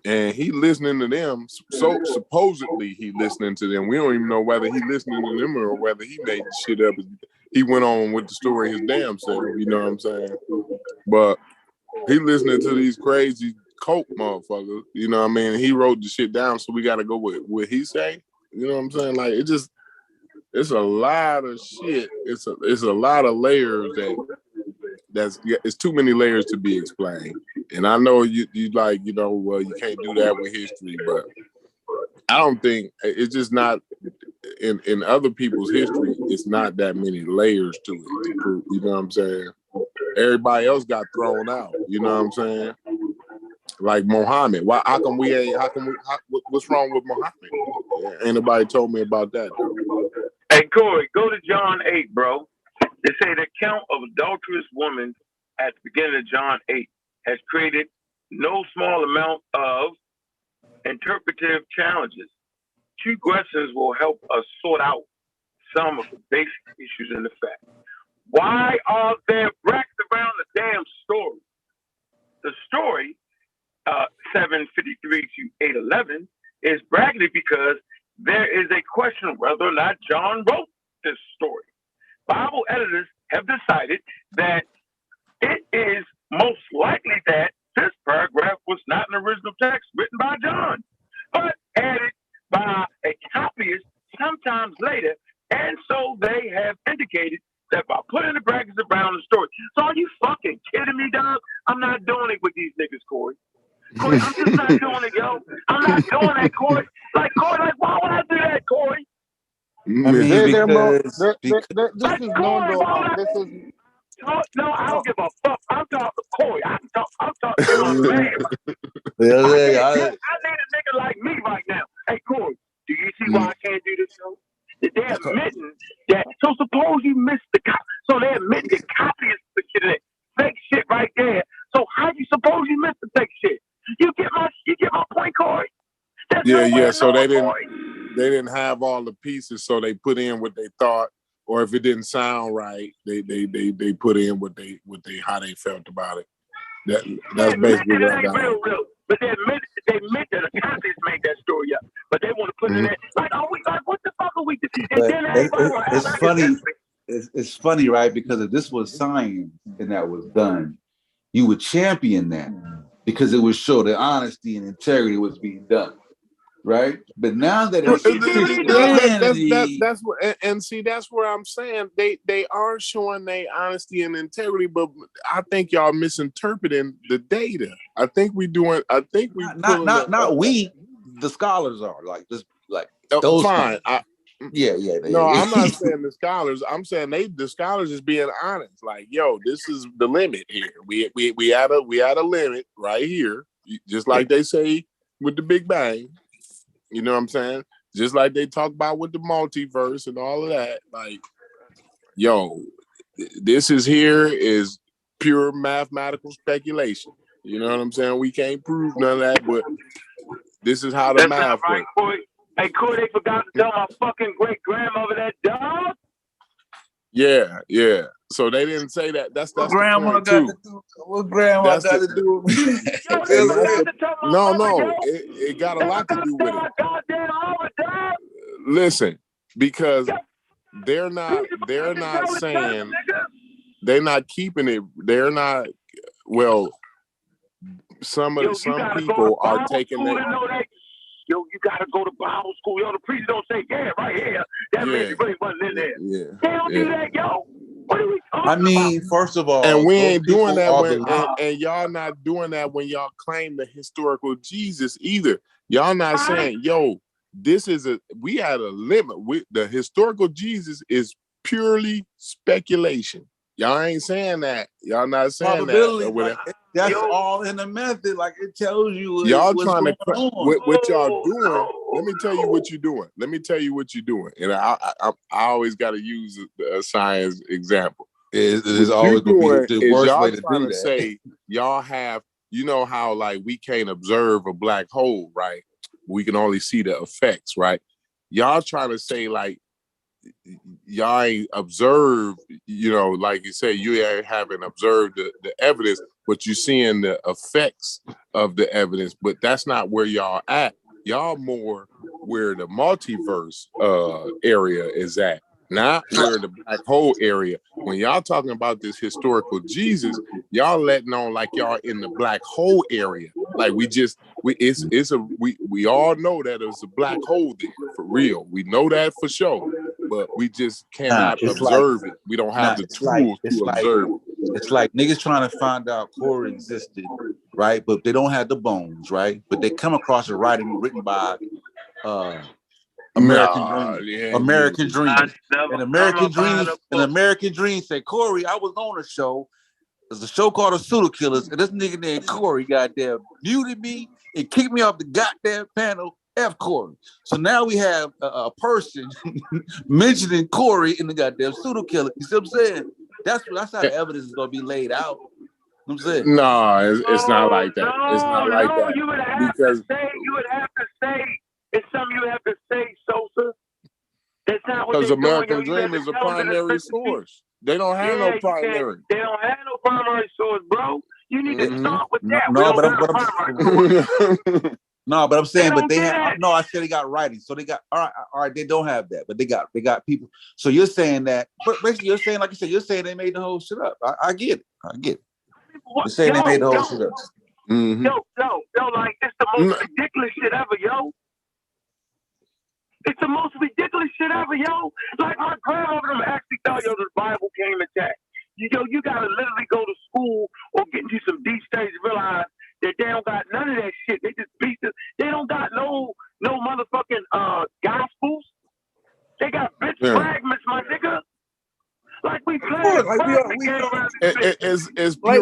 and he listening to them. So supposedly he listening to them. We don't even know whether he listening to them or whether he made the shit up. He went on with the story his damn self. You know what I'm saying? But he listening to these crazy cult motherfuckers. You know what I mean? He wrote the shit down, so we got to go with what he say. You know what I'm saying? Like it's a lot of shit. It's a lot of layers it's too many layers to be explained. And I know you like, you know, well, you can't do that with history, but I don't think it's just not in other people's history. It's not that many layers to it to prove. You know what I'm saying? Everybody else got thrown out. You know what I'm saying? Like Muhammad. Why? How come we ain't? What's wrong with Muhammad? Ain't nobody told me about that, though. Hey, Corey, go to John 8, bro. They say the account of adulterous woman at the beginning of John 8 has created no small amount of interpretive challenges. Two questions will help us sort out some of the basic issues in the fact. Why are there bracks around the damn story? The story, 753 to 811, is bracketed because there is a question whether or not John wrote this story. Bible editors have decided that it is most likely that this paragraph was not an original text written by John, but added by a copyist sometimes later, and so they have indicated that by putting the brackets around the story. So are you fucking kidding me, dog? I'm not doing it with these niggas, Corey. Corey, I'm just not doing it, yo. I'm not doing that, Corey. Like, Corey, like, why would I do that, Corey? I mean, this is no, this is. No, I don't give a fuck. I'm talking to Corey. I'm talking to my man. I need a nigga like me right now. Hey, Corey, do you see why I can't do this show? They're admitting that. So suppose you missed the copy. So they're admitting the copy is the fake shit right there. So how you suppose you missed the fake shit? You get my point, Corey. Yeah. So they didn't have all the pieces, so they put in what they thought, or if it didn't sound right, they put in what they how they felt about it. That's basically what that real. But they admit that the copyists made that story up. But they want to put it in like, oh, we like, what the fuck are we doing? And then it's funny. It's funny, right? Because if this was science and that was done, you would champion that because it would show that honesty and integrity was being done, right? But now that it's that's what, and see, that's where I'm saying they are showing their honesty and integrity, but I think y'all misinterpreting the data. I think we not we, the scholars are like this, like those. Fine. Yeah. No, I'm not saying the scholars. I'm saying the scholars is being honest. Like, yo, this is the limit here. We had a limit right here, just like they say with the Big Bang. You know what I'm saying? Just like they talk about with the multiverse and all of that. Like, yo, this is pure mathematical speculation. You know what I'm saying? We can't prove none of that, but this is how the math works. Hey, Corey, they forgot to tell my fucking great grandmother that, dog. Yeah. So they didn't say that. That's what grandma got to do. What grandma got to do with me? No. It got a lot to do with it. Listen, because they're not saying, they're not keeping it. They're not. Well, some people are taking that. Yo, you gotta go to Bible school. Yo, the priest don't say, yeah, right here. That means you really wasn't in there. Yeah. They don't do that, yo. What are we talking I mean, about? first of all, and we ain't doing that and y'all not doing that when y'all claim the historical Jesus either. Y'all not saying, yo, we had a limit. The historical Jesus is purely speculation. Y'all ain't saying that. Y'all not saying that. That's all in the method. Like it tells you. Y'all trying to what y'all doing. Let me tell you what you're doing. And I always got to use a science example. It's always going to be the worst way to do that. Say y'all have, you know how like we can't observe a black hole, right? We can only see the effects, right? Y'all trying to say like y'all ain't observed, you know, like you say, you haven't observed the evidence, but you're seeing the effects of the evidence. But that's not where y'all at. Y'all more where the multiverse area is at, not where the black hole area. When y'all talking about this historical Jesus, y'all letting on like y'all in the black hole area. Like we all know that there's a black hole there for real. We know that for sure. But we just cannot observe it. We don't have the tools to observe it. It's like niggas trying to find out Corey existed, right? But they don't have the bones, right? But they come across a writing written by American Dream. And American Dream say, Corey, I was on a show There's a show called The Pseudo Killers, and this nigga named Corey goddamn muted me and kicked me off the goddamn panel. F Corey. So now we have a person mentioning Corey in the goddamn Pseudo Killer. You see what I'm saying? That's how the evidence is gonna be laid out. You know what I'm saying? No, it's not like that. It's not like No, that. you would have Because to say, it's something you have to say, Sosa. That's not what because they're doing. American You Dream gotta is a tell them to primary listen to- source. They don't have Yeah, no you primary. can't. They don't have no primary source, bro. You need to start with that. No, We don't but got a primary source. No, but I'm saying, They but don't they do have. that. No, I said they got writing. So they got all right. They don't have that, but they got people. So you're saying that, but basically you're saying, like you said, you're saying they made the whole shit up. I get it. You're saying they made the whole shit up. Yo, like it's the most ridiculous shit ever, yo. It's the most ridiculous shit ever, yo. Like my grandmother actually thought, yo, the Bible came intact. Yo, you gotta literally go to school or get into some deep studies to realize that they don't got none of that shit. They just beat this. They don't got no motherfucking gospels. They got bitch fragments, my nigga. Like we playing It's Like pure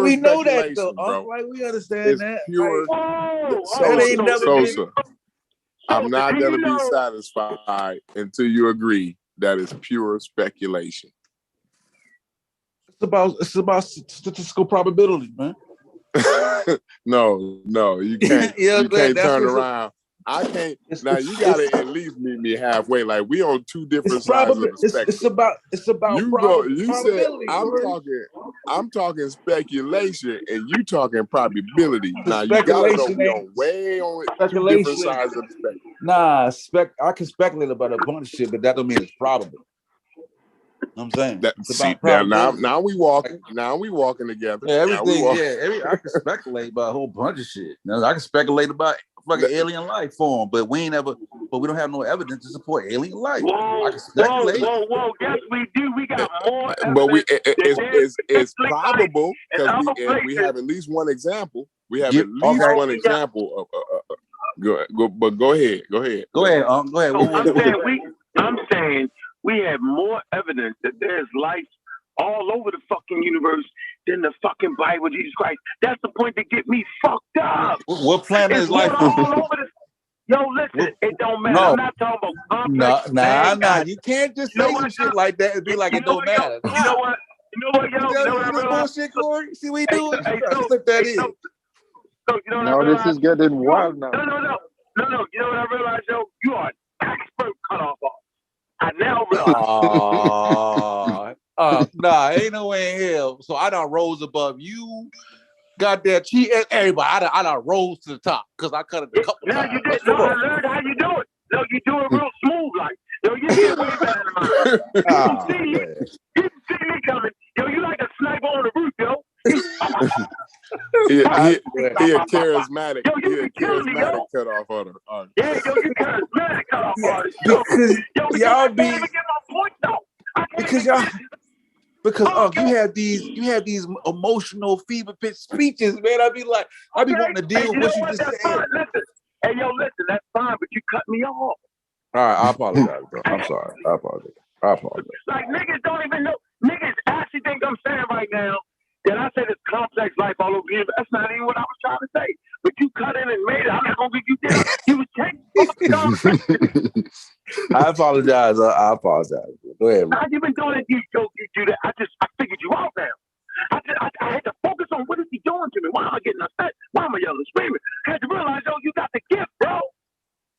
we know that speculation, though. bro. Like we understand It's that. pure. That ain't never been. Sosa. I'm not gonna be satisfied until you agree that it's pure speculation. It's about statistical probability, man. No, you can't. Yeah, you can't that's turn what's around. I can't. Now you gotta at least meet me halfway. Like we on two different It's sides of the spectrum. It's about You go. You said probability. I'm talking speculation, and you talking probability. Now you gotta know we on way on two different sides of the spectrum. Nah, I can speculate about a bunch of shit, but that don't mean it's probable. You know what I'm saying? It's about probability. Now we walking. Now we walking together. Yeah, everything. Yeah, I can speculate about a whole bunch of shit. Now, I can speculate about fucking alien life form, but we don't have no evidence to support alien life. I can speculate. Whoa! Yes, we do. We got more. But it's probable because we have at least one example. We have at least one example of. Go ahead. Go ahead. I'm saying we have more evidence that there's life all over the fucking universe than the fucking Bible, Jesus Christ. That's the point that get me fucked up. What planet is life all over the... Yo, listen, it don't matter. I'm not talking about complex. Nah. You can't just say some shit like that and be like it don't matter. You know what? You know what I realized? Bullshit, Corey. See what we doing? Slip that in. So, you know now this is getting wild now. No. You know what I realized, yo? You are an expert cutoff artist. I now realize. Nah, ain't no way in hell. So I done rose above you. Goddamn, everybody. I done rose to the top because I cut it a couple times. You did. No, I learned how you do it. No, you do it real smooth, like. Yo, you get way better than mine. You see me coming. Yo, you like a sniper on the roof, yo. He a charismatic. Yo, he a charismatic cutoff artist. Yeah, yo, you charismatic cutoff artist. Because y'all be get my point though. Because you have these emotional fever pitch speeches, man. I be wanting to deal with what you just said. Listen, that's fine, but you cut me off. All right, I apologize, bro. I'm sorry. I apologize. Like niggas don't even know. Niggas actually think I'm saying right now that I said it's complex life all over here. That's not even what I was trying to say. But you cut in and made it. I'm not gonna give you that. You was taking. I apologize. I apologize. Go ahead, man. How you been doing it? You do that. I figured you out now. I had to focus on what is he doing to me? Why am I getting upset? Why am I yelling, screaming? I had to realize, yo, you got the gift, bro.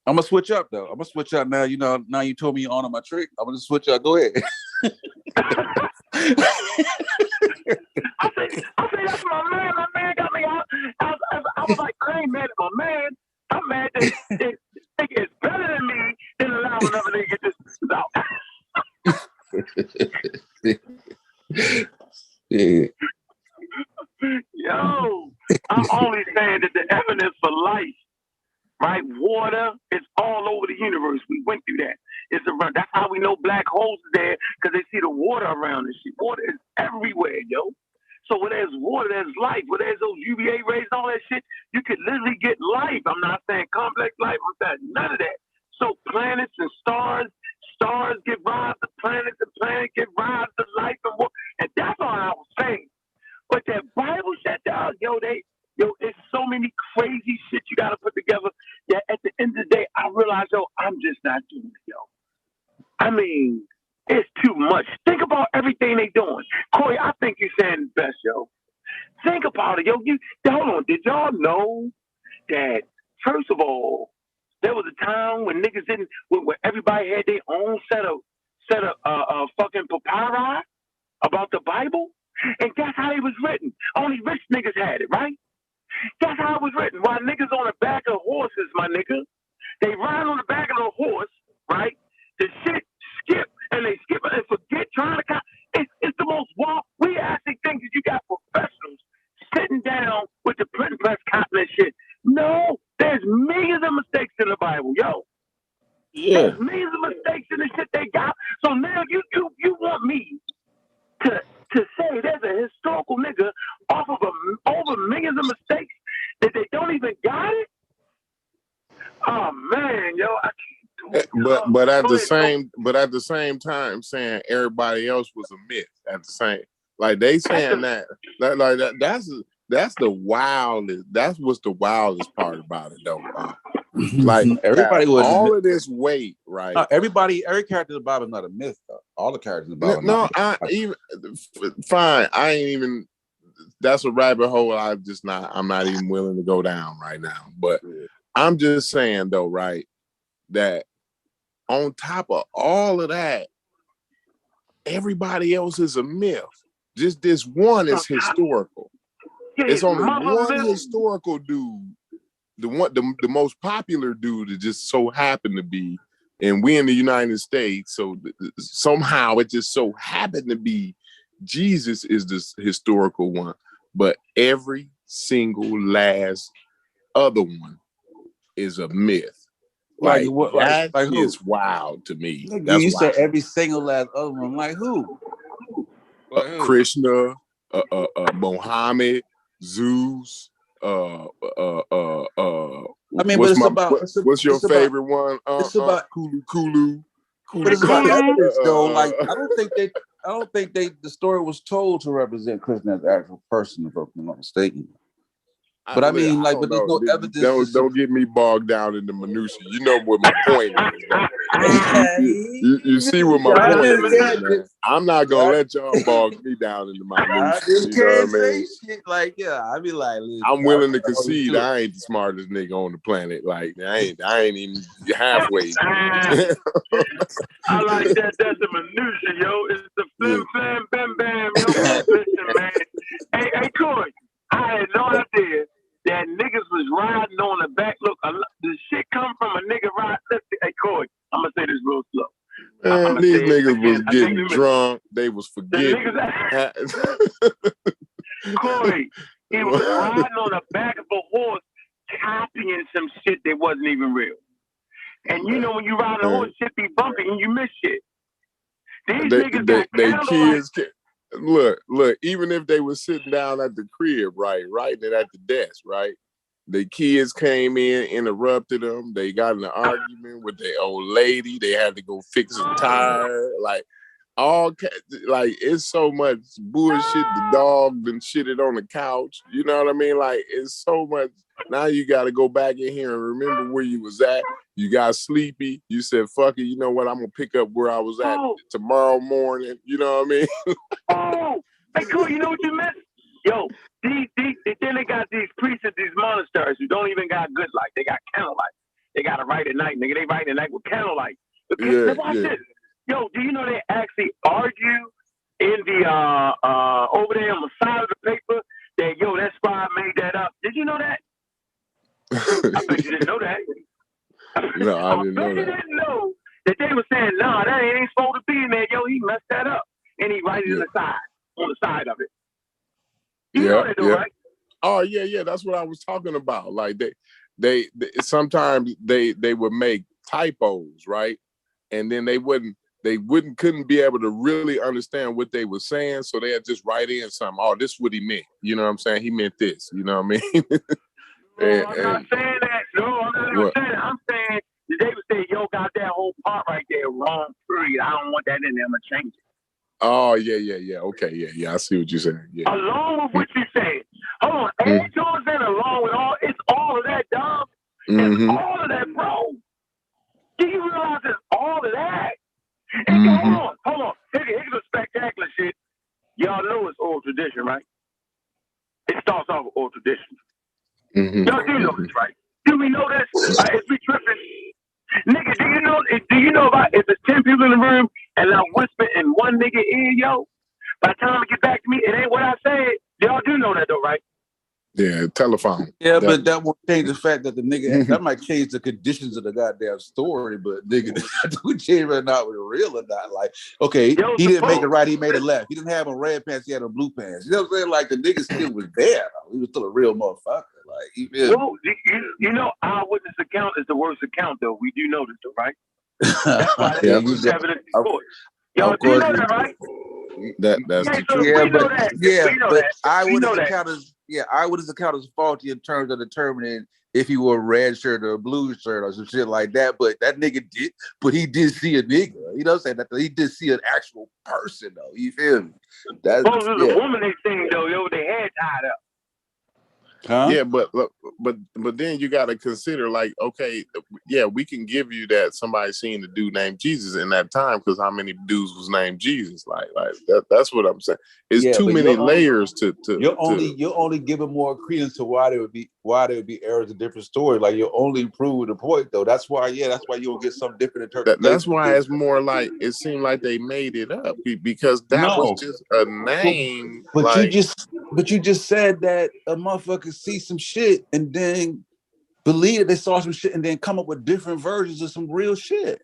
I'm gonna switch up though. I'm gonna switch up now. You know, now you told me you honor my trick. I'm gonna switch up. Go ahead. I say that's my man. My man got me out. I was like, I ain't mad at my man. I'm mad that this nigga is better than me than allow another nigga to get this out. Yeah. Yo, I'm only saying that the evidence for life, right? Water is all over the universe. We went through that. It's around. That's how we know black holes are there, because they see the water around and shit. Water is everywhere, yo. So where there's water, there's life. Where there's those UVA rays and all that shit, you could literally get life. I'm not saying complex life. I'm saying none of that. So planets and stars give rise to planets, and planets give rise to life and water. And that's all I was saying. But that Bible realize, yo, I'm just not doing it, yo. I mean, it's too much. Think about everything they doing. Corey, I think you're saying the best, yo. Think about it, yo. Hold on. Did y'all know that, first of all, there was a time when niggas didn't, when everybody had their own set of fucking papyri about the Bible? And that's how it was written. Only rich niggas had it, right? That's how it was written. While niggas on the back of horses, my nigga, they ride on the back of the horse, right? The shit skip, and they skip and forget trying to it's the most wild. We actually think that you got professionals sitting down with the print press cotton and shit. No, there's millions of mistakes in the Bible, yo. Yeah. There's millions of mistakes in the shit they got. So now you want me to say there's a historical nigga off of over millions of mistakes that they don't even got it? Oh man, yo, I can't do it. But at the same time saying everybody else was a myth at the same, like they saying that's the wildest. That's what's the wildest part about it though. Like everybody was all of this weight, right? Every character in the Bible is not a myth though. All the characters in the Bible. Fine. I ain't even. That's a rabbit hole. I'm not even willing to go down right now. But I'm just saying though, right, that on top of all of that, everybody else is a myth. Just this one is historical. It's only one historical dude. The most popular dude that just so happened to be, and we in the United States, so somehow it just so happened to be Jesus is this historical one, but every single last other one is a myth. Like it's wild to me. You said every single last other one. Like who? Krishna, Muhammad, Zeus. What's your favorite one? It's about Kulu. But it's about evidence, though. Like I don't think the story was told to represent Krishna as the actual person, if I'm not mistaken. But but there's no evidence. Don't get me bogged down in the minutiae. You know what my point is. You see what my point is. Man. I'm not gonna let y'all bog me down in the minutiae. I just can't say shit. Like I be like, I'm willing to concede I ain't the smartest nigga on the planet. Like I ain't even halfway. I like that. That's the minutiae, yo. It's the flim flam bam bam, yo. Listen, man. Hey, Corey. I had no idea that niggas was riding on the back. Look, the shit come from a nigga riding. Hey, Corey, I'm going to say this real slow. Man, these niggas was getting drunk. They was forgetting. Corey, he was riding on the back of a horse, copying some shit that wasn't even real. And you know when you ride a horse, shit be bumpy and you miss shit. These niggas got kids. Look, even if they were sitting down at the crib, right, writing it at the desk, right, the kids came in, interrupted them. They got in an argument with their old lady. They had to go fix a tire. Like, it's so much bullshit. The dog been shitted on the couch. You know what I mean? Like, it's so much. Now you got to go back in here and remember where you was at. You got sleepy. You said, fuck it. You know what? I'm going to pick up where I was at tomorrow morning. You know what I mean? Hey, cool. You know what you missed? Yo, then they got these priests at these monasteries who don't even got good light. They got candlelight. They got to write at night, nigga. They write at night with candlelight. Watch this. Yo, do you know they actually argue in the over there on the side of the paper that that scribe made that up? Did you know that? I bet you didn't know that. No, I didn't know that. You didn't know that they were saying, nah, that ain't supposed to be in there. Yo, he messed that up, and he writes it on the side of it. You know that, though, right? Oh yeah. That's what I was talking about. Like they sometimes they would make typos, right? And then they couldn't be able to really understand what they were saying, so they'd just write in something. Oh, this is what he meant. You know what I'm saying? He meant this. You know what I mean? No, I'm not saying that. No, I'm not even saying that. I'm saying they would say, yo, got that whole part right there wrong, period. I don't want that in there. I'm going to change it. Oh, yeah. Okay, yeah. I see what you're saying. Yeah. Along with what you're saying. Hold on. Ed Jordan along with all of that, dog. It's all of that, bro. Hold on. Here's the spectacular shit. Y'all know it's oral tradition, right? It starts off with oral tradition. Y'all do know this, right? Do we know this? Is we tripping? Nigga, do you know about if there's 10 people in the room and I whisper in one nigga ear, yo, by the time it get back to me, it ain't what I said. Y'all do know that though, right? Yeah, telephone. Yeah, but that won't change the fact that the nigga, that might change the conditions of the goddamn story, but nigga, that would change whether or not we're real or not. Like, okay, he didn't make it right, he made it left. He didn't have on red pants, he had on blue pants. You know what I'm saying? Like, the nigga still was there. He was still a real motherfucker. Like, well, you know, eyewitness account is the worst account, though. We do know this, though, right? That's why yeah, evidence in court. Y'all do know that, right? That's the truth. Eyewitness account is faulty in terms of determining if he wore a red shirt or a blue shirt or some shit like that. But that nigga did, but he did see a nigga. You know what I'm saying? That he did see an actual person though. You feel me? That's a woman they seen though, yo, they had tied up. Huh? Yeah, but then you got to consider, like, okay, yeah, we can give you that somebody seen the dude named Jesus in that time because how many dudes was named Jesus? Like that's what I'm saying. It's too many layers to. You're only giving more credence to why there would be errors in different stories. Like you're only proving the point though. That's why you'll get some different interpretation. That's why it's more like it seemed like they made it up because that was just a name. But you just said that a motherfucker see some shit and then believe that they saw some shit and then come up with different versions of some real shit.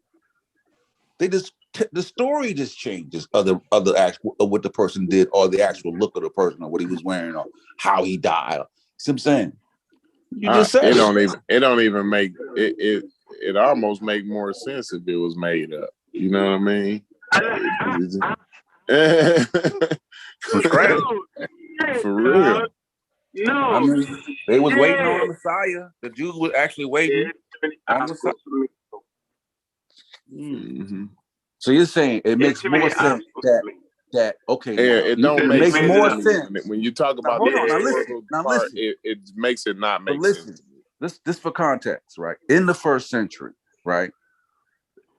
They just the story just changes other actual of what the person did or the actual look of the person or what he was wearing or how he died. See what I'm saying? You just said it don't even make it almost make more sense if it was made up. You know what I mean? For real. No, I mean, they was waiting on the Messiah. The Jews were actually waiting on the Messiah. Mm-hmm. So you're saying it makes more sense that okay? Yeah, it don't make more sense when you talk about the part. It makes it not make sense. This for context, right? In the first century, right?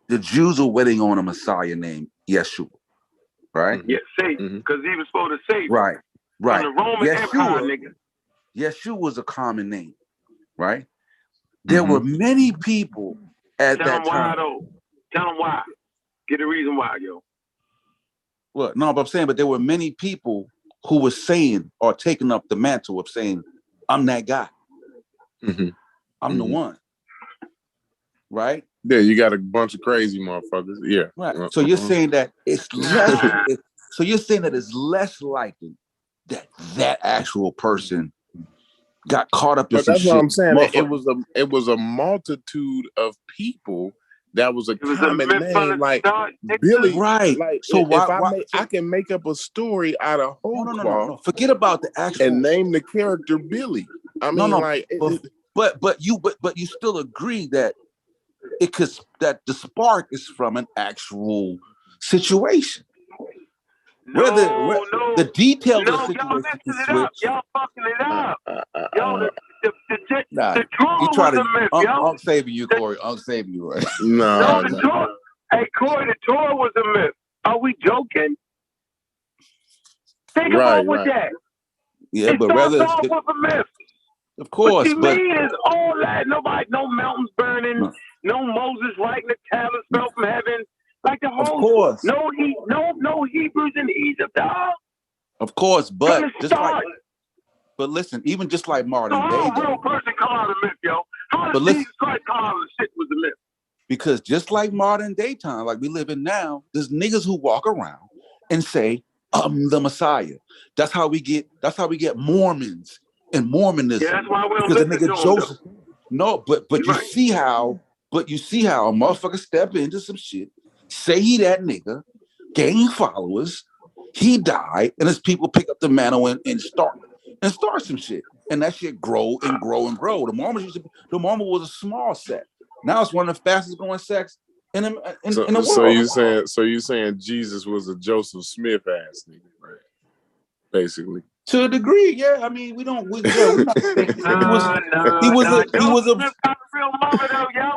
The Jews were waiting on a Messiah named Yeshua, right? Yeah, Satan, because he was supposed to save. Right. From the Roman Empire, nigga. Yeshua was a common name, right? There were many people at that time. Tell them why. Get a reason why, yo. Well, no, but I'm saying, but there were many people who were saying or taking up the mantle of saying, I'm that guy. I'm the one. Right? Yeah, you got a bunch of crazy motherfuckers. Yeah. Right. So you're saying that it's less so you're saying that it's less likely that actual person got caught up in but some that's shit. What I'm saying. It was a multitude of people. That was a common name, like Billy. Right. Like, so I can make up a story out of whole cloth. No. Forget about the actual and name the character Billy. I mean, but you still agree that that the spark is from an actual situation. The details of the situation y'all fucking it up. The troll was a myth, yo. I'm saving you, Corey. I'm saving you, right? No. Hey, Corey, the Torah was a myth. Are we joking? Think about that. Yeah, but rather with a myth. Of course, what you mean is all that. No mountains burning. No Moses writing the tablets fell from heaven. Like the whole. Of course. No Hebrews in Egypt, dog. Of course, but but listen, even just like modern day, a real person come out of myth, yo. How does Jesus Christ come out of the shit with the myth? Because just like modern day time, like we live in now, there's niggas who walk around and say, "I'm the Messiah." That's how we get Mormons and Mormonism. Yeah, that's why we don't because listen the nigga to Joseph. Them. No, but you see how a motherfucker step into some shit, say he that nigga, gain followers, he died, and his people pick up the mantle and start some shit, and that shit grow and grow and grow. The Mormon was a small sect. Now it's one of the fastest growing sects in the world. So you saying Jesus was a Joseph Smith ass nigga, right? Basically. To a degree, yeah. I mean, we're not he was a Smith got a real mother though, yo.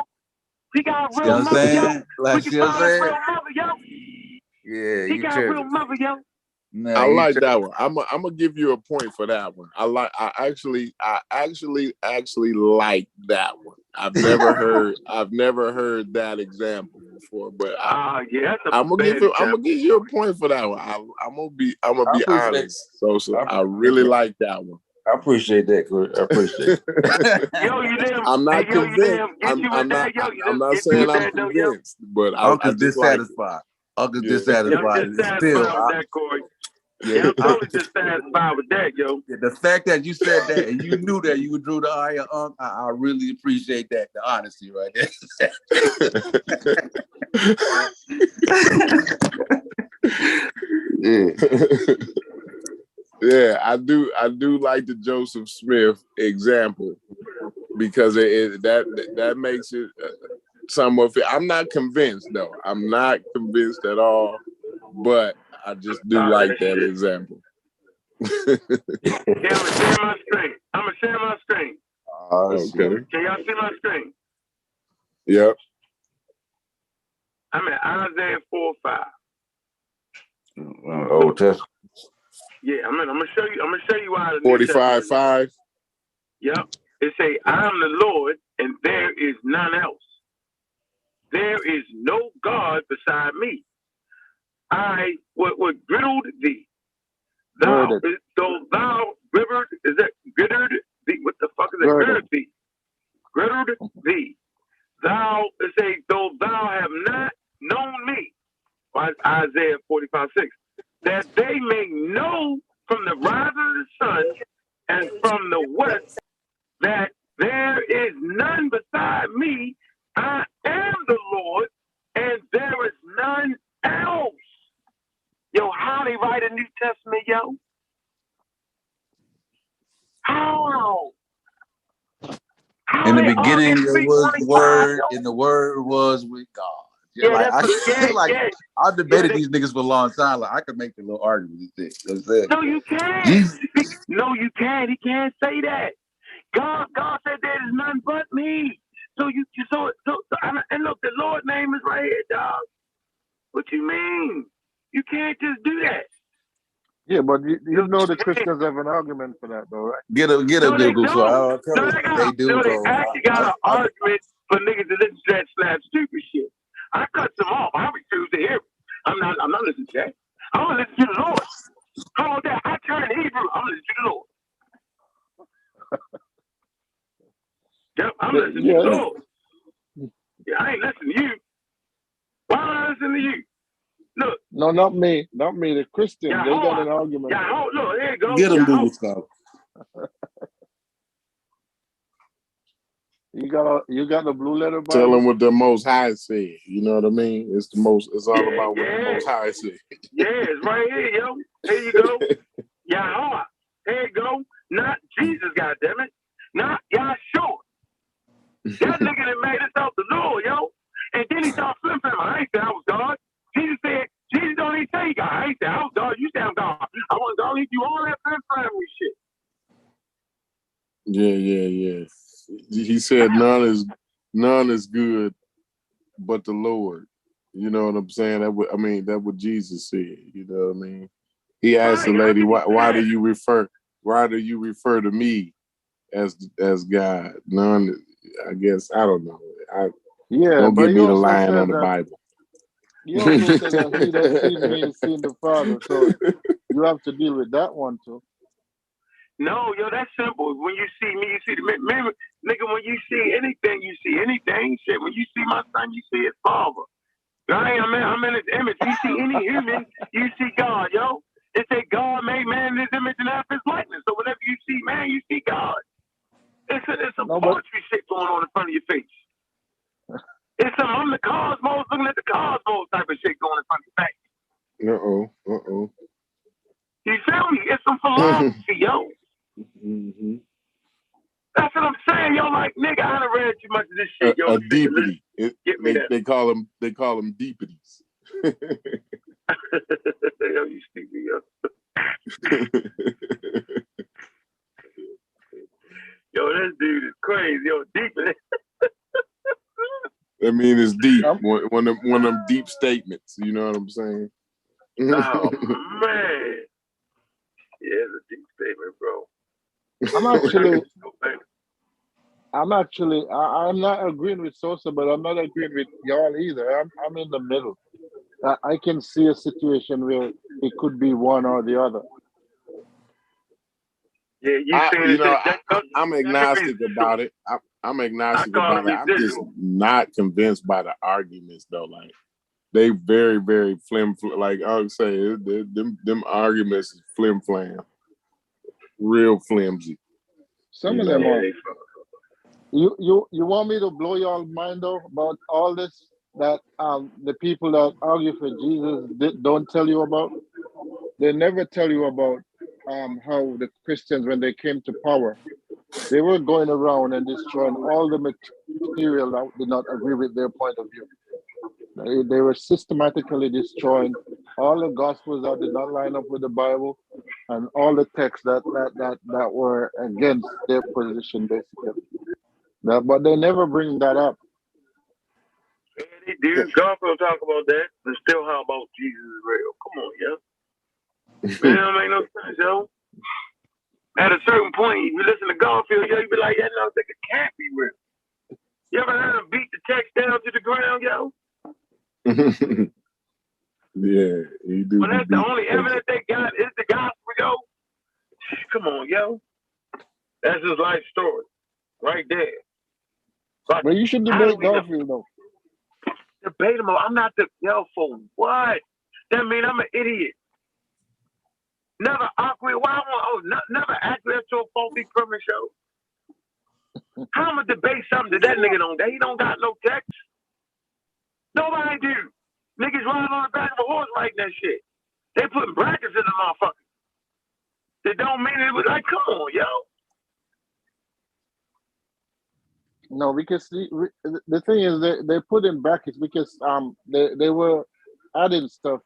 He got a real mother, yo. Like, We can find a real mother, yo. Yeah, He got a real mother, yo. Nah, I like that one. I'm gonna give you a point for that one. I actually like that one. I've never heard that example before, but yeah, that's a I'm gonna bad example. give you a point for that one. I'm gonna be I appreciate honest. So I really like that one. I appreciate that, Kurt. I appreciate it. Yo, you damn. I'm not Hey, yo, you convinced. damn. Get you with that, yo. You I'm not get you saying with I'm that, though, yo. convinced, but I Uncle's just like it. dissatisfied. Uncle's Yeah. Yo, dissatisfied. dissatisfied Still, with that, Corey. Yeah. Yeah, I'm totally dissatisfied with that, yo. the fact that you said that and you knew that you drew the eye, I really appreciate that, the honesty right there. Yeah, I do like the Joseph Smith example because that makes it somewhat. I'm not convinced though. I'm not convinced at all, but I just do like that example. Yeah, I'm gonna share my screen. Okay. Can y'all see my screen? Yep. I'm at Isaiah 4:5. Old Testament. Yeah, I'm gonna show you why. 45:5. Yep. It say, I am the Lord, and there is none else. There is no God beside me. I what griddled thee. Though thou rivered, is that grittered thee? What the fuck is that? Grittered thee. Grittered thee. Thou, it say, though thou have not known me. Isaiah 45:6. That they may know from the rise of the sun and from the west that there is none beside me. I am the Lord, and there is none else. Yo, how they write a New Testament, yo? How? In the beginning, there was the Word, and the Word was with God. Yeah, like I debated these niggas for a long time. Like I could make the little argument. No, you can't. No, you can't. He can't say that. God said there is none but me. So and look, the Lord's name is right here, dog. What you mean? You can't just do that. Yeah, but you know the Christians have an argument for that, though, right? Get a Google. So I'll tell you they do. No, they actually got an argument for niggas to listen to that slap stupid shit. I cut them off. I refuse to hear it. I'm not listening to that. I'm gonna listen to the Lord. How about that? I turn Hebrew. I'm listening to the Lord. Yep, I'm listening to the Lord. Yeah, I ain't listening to you. Why am I listening to you? Look. No, not me. Not me. The Christians. They got an argument. Yeah, look, here you go. Get them Google stuff. You got the blue letter Bible? Tell them what the Most High said. You know what I mean? It's all about what the Most High said. Yeah, it's right here, yo. Here you go. Yahweh. Here you go. Not Jesus, goddammit. Not Yahshua. That nigga that made himself the Lord, yo. And then he started flipping. I ain't say I was God. Jesus don't even say God. I ain't say I was God. You say I'm God. I want God to do all that flipping shit. Yeah. He said none is good but the Lord. You know what I'm saying? That's what Jesus said. You know what I mean? He asked the lady, why do you refer to me as God? None, I guess, I don't know. Don't give me the line on the Bible. You also said that he that seen me has seen the Father. So you have to deal with that one too. No, yo, that's simple. When you see me, you see the remember, nigga. When you see anything, you see anything. Shit. When you see my son, you see his father. I'm in his image. You see any human, you see God, yo. It say God made man in his image and after his likeness. So whenever you see man, you see God. It's some poetry shit going on in front of your face. It's some I'm the cosmos looking at the cosmos type of shit going in front of your face. Uh-oh. You feel me? It's some philosophy, yo. Mm-hmm. That's what I'm saying, yo. Like, nigga, I done read too much of this shit, yo. A deepity. They call them deepities. Yo, you stupid, yo. Yo, this dude is crazy, yo. Deepity. I mean, it's deep. One of them deep statements. You know what I'm saying? Oh man, yeah, it's a deep statement, bro. I'm not agreeing with Sosa, but I'm not agreeing with y'all either. I'm in the middle. I can see a situation where it could be one or the other. Yeah, I'm agnostic about it. I'm agnostic about it. I'm just not convinced by the arguments though. Like they very, very like I would say, them arguments is flim flam, real flimsy. Some of them are. You want me to blow y'all mind though about all this that the people that argue for Jesus don't tell you about? They never tell you about how the Christians, when they came to power, they were going around and destroying all the material that did not agree with their point of view. They were systematically destroying all the gospels that did not line up with the Bible and all the texts that were against their position, basically. But they never bring that up. Yeah, they do. Garfield talk about that, but still, how about Jesus is real? Come on, yo. Man, that don't make no sense, yo. At a certain point, if you listen to Garfield, yo, you be like, that nigga can't be real. You ever heard him beat the text down to the ground, yo? Yeah, he do. But that's the only evidence they got is the gospel, yo. Come on, yo. That's his life story, right there. But you should debate Garfield, though. Debate him. I'm not the for what? That mean I'm an idiot. Never accurate. Never accurate to a faulty premise show. How am I debate something that nigga don't? He don't got no text. Nobody do. Niggas riding on the back of a horse writing that shit. They putting brackets in the motherfucker. They don't mean it. Was like, come on, yo. No, because the thing is they put in brackets because they were adding stuff.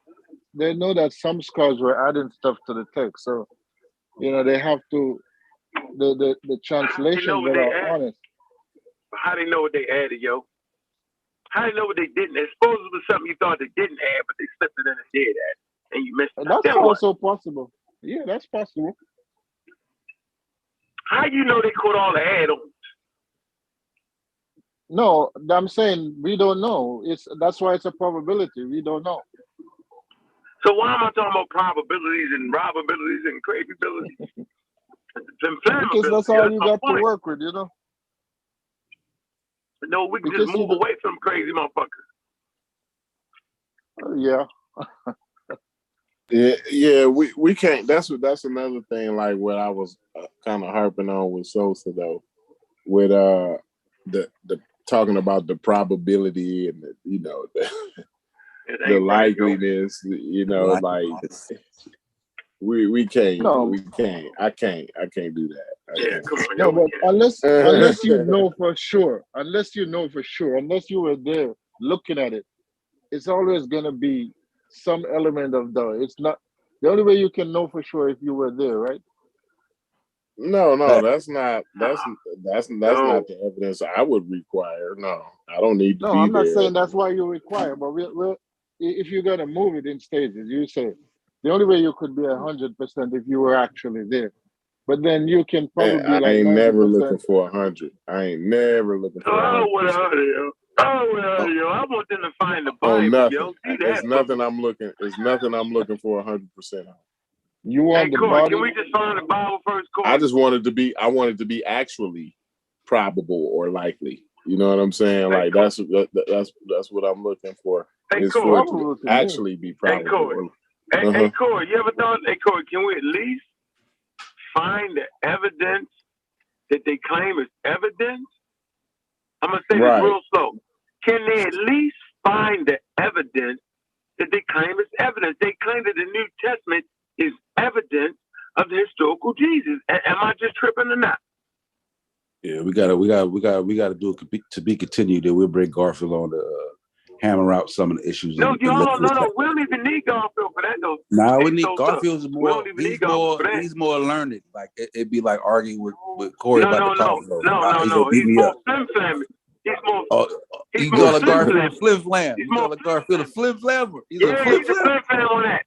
They know that some scholars were adding stuff to the text, so they have to the translations that are honest. How they know what they added, yo? How they know what they didn't? It's supposed to be something you thought they didn't add, but they slipped it in and did add, and you missed it. That's also possible. Yeah, that's possible. How you know they caught all the add-ons? No, I'm saying we don't know. That's why it's a probability. We don't know. So why am I talking about probabilities and probabilities and crazyabilities? Because that's all you got to work with, No, we can just move away from crazy motherfuckers. Yeah. Yeah, we can't. That's another thing. Like what I was kind of harping on with Sosa though, with the talking about the probability and the likeliness. Like we can't. No. We can't. I can't do that. No, but unless you know for sure, unless you were there looking at it, it's always gonna be some element of doubt. It's not the only way you can know for sure if you were there, right? No, that's not the evidence I would require. No, I don't need to be there. No, I'm not saying that's why you require, but if you're gonna move it in stages, you say the only way you could be 100% if you were actually there. But then you can probably I ain't never looking for 100. I ain't never looking for 100%. I want them to find the Bible, yo. See that? It's nothing I'm looking for 100% on. You want the Corey, body? can we just find the Bible first, Corey? I wanted to be actually probable or likely. You know what I'm saying? Like that's what I'm looking for. Is for it to actually be probable. Hey, Corey, you ever thought, Corey, can we at least find the evidence that they claim is evidence? I'm going to say this real slow. Can they at least find the evidence that they claim is evidence? They claim that the New Testament is evidence of the historical Jesus. Am I just tripping or not? Yeah, we gotta do it to be continued. Then we'll bring Garfield on to hammer out some of the issues. No, we don't even need Garfield for that though. Nah, we need Garfield's more. He's more learned. Like it'd be like arguing with Corey about the Garfield. No. He's more flim-flammy. You call a Garfield a flim flam. You call a Garfield a flim flammer. He's a flim flam on that.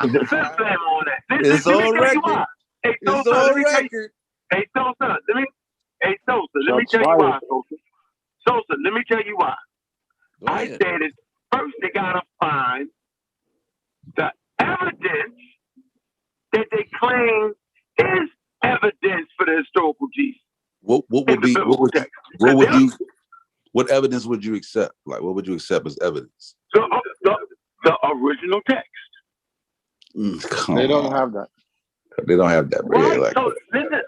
He's a flim flam on that. It's on record. It's on record. Hey, Sosa, let me tell you why, Sosa. Sosa, let me tell you why. I said it first. They gotta find the evidence that they claim is evidence for the historical Jesus. What evidence would you accept? Like, what would you accept as evidence? The original text. They don't have that. They don't have that. Right. Like, So listen.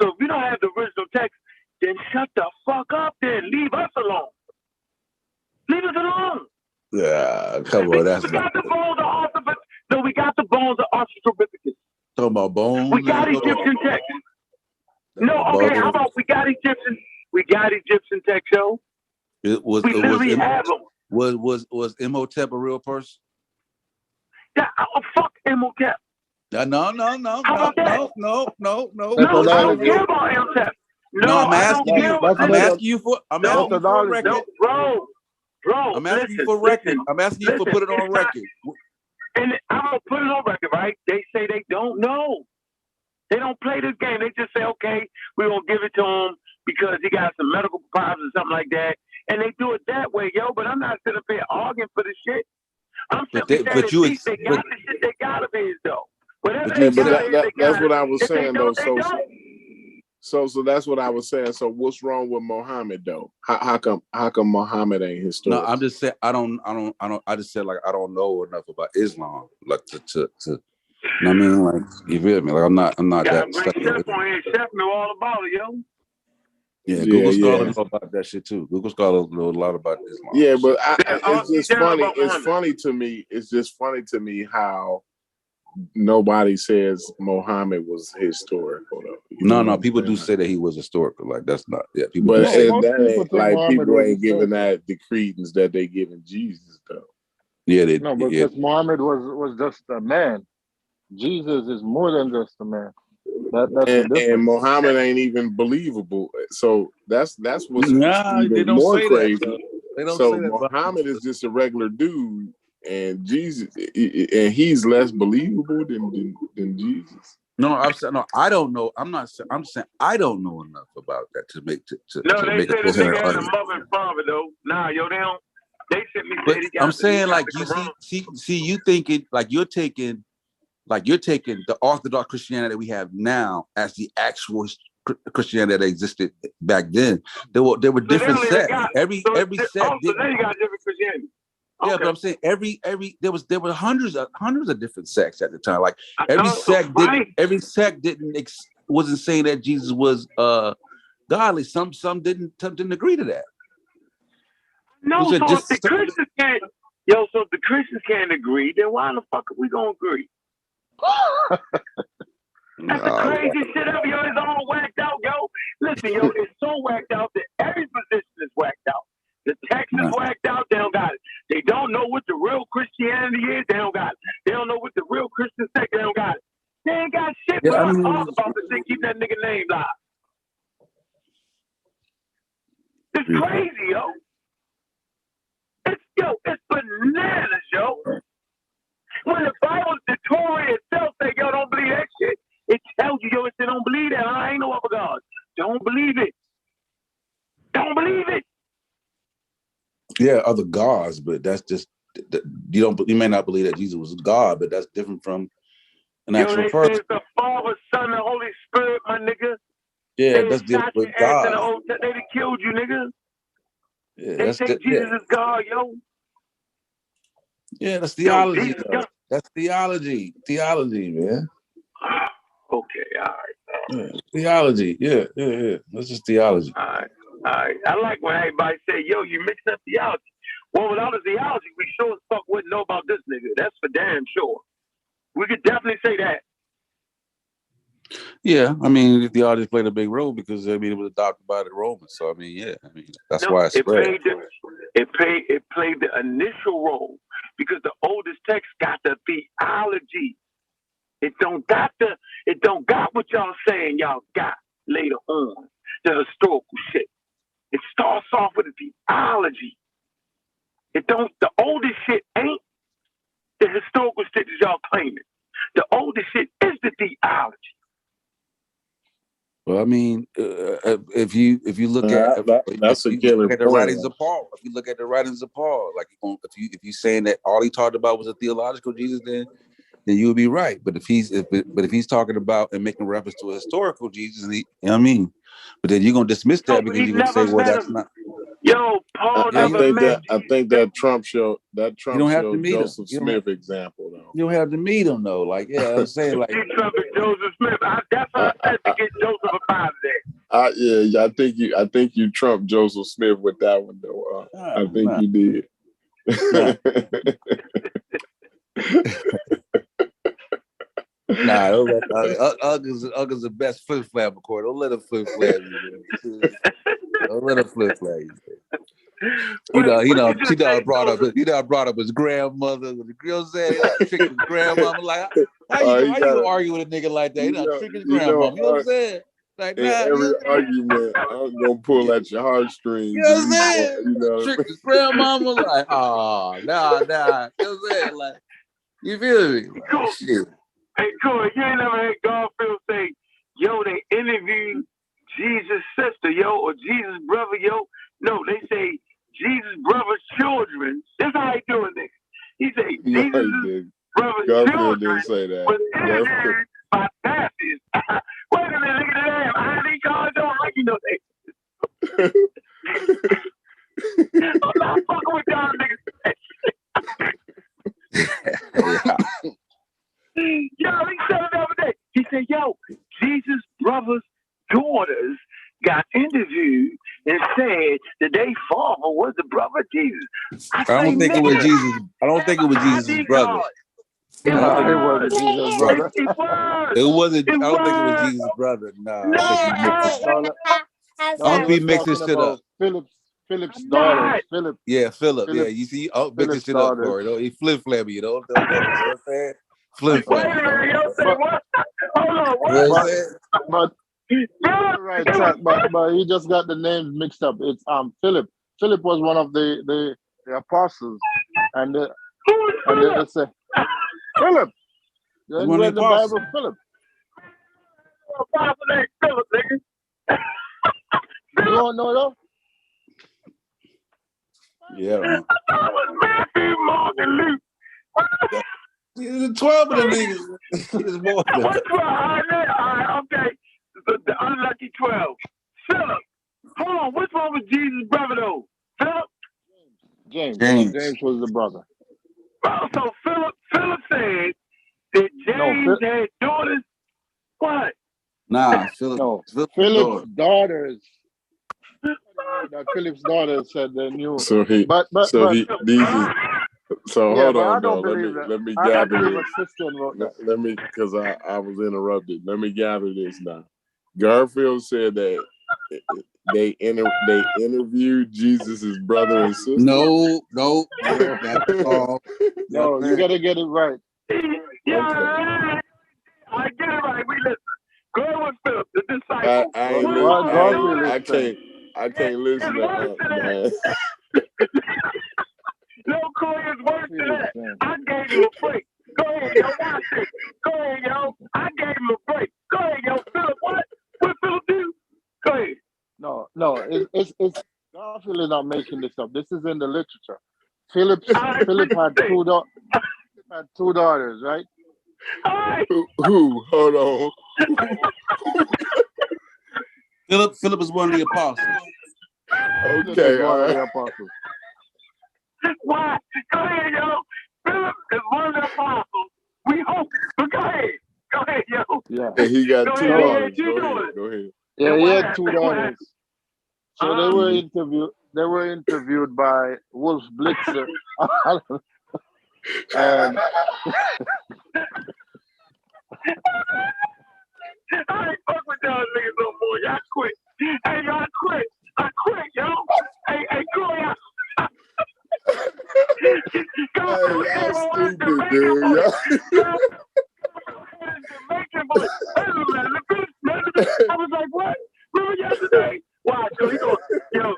So if you don't have the original text, then shut the fuck up. Then leave us alone. Leave us alone. Yeah, come on. That's we got the bones of Australopithecus. No, we got the bones of Australopithecus. Talking about bones. We got Egyptian text. No, okay. How about we got Egyptian? We got Egyptian text, yo. Was Imhotep a real person? Yeah, fuck Imhotep. No. How about that? No. I don't care about Imhotep. No, I'm asking you. I'm asking you for a record. No, bro. I'm asking you for record. I'm asking you for put it on record. And I'm gonna put it on record, right? They say they don't know. They don't play this game. They just say, okay, we're gonna give it to him because he got some medical problems or something like that. And they do it that way, yo. But I'm not sitting up here arguing for this shit. I'm simply saying they got the shit they got of his though. That's what I was saying though. So that's what I was saying. So what's wrong with Muhammad though? How come Muhammad ain't historical? No, I'm just saying I don't. I just said like I don't know enough about Islam, like to. You know what I mean? Like, you feel me? Like I'm not that stuck. Chef know all about it, yo. Yeah, Google Scholar knows about that shit too. Google Scholar knows a lot about Islam. Yeah, but it's just funny. It's funny to me. It's just funny to me how nobody says Muhammad was historical. No. People do say that he was historical. Like that's not. Yeah, people. But people ain't giving that the credence that they giving Jesus though. Yeah, they. No, because Muhammad was just a man. Jesus is more than just a man. And Muhammad ain't even believable. So that's what's even more crazy. They don't so say that. Muhammad is just a regular dude, and Jesus, and he's less believable than Jesus. No, I'm saying no. I don't know. I'm saying I don't know enough about that to make to make a coherent argument. Mother and father though. Nah, yo, they don't. They sent me. But I'm saying like you see you thinking like you're taking the Orthodox Christianity that we have now as the actual Christianity that existed back then. There were different sects. Every sect. So then you got different Christianity. Okay. Yeah, but I'm saying there were hundreds of different sects at the time. Like every sect wasn't saying that Jesus was godly. Some didn't agree to that. No, so if the Christians can't, so if the Christians can't agree, then why the fuck are we gonna agree? That's the crazy shit ever, yo. It's all whacked out, yo. Listen, yo, it's so whacked out that every position is whacked out. The text is whacked out, they don't got it. They don't know what the real Christianity is, they don't got it. They don't know what the real Christians say, they don't got it. They ain't got shit but us talk about the shit, keep that nigga name live. It's crazy, yo. It's bananas, yo. When the Bible, the Torah itself say, yo, don't believe that shit, it tells you, yo, it said, don't believe that. I ain't no other God. Don't believe it. Don't believe it. Yeah, other gods, but that's just you may not believe that Jesus was God, but that's different from an actual person. It's the Father, Son, and Holy Spirit, my nigga. Yeah, that's different with God. They done killed you, nigga. Yeah, they say Jesus is God, yo. Yeah, that's theology. That's theology. Theology, man. Okay, all right. Yeah, theology. Yeah. That's just theology. All right. I like when everybody say, yo, you mixed up theology. Well, without a theology, we sure as fuck wouldn't know about this nigga. That's for damn sure. We could definitely say that. Yeah, I mean, theology played a big role because it was adopted by the Romans. So that's why it spread. It played the initial role because the oldest text got the theology. It don't got what y'all saying y'all got later on, the historical shit. It starts off with a theology. It don't. The oldest shit ain't the historical shit that y'all claiming. The oldest shit is the theology. Well, I mean, if you look at that's a killer the point. writings of Paul, if you look at the writings of Paul, like if you saying that all he talked about was a theological Jesus, then you would be right. But if he's talking about and making reference to a historical Jesus, you know what I mean? But then you're gonna dismiss that because you're gonna say, well, that's not. Yo, Paul I think that Trump show Joseph Smith example though. You don't have to meet him though. Like, yeah, I'm saying like Trump and Joseph Smith. That's what I said to get Joseph up out of there. I think you trumped Joseph Smith with that one though. I think you did. Nah, Ugg's the best flip flap recorder. Don't let him flip flap you. Don't let him flip flap you. I brought up his grandmother. You know what I'm saying? Tricking his grandmama. Like, how you gonna argue with a nigga like that? Tricking his grandmama. You know what I'm saying? Like, every argument, I'm gonna pull at your heartstrings. You know what I'm saying? Trick his grandmama. Like, oh, nah. You know what I'm saying? Like, you feel me? Like, shit. Hey, Corey, you ain't never heard Garfield say, yo, they interviewed Jesus' sister, yo, or Jesus' brother, yo. No, they say Jesus' brother's children. That's how he doing this. He say Jesus' brother's Garfield children didn't say that. was interviewed by pastors. Wait a minute, look at that. I think God don't like you know that. I'm not fucking with y'all niggas. Yo, he said it the other day. He said, yo, Jesus' brother's daughters got interviewed and said that their father was the brother of Jesus. I don't think it was Jesus. I don't think it was Jesus' brother. It wasn't Jesus' brother. It wasn't. I don't think it was Jesus' brother. Nah, I think he mixed this shit up. Philip's daughter. Philip. Yeah, Philip. Yeah, you see, mix this shit up, Corey. He flip flappy. You know what I'm saying? Flip flap. But right, but he just got the names mixed up. It's Philip. Philip was one of the apostles, and they say Philip. You read the Bible, Philip. Apostle named Philip, nigga. You don't know though? Yeah. I thought it was Matthew, Mark, and Luke. There's 12 of them niggas. There's more than that. What's 12? All right, okay. The unlucky 12. Philip. Hold on. What's wrong with Jesus' brother, though? Philip? James was the brother. Well, so Philip said that James had daughters. What? Nah, Philip's daughters. That Philip's daughter said they knew. So hold on though. Let me gather this. Let me, because I was interrupted. Let me gather this now. Garfield said that they interviewed Jesus' brother and sister. No, that's all. No, you gotta get it right. Yeah, I get it right. We listen. Go with Philip, the disciple. I can't listen to man. No, Corey, it's worse than that. I gave you a break. Go ahead, yo. Watch it. Go ahead, yo. I gave him a break. Go ahead, yo. Philip, what? What Philip do? Go ahead. No. It's Garfield is not making this up. This is in the literature. Philip had two daughters, right? Who? Hold on. Philip is one of the apostles. Okay, all right. The apostles. Why? Go ahead, yo. Philip is one of the apostles. We hope. But go ahead, yo. Yeah. And he got two daughters. Go ahead. Yeah, he had two daughters. So they were interviewed by Wolf Blitzer. And I ain't fuck with y'all niggas no more. Y'all quit. Hey, y'all quit. I quit, yo. Hey, Corey. Y'all stupid, dude. I was like, what? Remember yesterday? Wow, so he goes, yo,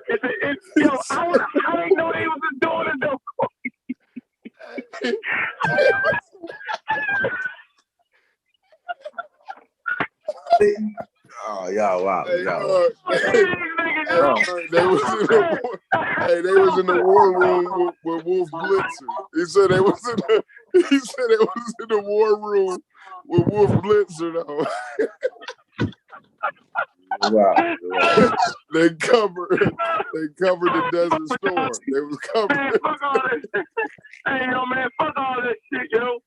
Oh, y'all, wow, Hey, y'all. they was in the war room with Wolf Blitzer. He said they was in the war room with Wolf Blitzer though. Wow. They covered the Desert Storm. They was covered. Man, fuck all that shit. Hey, yo, man, fuck all that shit, yo.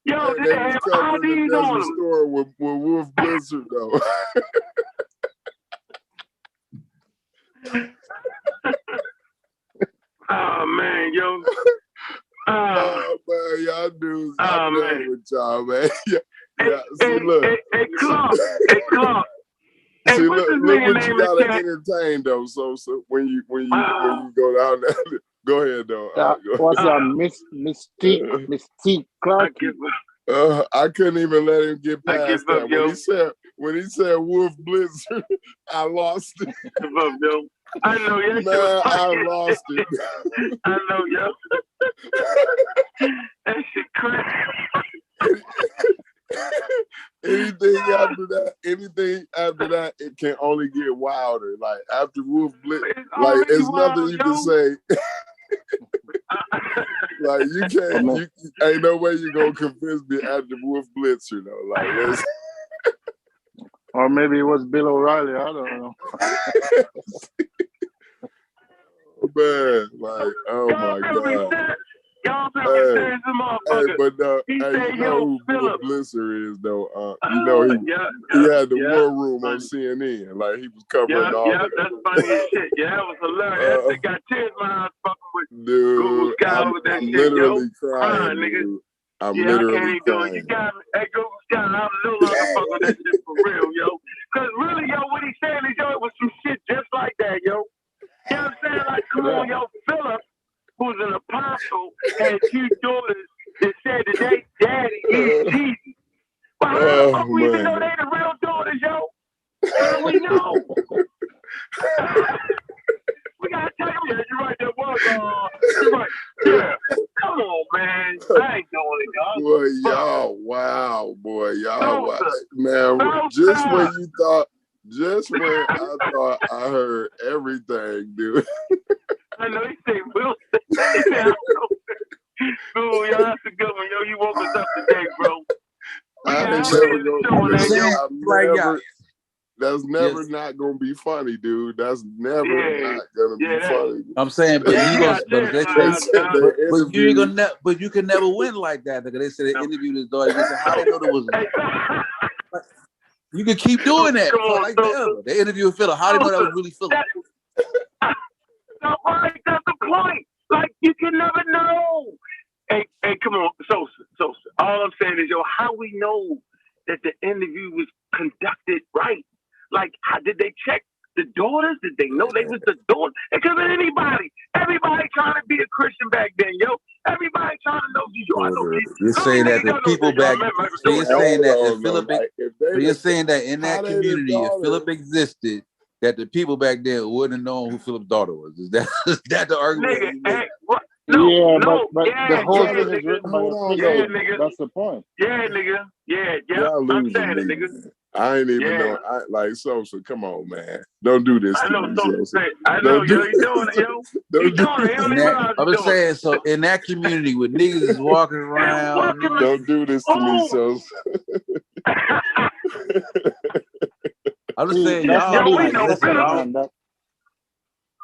Yo, They did they was have covering the IDs on Desert them? Storm with Wolf Blitzer though. Oh, man, yo. Oh man, y'all dudes, I'm man. done with y'all, man. Yeah, Hey, look. Hey, Clark. Hey, Clark. Hey, See, what's look his what nigga you name in gotta chat? entertain though. So when you go down there, go ahead though. What's that? Mystique Clark. I couldn't even let him get I past give up, that. When he said Wolf Blitzer, I lost it. Give up, yo. I know, yeah. Man, I lost it. I know, yo. That shit crazy. Anything after that, it can only get wilder. Like after Wolf Blitzer, like it's nothing you can say. Like you can't, ain't no way you gonna convince me after Wolf Blitzer though. Like it's, or maybe it was Bill O'Reilly. I don't know. Man, like oh my god. Hey, but you know who Wolf Blitzer is though. You know he had the war room on CNN. Like he was covering all of that's funny as shit. Yeah, that was hilarious. They got tears in my eyes fucking with dude, Google Sky with that I'm shit, literally yo. crying, Nigga. dude. I'm I literally can't even do it. You got me. Hey, Google Sky, I'm no longer fucking with that shit for real, yo. Because really, yo, what he's saying is, yo, it was some shit just like that, yo. You know what I'm saying? Like, come on, yo, Philip, who's an apostle, had two daughters that said that they daddy is Jesus. But how the fuck we even know they the real daughters, yo? How do we know? We gotta tell you, you're right, there was, you're right. Yeah, come on, man. I ain't doing it, y'all. Boy, y'all, wow, boy, y'all, wow. Man, just when I thought I heard everything, dude. I know he said Wilson. He said, I know. Ooh, y'all, that's a good one, yo. You woke us up today, bro. That's never not gonna be funny, dude. That's never not gonna be funny. I'm saying, but you can never win like that. Because they said they interviewed his daughter. They said how they know there was. You can keep doing that for like forever. They interviewed Philip. How they know that was really Philip? Right, that's the point. Like you can never know. Hey, come on, Sosa. All I'm saying is, yo, how we know that the interview was conducted right? Like, how did they check the daughters? Did they know they was the daughters? It could have been anybody. Everybody trying to be a Christian back then, yo. Everybody trying to know you. I know Jesus. You're saying that the people back. So you're saying that if Philip, so you're saying that in that community, if Philip existed, that the people back then wouldn't have known who Philip's daughter was. Is that the argument? But the whole thing is written by a figure. That's the point. Yeah, nigga. Yeah. I'm saying it, nigga. I ain't even know. Like Sosa, come on, man. Don't do this to me, Sosa. I know, yo. You doing it, yo. Don't do it. I'm just saying, so in that community where niggas is walking around. Don't do this to me, Sosa. I'm just saying, y'all.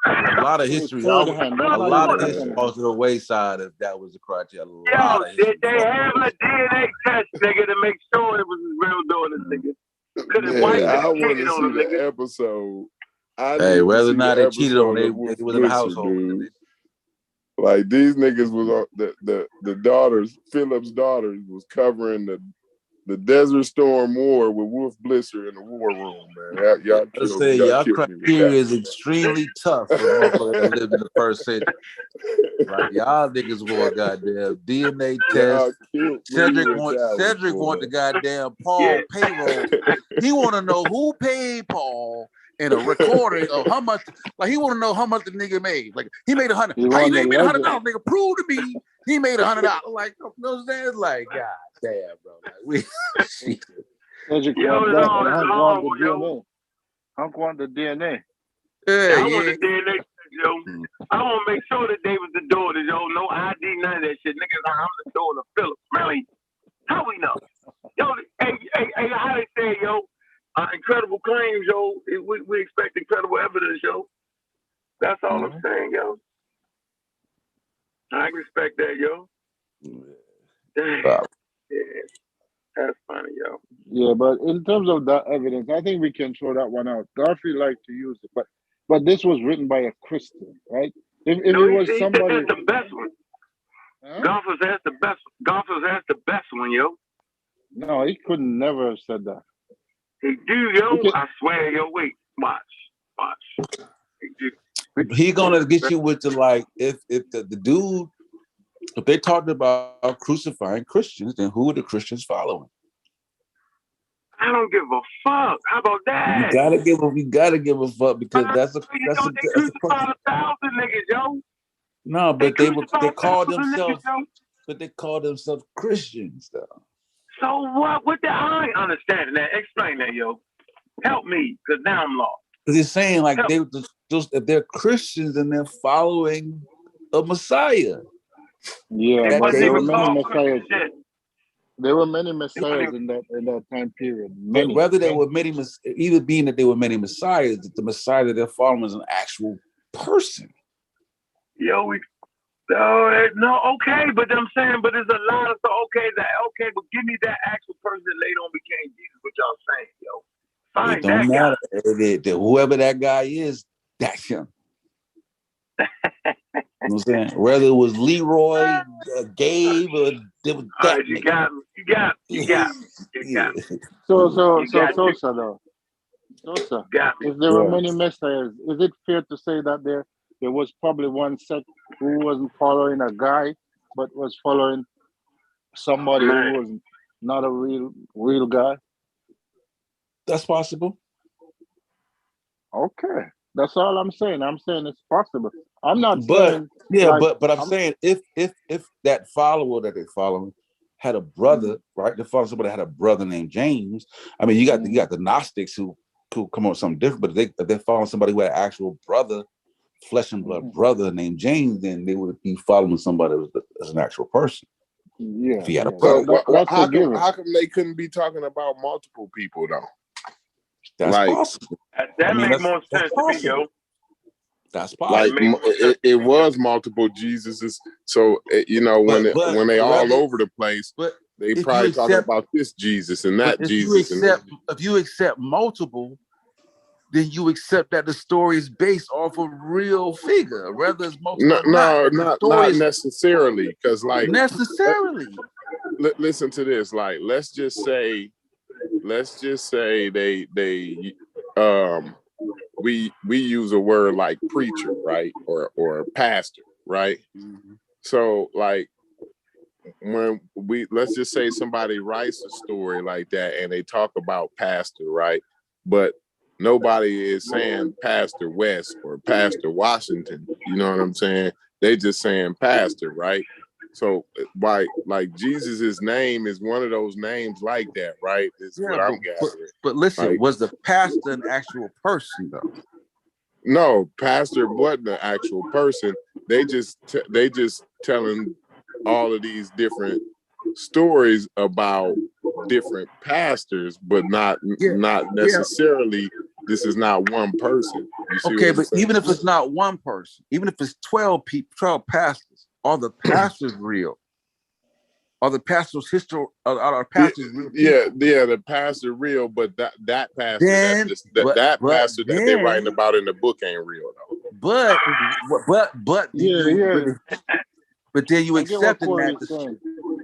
A lot of history. A lot of history falls to the wayside if that was the criteria. Yo, did they have a DNA test, nigga, to make sure it was his real daughter, nigga? I want to see the episode. Hey, whether or not they cheated on, they was in the household. Dude. Like these niggas was on the daughters. Philip's daughters was covering the Desert Storm War with Wolf Blitzer in the war room, man. Y'all criteria is extremely tough for motherfuckers that lived in the first century. Like y'all niggas want goddamn DNA test. Cedric want the goddamn Paul payroll. He want to know who paid Paul in a recording of how much. Like he want to know how much the nigga made. Like he made $100. How you made $100? Nigga, prove to me He made $100. Like, you know what I'm saying? It's like, God damn, bro. Like, we. Hunk want the DNA. I want the DNA, yo. I want to make sure that they was the daughters, yo. No ID, none of that shit. Niggas, I'm the daughter of Philip. Really? How we know? Yo, hey, how they say, yo? Incredible claims, yo. We expect incredible evidence, yo. That's all I'm saying, yo. I respect that, yo. Yeah, that's funny, yo. Yeah, but in terms of that evidence, I think we can throw that one out. Garfield liked to use it, but this was written by a Christian, right? If it was somebody, that's the best one. Huh? Golfers has the best. Golfers has the best one, yo. No, he could never have said that. He do, yo. I swear, yo. Wait, watch. He gonna get you with the like, if the dude, if they talked about crucifying Christians, then who are the Christians following? I don't give a fuck. How about that? We gotta give a fuck because that's a they crucified 1,000 niggas, yo. No, but they call themselves, but they call themselves Christians though. So what? I ain't understanding that. Explain that, yo. Help me, cause now I'm lost. Because he's saying like if they're Christians and they're following a Messiah. Yeah, but there were many messiahs. There were many messiahs in that time period. But whether they were many, either being that they were many messiahs, that the Messiah that they're following is an actual person. Yo, no, okay, but I'm saying, but there's a lot of okay, but give me that actual person that later on became Jesus. What y'all saying, yo? Find It don't matter. Whoever that guy is, that's him. You know what I'm saying? Whether it was Leroy, Gabe, or it was that you got me. So, though. Sosa, if there were many messiahs, is it fair to say that there was probably one sect who wasn't following a guy, but was following somebody who was not a real guy? That's possible. Okay. That's all I'm saying. I'm saying it's possible. I'm not saying but I'm saying if that follower that they're following had a brother, right? They follow somebody that had a brother named James. I mean, you got the Gnostics who come up with something different, but if they follow somebody who had an actual brother, flesh and blood brother named James, then they would be following somebody as an actual person. Yeah. If he had a brother. How come they couldn't be talking about multiple people though? That's possible. That makes more sense to me, yo. That's possible. Like it was multiple Jesuses. So when they all over the place, they probably talking about this Jesus and that Jesus. If you accept multiple, then you accept that the story is based off a real figure, whether it's multiple. Not necessarily, because necessarily. Listen to this. Like, let's just say we use a word like preacher, right, or pastor, right? Mm-hmm. So like when let's just say somebody writes a story like that and they talk about pastor, right, but nobody is saying Pastor West or Pastor Washington, you know what I'm saying? They just saying pastor, right? So like Jesus's name is one of those names like that, right? Is what I'm gathering. But listen, was the pastor an actual person though? No, pastor wasn't an actual person. They just telling all of these different stories about different pastors, but not necessarily. This is not one person. Okay, but even if it's not one person, even if it's 12 people, 12 pastors, are the pastors real? Are the pastors are pastors real? Yeah, the pastor real, but that pastor pastor that they're writing about in the book ain't real though. But then you accepting that.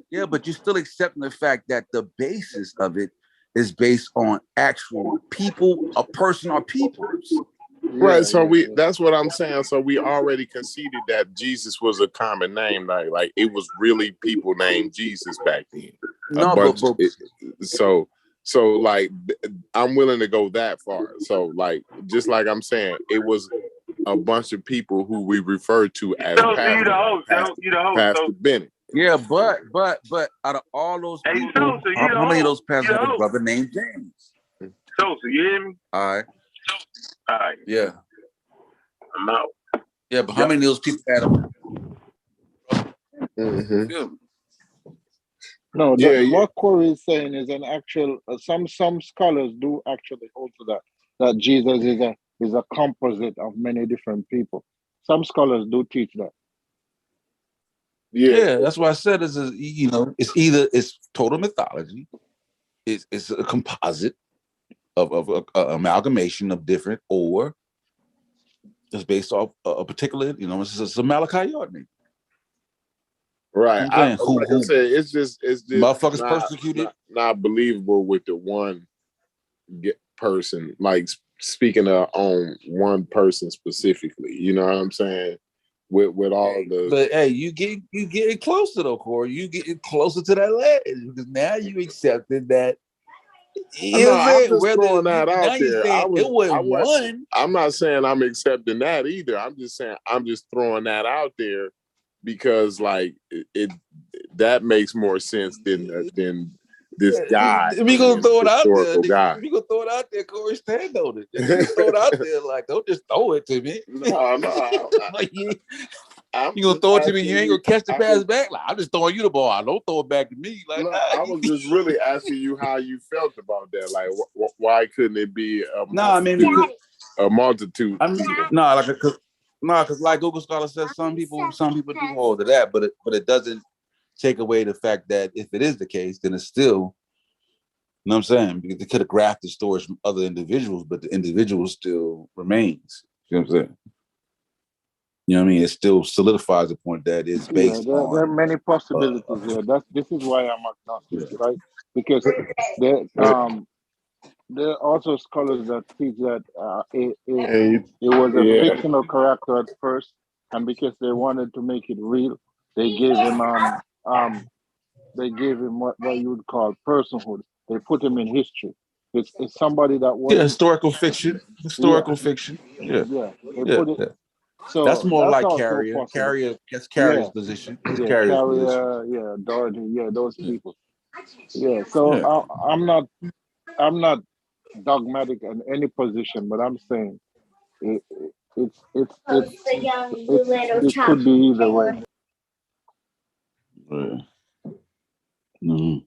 Yeah, but you're still accepting the fact that the basis of it is based on actual people, a person or peoples. Right, so that's what I'm saying. So we already conceded that Jesus was a common name, like it was really people named Jesus back then. So like I'm willing to go that far. So like just like I'm saying, it was a bunch of people who we refer to as So you the host, yo. You the host. Pastor Bennett. Yeah, but out of all those Hey, people, Sosa, you how the many of host. those pastors You the have a host. brother named James? Sosa, you hear me? All right. All right. Yeah. I'm out. Yeah, but how many of those people had a Mm-hmm. No, Yeah, what Corey is saying is an actual. Some scholars do actually hold to that Jesus is a composite of many different people. Some scholars do teach that. Yeah, that's why I said it's it's total mythology, it's a composite of amalgamation of different, or it's based off a particular, it's a Malachi Yard name. Right. Like I said, it's just motherfuckers persecuted. Not believable with the one person, like speaking on one person specifically. You know what I'm saying? With all the. But hey, you getting closer though, Corey. You getting closer to that ledge because now you accepted that. No, I'm just throwing that out now there. One. I'm not saying I'm accepting that either. I'm just saying I'm just throwing that out there because like it that makes more sense than this guy. We gonna throw it out there. Guy. We gonna throw it out there, Corey. Stand on it. You throw it out there, like don't just throw it to me. No. You gonna throw it to me? You ain't gonna catch the pass back. Like I'm just throwing you the ball. I don't throw it back to me. Like I was just really asking you how you felt about that. Like, why couldn't it be a multitude? Because like Google Scholar says, some people do hold to that, but it doesn't take away the fact that if it is the case, then it's still, you know what I'm saying? Because they could have grafted stories from other individuals, but the individual still remains. You know what I'm saying? You know what I mean? It still solidifies the point that it's based on. There are many possibilities here. This is why I'm agnostic, right? Because there are also scholars that teach that it was a fictional character at first, and because they wanted to make it real, they gave him what you would call personhood. They put him in history. It's somebody that was historical fiction. Fiction. Yeah. They put it. So that's more like Carrier. That's Carrier's position. Carrier, Dorothy, those people. Yeah. So I'm not dogmatic in any position, but I'm saying it could be either way. Mm-hmm.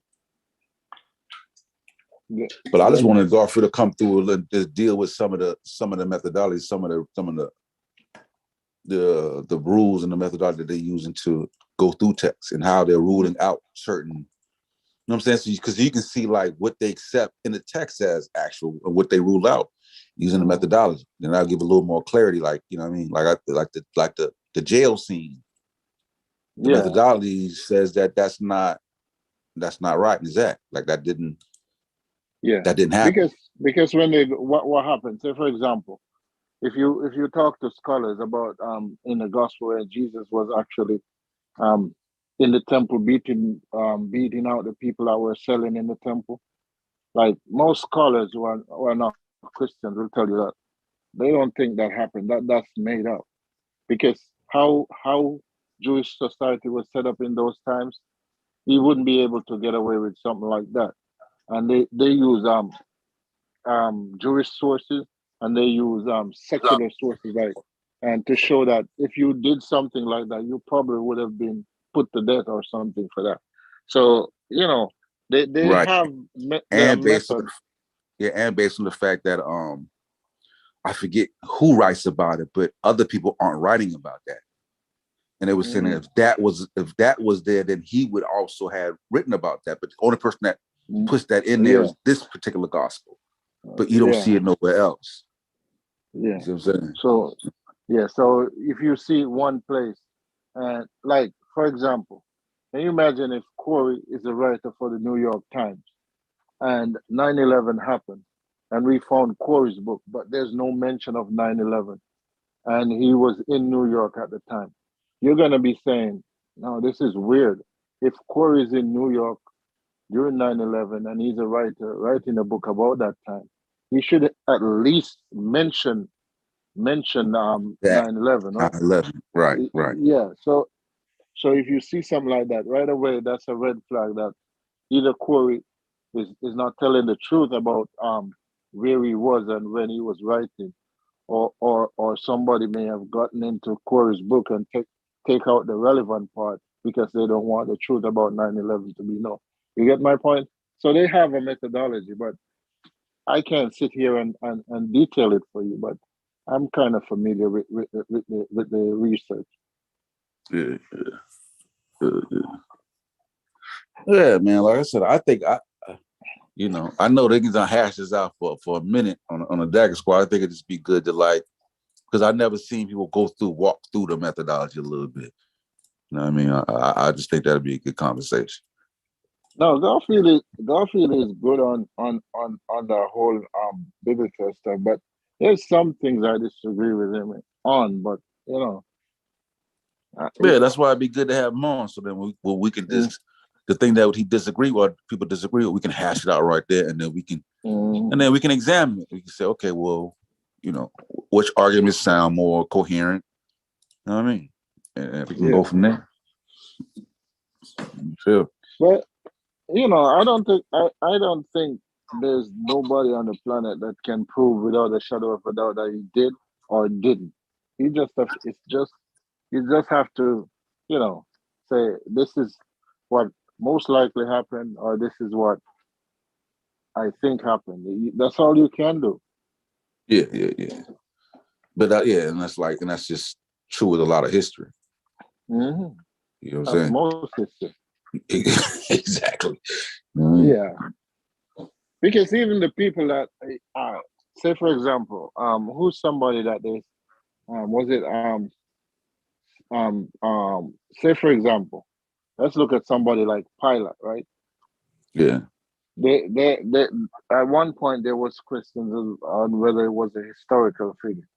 Yeah. But I just wanted Garfield to come through and just deal with some of the methodologies, some of the rules and the methodology that they're using to go through text and how they're ruling out certain, you know what I'm saying? So because you can see like what they accept in the text as actual and what they rule out using the methodology. Then I'll give a little more clarity, like, you know what I mean? Like the jail scene. The methodology says that's not right and exact. Like that didn't happen. Because when what happens, say for example, if you talk to scholars about in the gospel where Jesus was actually in the temple beating out the people that were selling in the temple, like most scholars who are not Christians will tell you that they don't think that happened. That's made up. Because how Jewish society was set up in those times, he wouldn't be able to get away with something like that. And they use Jewish sources, and they use secular sources, like, and to show that if you did something like that, you probably would have been put to death or something for that. So they right. have and based on the fact that I forget who writes about it, but other people aren't writing about that. And they were saying if that was there, then he would also have written about that. But the only person that puts that in there is this particular gospel. But you don't see it nowhere else. Yeah. You see what I'm saying? So if you see one place, and like for example, can you imagine if Corey is a writer for the New York Times and 9/11 happened and we found Corey's book, but there's no mention of 9/11 and he was in New York at the time. You're going to be saying, no, this is weird. If Corey is in New York during 9/11 and he's a writer writing a book about that time, he should at least mention mentioned That 9/11, right? 9/11. Right. Yeah. So if you see something like that right away, that's a red flag that either Corey is not telling the truth about where he was and when he was writing, or somebody may have gotten into Corey's book and take out the relevant part because they don't want the truth about 9/11 to be known. You get my point? So they have a methodology, but I can't sit here and detail it for you, but I'm kind of familiar with the research. Yeah, man. Like I said, I think I know they can hash this out for a minute on a Dagger Squad. I think it'd just be good to because I've never seen people walk through the methodology a little bit. You know what I mean? I just think that'd be a good conversation. No, Garfield is good on the whole biblical stuff, but there's some things I disagree with him on. But yeah, that's why it'd be good to have him on, so then we can just the thing that he disagree with, people disagree with, we can hash it out right there, and then we can examine it. We can say, okay, well, which arguments sound more coherent? You know what I mean? And we can go from there. Sure. But I don't think there's nobody on the planet that can prove without a shadow of a doubt that he did or didn't. You just have to, say this is what most likely happened, or this is what I think happened. That's all you can do. Yeah. But and that's just true with a lot of history. Mm-hmm. You know what I'm saying? Most history. Exactly. Yeah. Because even the people that say, for example, who's somebody that they say, for example, let's look at somebody like Pilate, right? Yeah. They at one point there was questions on whether it was a historical figure.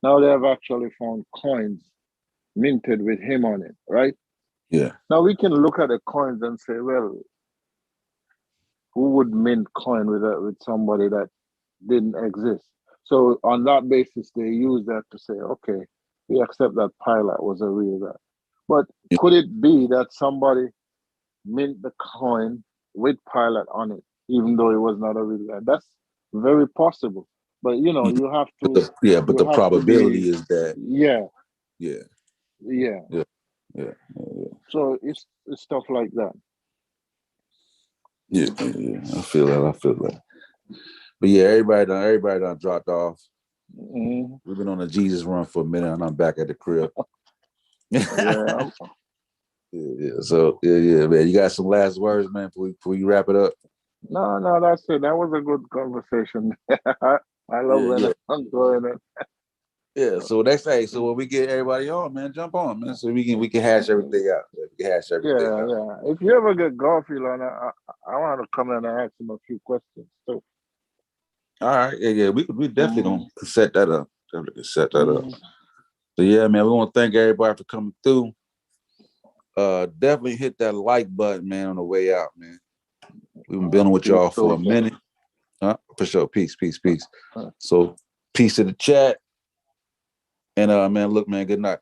Now they have actually found coins minted with him on it, right? Yeah. Now we can look at the coins and say, well, who would mint coin with somebody that didn't exist? So on that basis, they use that to say, okay, we accept that Pilate was a real guy. But could it be that somebody mint the coin with Pilate on it, even though it was not a real guy? That's very possible. But you have to. But the probability is that. Yeah. So it's stuff like that. Yeah. I feel that. But yeah, everybody done dropped off. Mm-hmm. We've been on a Jesus run for a minute, and I'm back at the crib. Yeah. So man. You got some last words, man, before you wrap it up? No, that's it. That was a good conversation. I love when I'm going in. Yeah. So so when we get everybody on, man, jump on, man. So we can hash everything out. Yeah. If you ever get Garfield on, I want to come in and ask him a few questions too. All right. Yeah. We definitely gonna set that up. So yeah, man, we want to thank everybody for coming through. Definitely hit that like button, man, on the way out, man. We've been building with y'all for a minute. For sure. Peace. So peace to the chat. And man, look, man, good night.